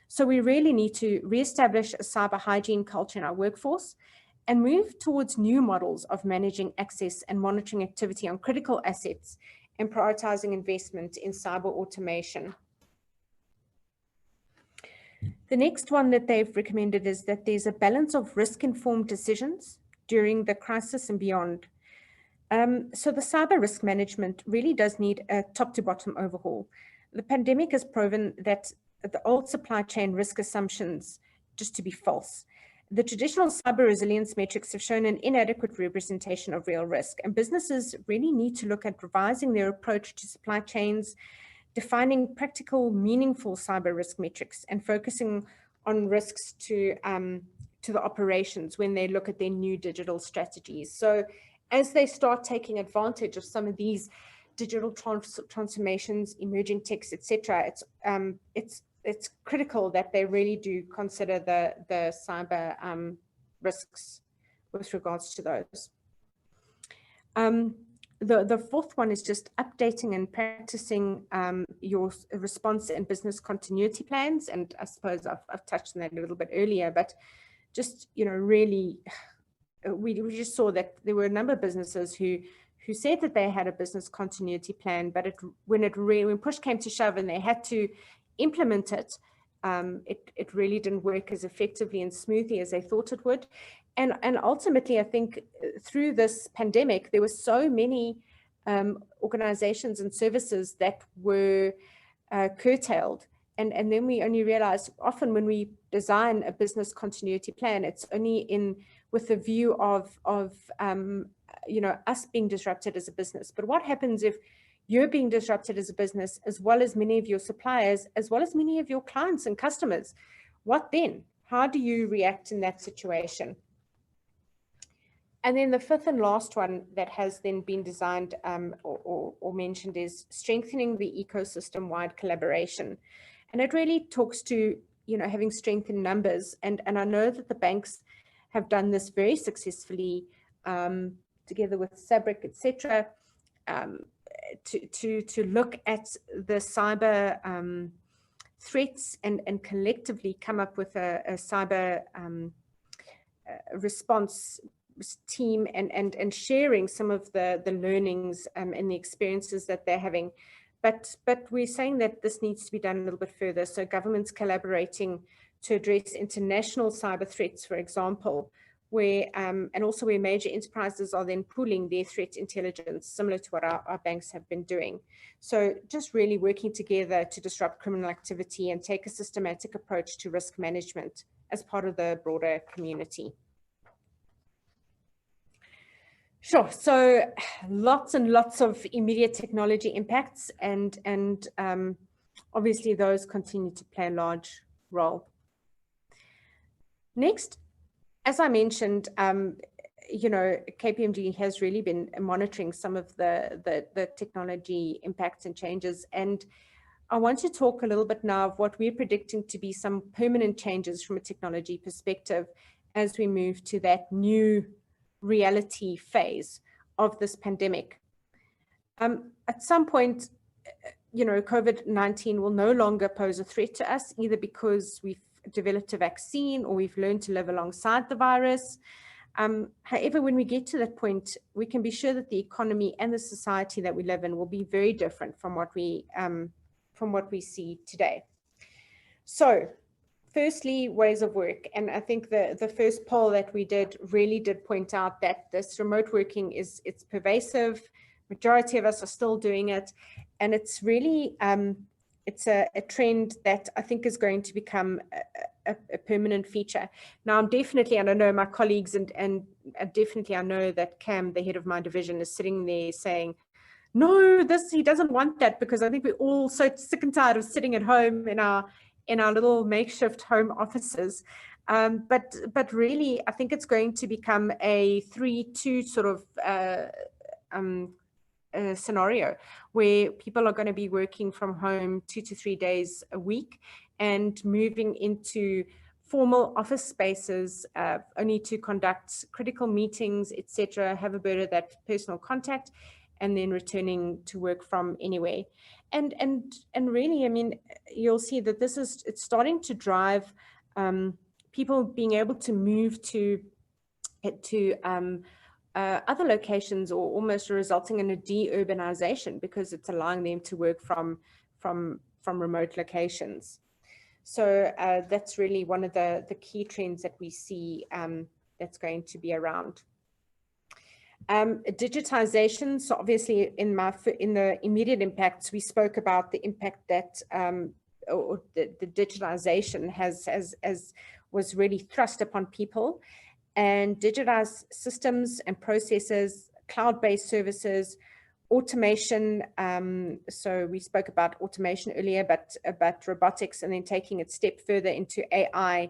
So we really need to reestablish a cyber hygiene culture in our workforce and move towards new models of managing access and monitoring activity on critical assets and prioritizing investment in cyber automation. The next one that they've recommended is that there's a balance of risk-informed decisions during the crisis and beyond. So the cyber risk management really does need a top-to-bottom overhaul. The pandemic has proven that the old supply chain risk assumptions just to be false. The traditional cyber resilience metrics have shown an inadequate representation of real risk, and businesses really need to look at revising their approach to supply chains, defining practical, meaningful cyber risk metrics, and focusing on risks to the operations when they look at their new digital strategies. So as they start taking advantage of some of these digital transformations, emerging techs, etc., it's critical that they really do consider the cyber risks with regards to those. The fourth one is just updating and practicing your response and business continuity plans. And I suppose I've touched on that a little bit earlier, but just, you know, really, we just saw that there were a number of businesses who said that they had a business continuity plan, but when push came to shove and they had to implement it, it really didn't work as effectively and smoothly as they thought it would. And ultimately, I think through this pandemic, there were so many organizations and services that were curtailed. And then we only realized often when we design a business continuity plan, it's only with the view of you know, us being disrupted as a business. But what happens if you're being disrupted as a business, as well as many of your suppliers, as well as many of your clients and customers? What then? How do you react in that situation? And then the fifth and last one that has then been designed or mentioned is strengthening the ecosystem-wide collaboration. And it really talks to, you know, having strength in numbers. And I know that the banks have done this very successfully together with SABRIC, etc., to look at the cyber threats and collectively come up with a cyber response team and sharing some of the learnings and the experiences that they're having. But we're saying that this needs to be done a little bit further. So governments collaborating to address international cyber threats, for example, where and also where major enterprises are then pooling their threat intelligence, similar to what our banks have been doing. So just really working together to disrupt criminal activity and take a systematic approach to risk management as part of the broader community. Sure. So lots and lots of immediate technology impacts, and obviously those continue to play a large role. Next, as I mentioned, you know, KPMG has really been monitoring some of the technology impacts and changes, and I want to talk a little bit now of what we're predicting to be some permanent changes from a technology perspective as we move to that new reality phase of this pandemic. At some point, you know, COVID-19 will no longer pose a threat to us, either because we've developed a vaccine or we've learned to live alongside the virus. However, when we get to that point, we can be sure that the economy and the society that we live in will be very different from what we see today. So, firstly, ways of work. And I think the first poll that we did really did point out that this remote working it's pervasive. Majority of us are still doing it. And it's really, it's a trend that I think is going to become a permanent feature. Now, I'm definitely, and I know my colleagues and definitely I know that Cam, the head of my division, is sitting there saying, no, he doesn't want that, because I think we're all so sick and tired of sitting at home in our little makeshift home offices. But really, I think it's going to become a 3-2 sort of scenario where people are going to be working from home 2 to 3 days a week and moving into formal office spaces only to conduct critical meetings, etc., have a bit of that personal contact, and then returning to work from anywhere. And really, I mean, you'll see that it's starting to drive people being able to move to other locations, or almost resulting in a de-urbanization, because it's allowing them to work from remote locations. So that's really one of the key trends that we see that's going to be around. Digitization. So obviously in the immediate impacts, we spoke about the impact that or the digitalization was really thrust upon people, and digitized systems and processes, cloud-based services, automation. So we spoke about automation earlier, but about robotics, and then taking it a step further into AI.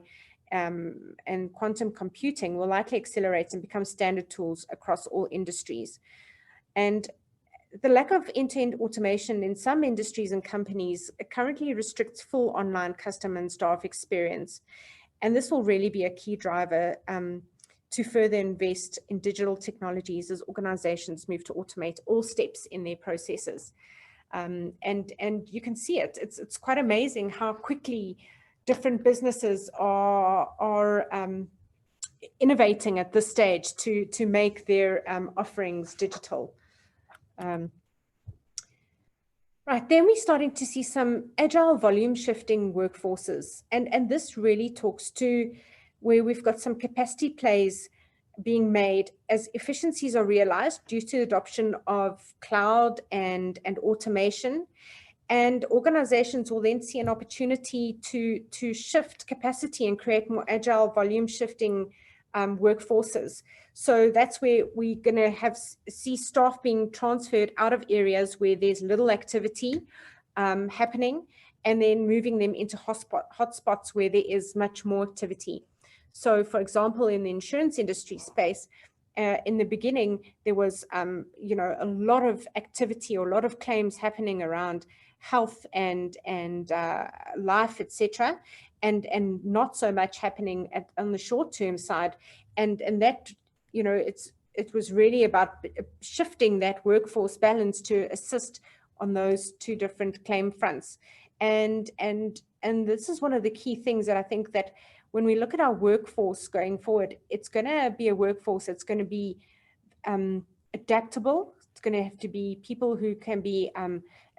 And quantum computing will likely accelerate and become standard tools across all industries. And the lack of end-to-end automation in some industries and companies currently restricts full online customer and staff experience. And this will really be a key driver to further invest in digital technologies as organizations move to automate all steps in their processes. And you can see it. It's quite amazing how quickly different businesses are innovating at this stage to make their offerings digital. Right, then we're starting to see some agile volume shifting workforces. And this really talks to where we've got some capacity plays being made as efficiencies are realized due to the adoption of cloud and automation. And organizations will then see an opportunity to shift capacity and create more agile volume shifting workforces. So that's where we're going to see staff being transferred out of areas where there's little activity happening, and then moving them into hotspots where there is much more activity. So, for example, in the insurance industry space, in the beginning, there was, you know, a lot of activity or a lot of claims happening around health and life, etc., and not so much happening on the short-term side, and that, you know, it was really about shifting that workforce balance to assist on those two different claim fronts, and this is one of the key things that I think that when we look at our workforce going forward, it's going to be a workforce that's going to be adaptable. It's going to have to be people who can be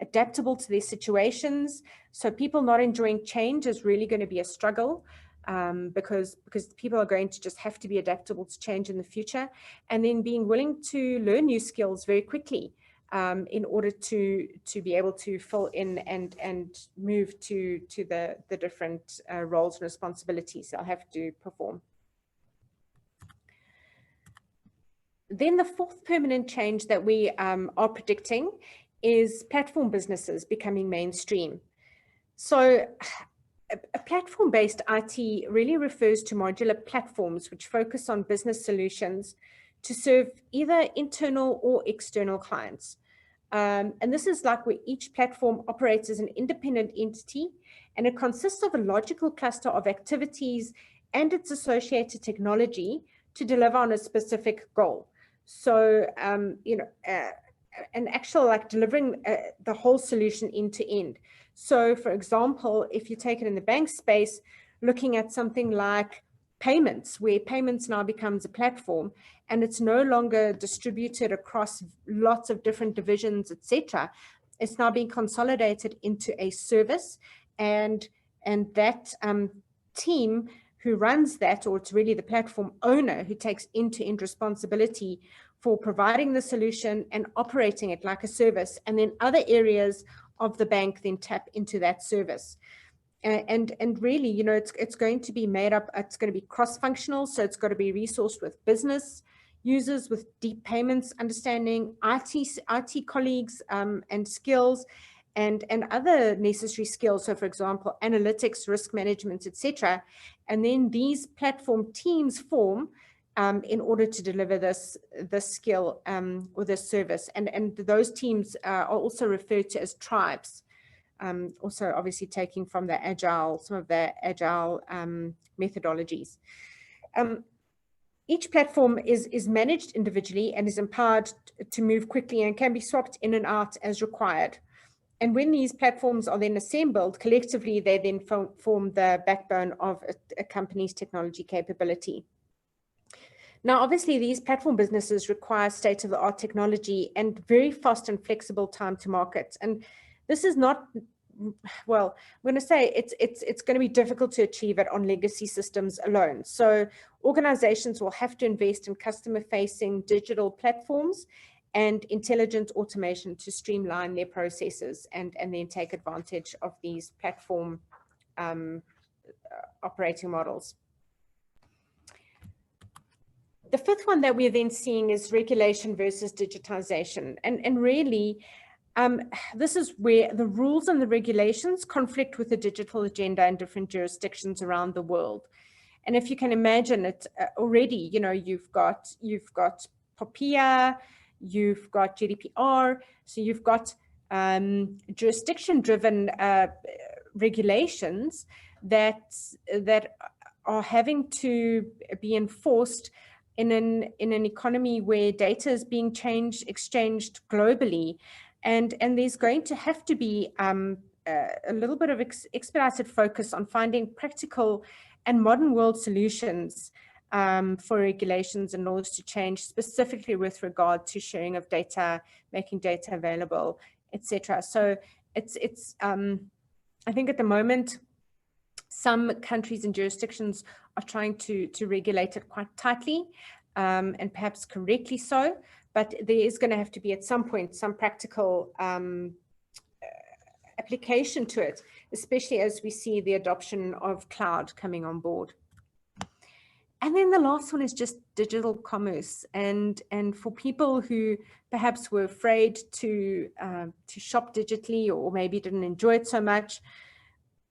adaptable to their situations. So people not enjoying change is really going to be a struggle, because people are going to just have to be adaptable to change in the future, and then being willing to learn new skills very quickly in order to be able to fill in and move to the different roles and responsibilities they'll have to perform. Then the fourth permanent change that we are predicting is platform businesses becoming mainstream. So a platform-based IT really refers to modular platforms which focus on business solutions to serve either internal or external clients. And this is like where each platform operates as an independent entity, and it consists of a logical cluster of activities and its associated technology to deliver on a specific goal. So, you know, an actual like delivering the whole solution end to end. So, for example, if you take it in the bank space, looking at something like payments, where payments now becomes a platform, and it's no longer distributed across lots of different divisions, etc. It's now being consolidated into a service, and that team who runs that, or it's really the platform owner who takes end-to-end responsibility for providing the solution and operating it like a service, and then other areas of the bank then tap into that service. And really, you know, it's going to be made up, it's going to be cross-functional, so it's got to be resourced with business users with deep payments understanding, IT colleagues and skills, and other necessary skills. So, for example, analytics, risk management, etc. And then these platform teams form in order to deliver this skill or this service. And those teams are also referred to as tribes. Also obviously taking from the agile, some of the agile methodologies. Each platform is managed individually and is empowered to move quickly and can be swapped in and out as required. And when these platforms are then assembled, collectively, they then form the backbone of a company's technology capability. Now, obviously, these platform businesses require state-of-the-art technology and very fast and flexible time to market. And this is not, well, I'm going to say it's going to be difficult to achieve it on legacy systems alone. So organizations will have to invest in customer-facing digital platforms and intelligent automation to streamline their processes and then take advantage of these platform operating models. The fifth one that we're then seeing is regulation versus digitization. And really, this is where the rules and the regulations conflict with the digital agenda in different jurisdictions around the world. And if you can imagine it already, you know, you've got POPIA, you've got GDPR, so you've got jurisdiction-driven regulations that are having to be enforced in an economy where data is being exchanged globally, and there's going to have to be a little bit of expedited focus on finding practical and modern world solutions for regulations and laws to change, specifically with regard to sharing of data, making data available, etc. So I think at the moment, some countries and jurisdictions are trying to regulate it quite tightly, and perhaps correctly so, but there is going to have to be at some point some practical application to it, especially as we see the adoption of cloud coming on board. And then the last one is just digital commerce, and for people who perhaps were afraid to shop digitally, or maybe didn't enjoy it so much,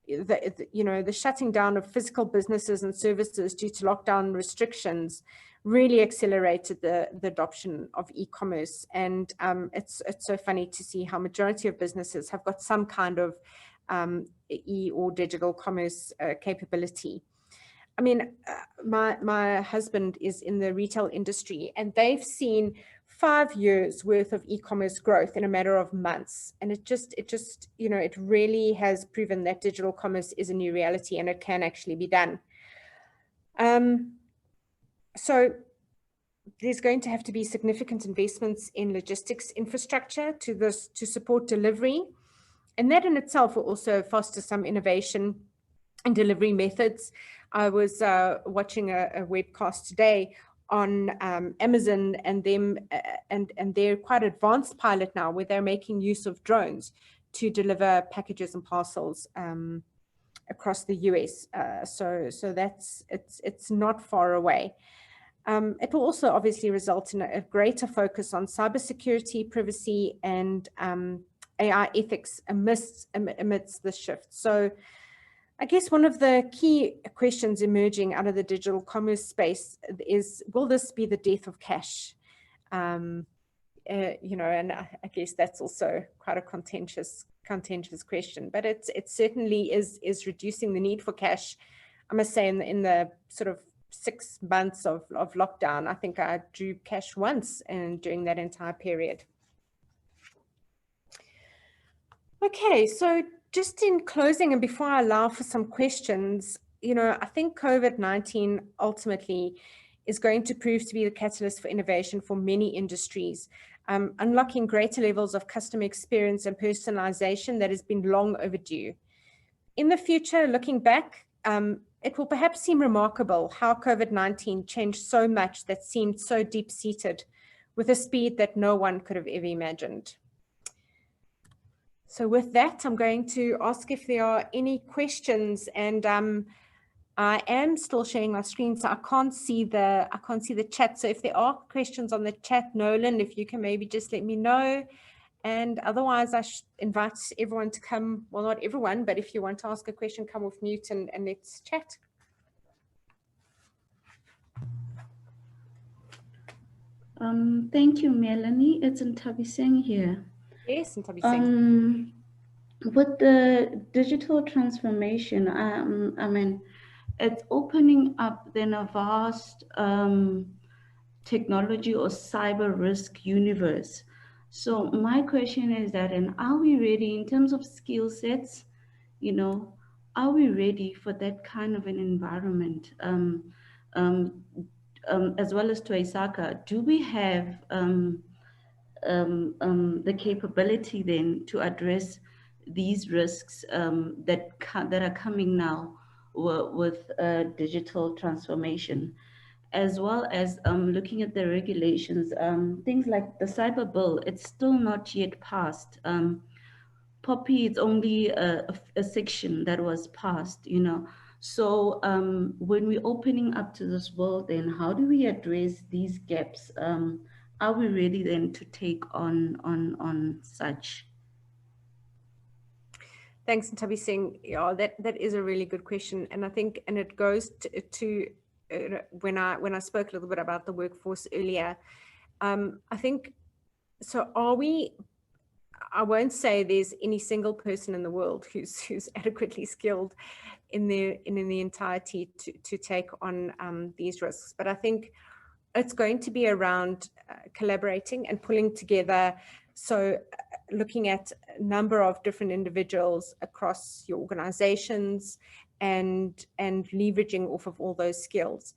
the shutting down of physical businesses and services due to lockdown restrictions really accelerated the adoption of e-commerce. And it's so funny to see how majority of businesses have got some kind of e or digital commerce capability. I mean, my husband is in the retail industry, and they've seen 5 years worth of e-commerce growth in a matter of months. And it just, it really has proven that digital commerce is a new reality, and it can actually be done. So there's going to have to be significant investments in logistics infrastructure to support delivery. And that in itself will also foster some innovation in delivery methods. I was watching a webcast today on Amazon and their quite advanced pilot now, where they're making use of drones to deliver packages and parcels across the US. So it's not far away. It will also obviously result in a greater focus on cybersecurity, privacy, and AI ethics amidst the shift. So I guess one of the key questions emerging out of the digital commerce space is, will this be the death of cash? And I guess that's also quite a contentious question, but it certainly is reducing the need for cash. I must say in the sort of 6 months of lockdown, I think I drew cash once and during that entire period. Okay, so just in closing, and before I allow for some questions, I think COVID-19 ultimately is going to prove to be the catalyst for innovation for many industries, unlocking greater levels of customer experience and personalization that has been long overdue. In the future, looking back, it will perhaps seem remarkable how COVID-19 changed so much that seemed so deep-seated with a speed that no one could have ever imagined. So with that, I'm going to ask if there are any questions, and I am still sharing my screen, so I can't see the chat. So if there are questions on the chat, Nolan, if you can maybe just let me know. And otherwise, I invite everyone to come. Well, not everyone, but if you want to ask a question, come off mute and let's chat. Thank you, Melanie. It's Nadesan here. Yes, Nadesan. With the digital transformation, I mean, it's opening up then a vast technology or cyber risk universe. So my question is that, and are we ready in terms of skill sets? Are we ready for that kind of an environment? As well as to ISACA, do we have the capability then to address these risks that are coming now with digital transformation, as well as looking at the regulations, things like the cyber bill, it's still not yet passed. POPI, it's only a section that was passed, So when we're opening up to this world, then how do we address these gaps? Are we ready then to take on such? Thanks, Nadesan. Yeah, that is a really good question, and I think, and it goes to when I spoke a little bit about the workforce earlier. I think so. I won't say there's any single person in the world who's adequately skilled in the entirety to take on these risks, but I think it's going to be around collaborating and pulling together. So looking at a number of different individuals across your organizations and leveraging off of all those skills.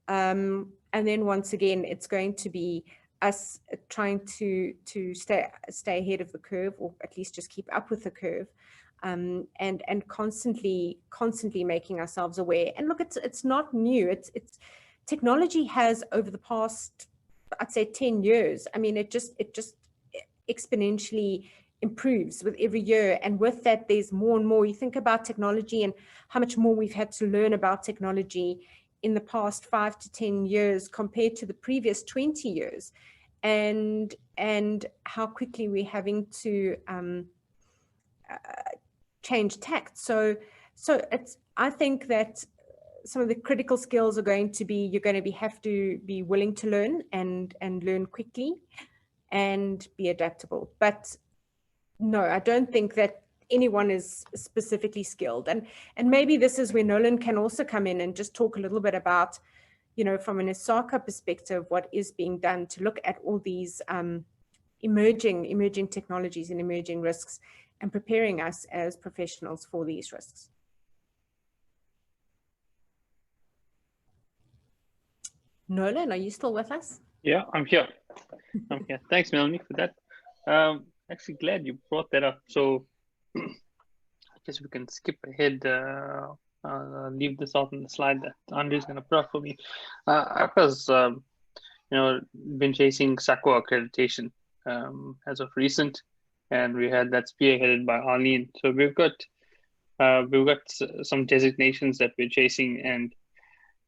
And then once again, it's going to be us trying to stay ahead of the curve, or at least just keep up with the curve, and constantly making ourselves aware. And look, it's not new. It's technology has, over the past, I'd say 10 years, I mean, it just exponentially improves with every year. And with that, there's more and more. You think about technology and how much more we've had to learn about technology in the past 5 to 10 years compared to the previous 20 years, and how quickly we're having to change tact. So I think that some of the critical skills are going to be, you're going to have to be willing to learn and learn quickly and be adaptable. But no, I don't think that anyone is specifically skilled. And maybe this is where Nolan can also come in and just talk a little bit about, you know, from an ISACA perspective, what is being done to look at all these emerging technologies and emerging risks, and preparing us as professionals for these risks. Nolan, are you still with us? Yeah, I'm here. I'm here. Thanks, Melanie, for that. Actually glad you brought that up. So I guess we can skip ahead, leave this out on the slide that Andre's going to put up for me. I was, you know, been chasing SACWA accreditation as of recent, and we had that spearheaded by Arlene. So we've got some designations that we're chasing, and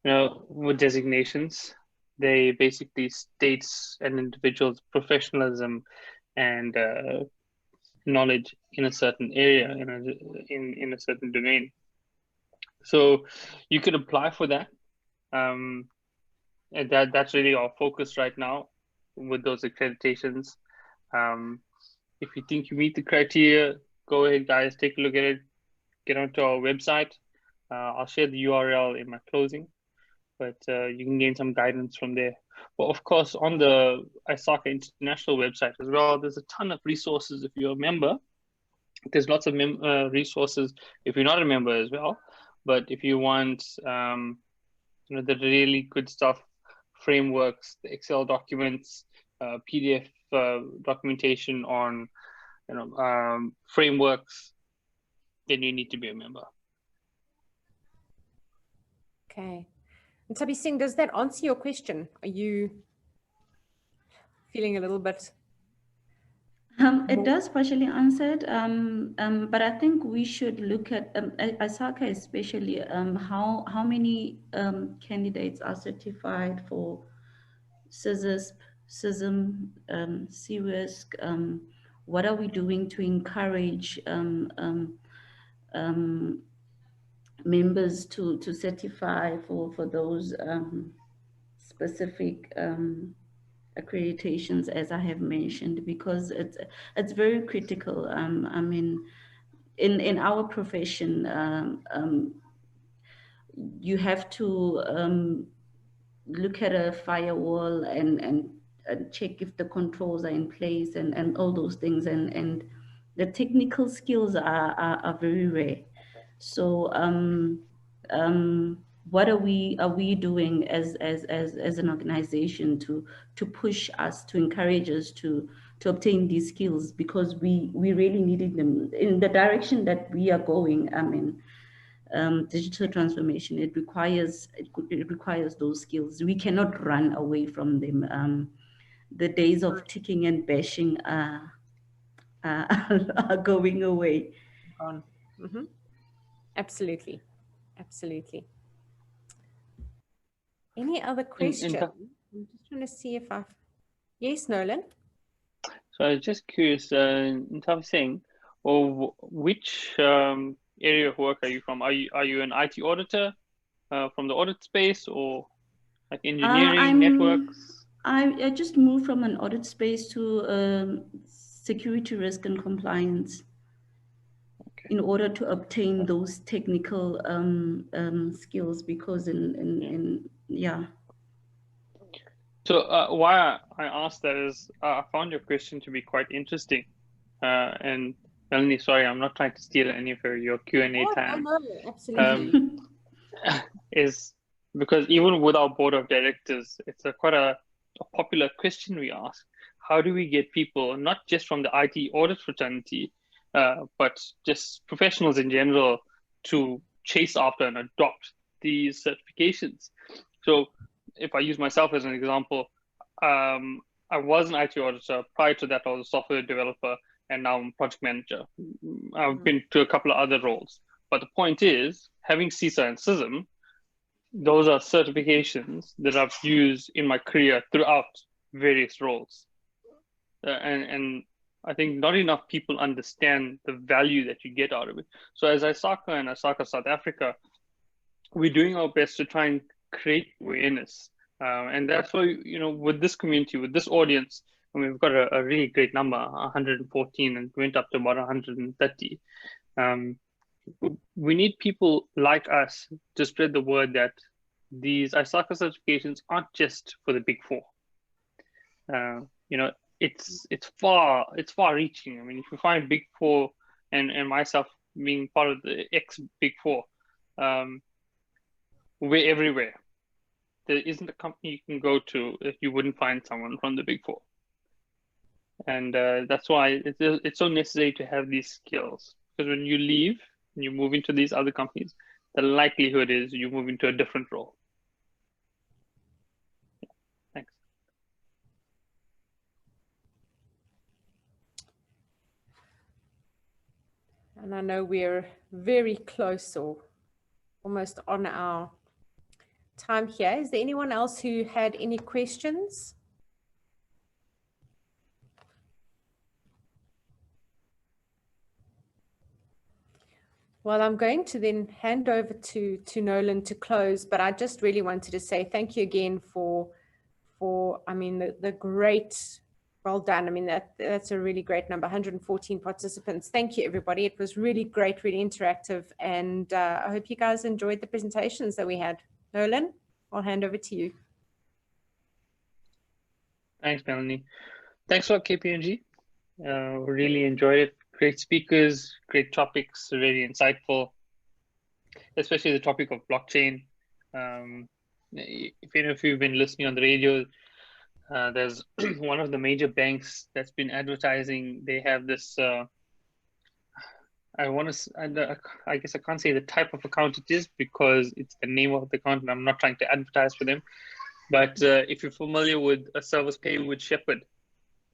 you know, with designations, they basically states an individual's professionalism and knowledge in a certain area, in a certain domain. So you could apply for that. And that's really our focus right now with those accreditations. If you think you meet the criteria, go ahead, guys, take a look at it. Get onto our website. I'll share the URL in my closing, but you can gain some guidance from there. But of course, on the ISACA International website as well, there's a ton of resources. If you're a member, there's lots of resources if you're not a member as well. But if you want, you know, the really good stuff, frameworks, the Excel documents, PDF documentation on, you know, frameworks, then you need to be a member. Okay. And Sabi Singh, does that answer your question? Are you feeling a little bit? It does partially answer it, but I think we should look at ISACA especially, how many candidates are certified for CISM, CRISC. What are we doing to encourage members to certify for those specific accreditations, as I have mentioned, because it's very critical. I mean, in our profession, you have to look at a firewall and check if the controls are in place and all those things, and the technical skills are very rare. So what are we doing as an organization to push us, to encourage us to obtain these skills, because we really needed them in the direction that we are going. I mean, digital transformation, it requires those skills. We cannot run away from them. The days of ticking and bashing are going away. Mm-hmm. Absolutely, absolutely. Any other questions? I'm just trying to see if I've... Yes, Nolan? So I was just curious, in terms of saying, or which area of work are you from? Are you an IT auditor from the audit space, or like engineering, networks? I just moved from an audit space to security, risk, and compliance. Okay. In order to obtain those technical skills, because yeah. So why I asked that is I found your question to be quite interesting, and Melanie, sorry, I'm not trying to steal any of your Q&A time. No, absolutely. Is because even with our board of directors, it's quite a a popular question we ask. How do we get people, not just from the IT audit fraternity, but just professionals in general, to chase after and adopt these certifications? So if I use myself as an example, I was an IT auditor. Prior to that, I was a software developer, and now I'm a project manager. I've been to a couple of other roles. But the point is, having CISA and CISM, those are certifications that I've used in my career throughout various roles. And I think not enough people understand the value that you get out of it. So as ISACA and ISACA South Africa, we're doing our best to try and create awareness. And that's why, with this community, with this audience, we've got a really great number, 114, and went up to about 130. We need people like us to spread the word that these ISACA certifications aren't just for the Big Four. It's far reaching. I mean, if you find Big Four and myself being part of the ex-Big Four, we're everywhere. There isn't a company you can go to if you wouldn't find someone from the Big Four. And that's why it's so necessary to have these skills, because when you leave and you move into these other companies, the likelihood is you move into a different role. Yeah. Thanks. And I know we're very close or almost on our time here. Is there anyone else who had any questions? Well, I'm going to then hand over to Nolan to close, but I just really wanted to say thank you again for I mean, the great, well done. I mean, that's a really great number, 114 participants. Thank you, everybody. It was really great, really interactive, and I hope you guys enjoyed the presentations that we had. Nolan, I'll hand over to you. Thanks, Melanie. Thanks a lot, KPMG. Really enjoyed it. Great speakers, great topics, really insightful, especially the topic of blockchain. If any of you have been listening on the radio, there's one of the major banks that's been advertising. They have this, I guess I can't say the type of account it is because it's the name of the account and I'm not trying to advertise for them. But if you're familiar with a service pay with Shepherd,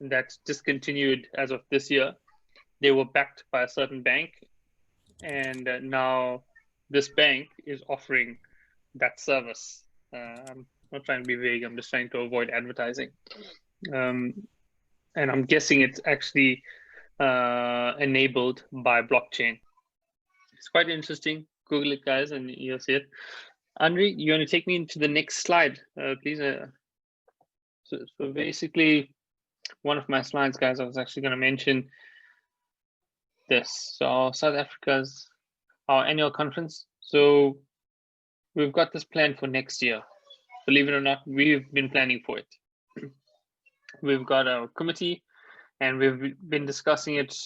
that's discontinued as of this year. They were backed by a certain bank, and now this bank is offering that service. I'm not trying to be vague, I'm just trying to avoid advertising. And I'm guessing it's actually enabled by blockchain. It's quite interesting. Google it, guys, and you'll see it. Andre, you want to take me into the next slide, please? So basically, one of my slides, guys, I was actually going to mention this. So South Africa's our annual conference. So we've got this plan for next year. Believe it or not, we've been planning for it. We've got a committee, and we've been discussing it,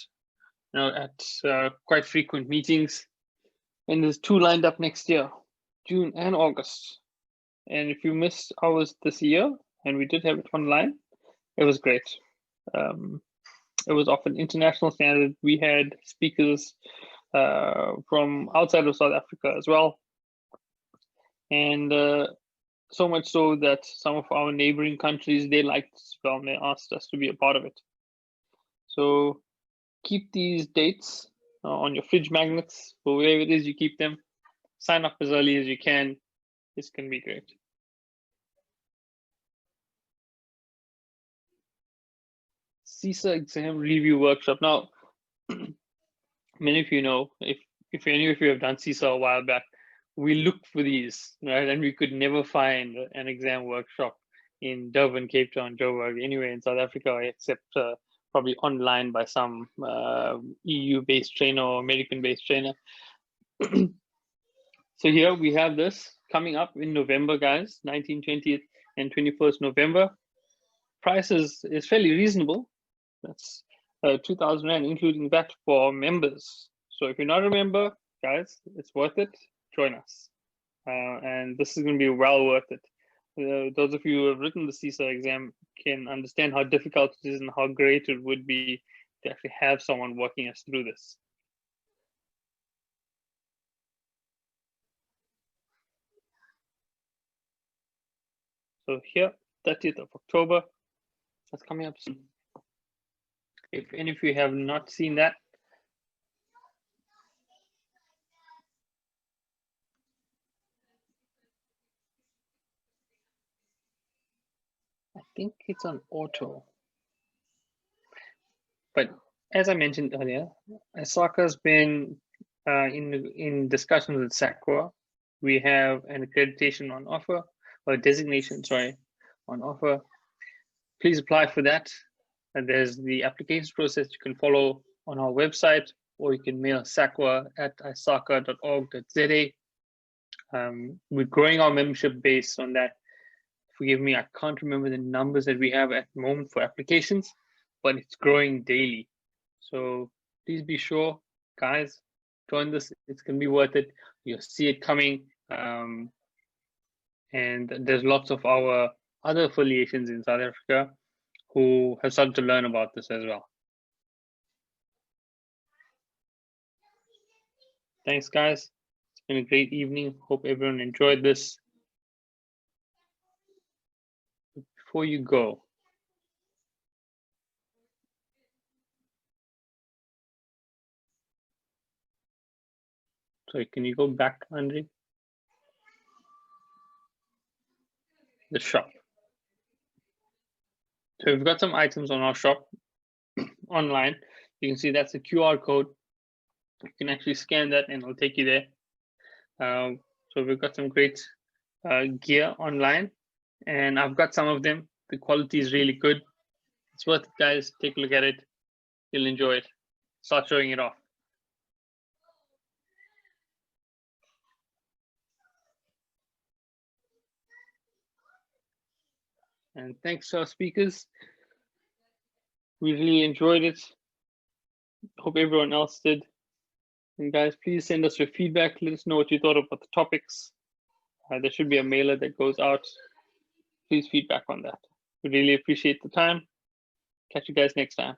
at quite frequent meetings. And there's 2 lined up next year, June and August. And if you missed ours this year, and we did have it online, it was great. It was of an international standard. We had speakers from outside of South Africa as well. And so much so that some of our neighboring countries, they liked as well, and they asked us to be a part of it. So keep these dates on your fridge magnets, or wherever it is you keep them. Sign up as early as you can. This can be great. CISA exam review workshop. Now, many of you know, if any of you have done CISA a while back, we looked for these, right? And we could never find an exam workshop in Durban, Cape Town, Joburg, anywhere in South Africa, except probably online by some EU-based trainer or American-based trainer. So here we have this coming up in November, guys, 19th, 20th, and 21st November. Price is fairly reasonable. That's 2,000 Rand, including that for members. So if you're not a member, guys, it's worth it. Join us. And this is going to be well worth it. those of you who have written the CISA exam can understand how difficult it is and how great it would be to actually have someone walking us through this. So here, 30th of October, that's coming up soon. If any of you have not seen that, I think it's on auto. But as I mentioned earlier, ISACA has been in discussions with SACWA. We have an accreditation on offer, or designation, sorry, on offer. Please apply for that. And there's the application process you can follow on our website, or you can mail sacwa@isaca.org.za. We're growing our membership base on that. Forgive me, I can't remember the numbers that we have at the moment for applications, but it's growing daily. So please be sure, guys, join this. It's going to be worth it. You'll see it coming. And there's lots of our other affiliations in South Africa who have started to learn about this as well. Thanks, guys. It's been a great evening. Hope everyone enjoyed this. Before you go, sorry, can you go back, Andre? The shop. So we've got some items on our shop online. You can see that's a QR code. You can actually scan that and it'll take you there. So we've got some great gear online, and I've got some of them. The quality is really good. It's worth it, guys. Take a look at it. You'll enjoy it. Start showing it off. And thanks to our speakers. We really enjoyed it. Hope everyone else did. And guys, please send us your feedback. Let us know what you thought about the topics. There should be a mailer that goes out. Please feedback on that. We really appreciate the time. Catch you guys next time.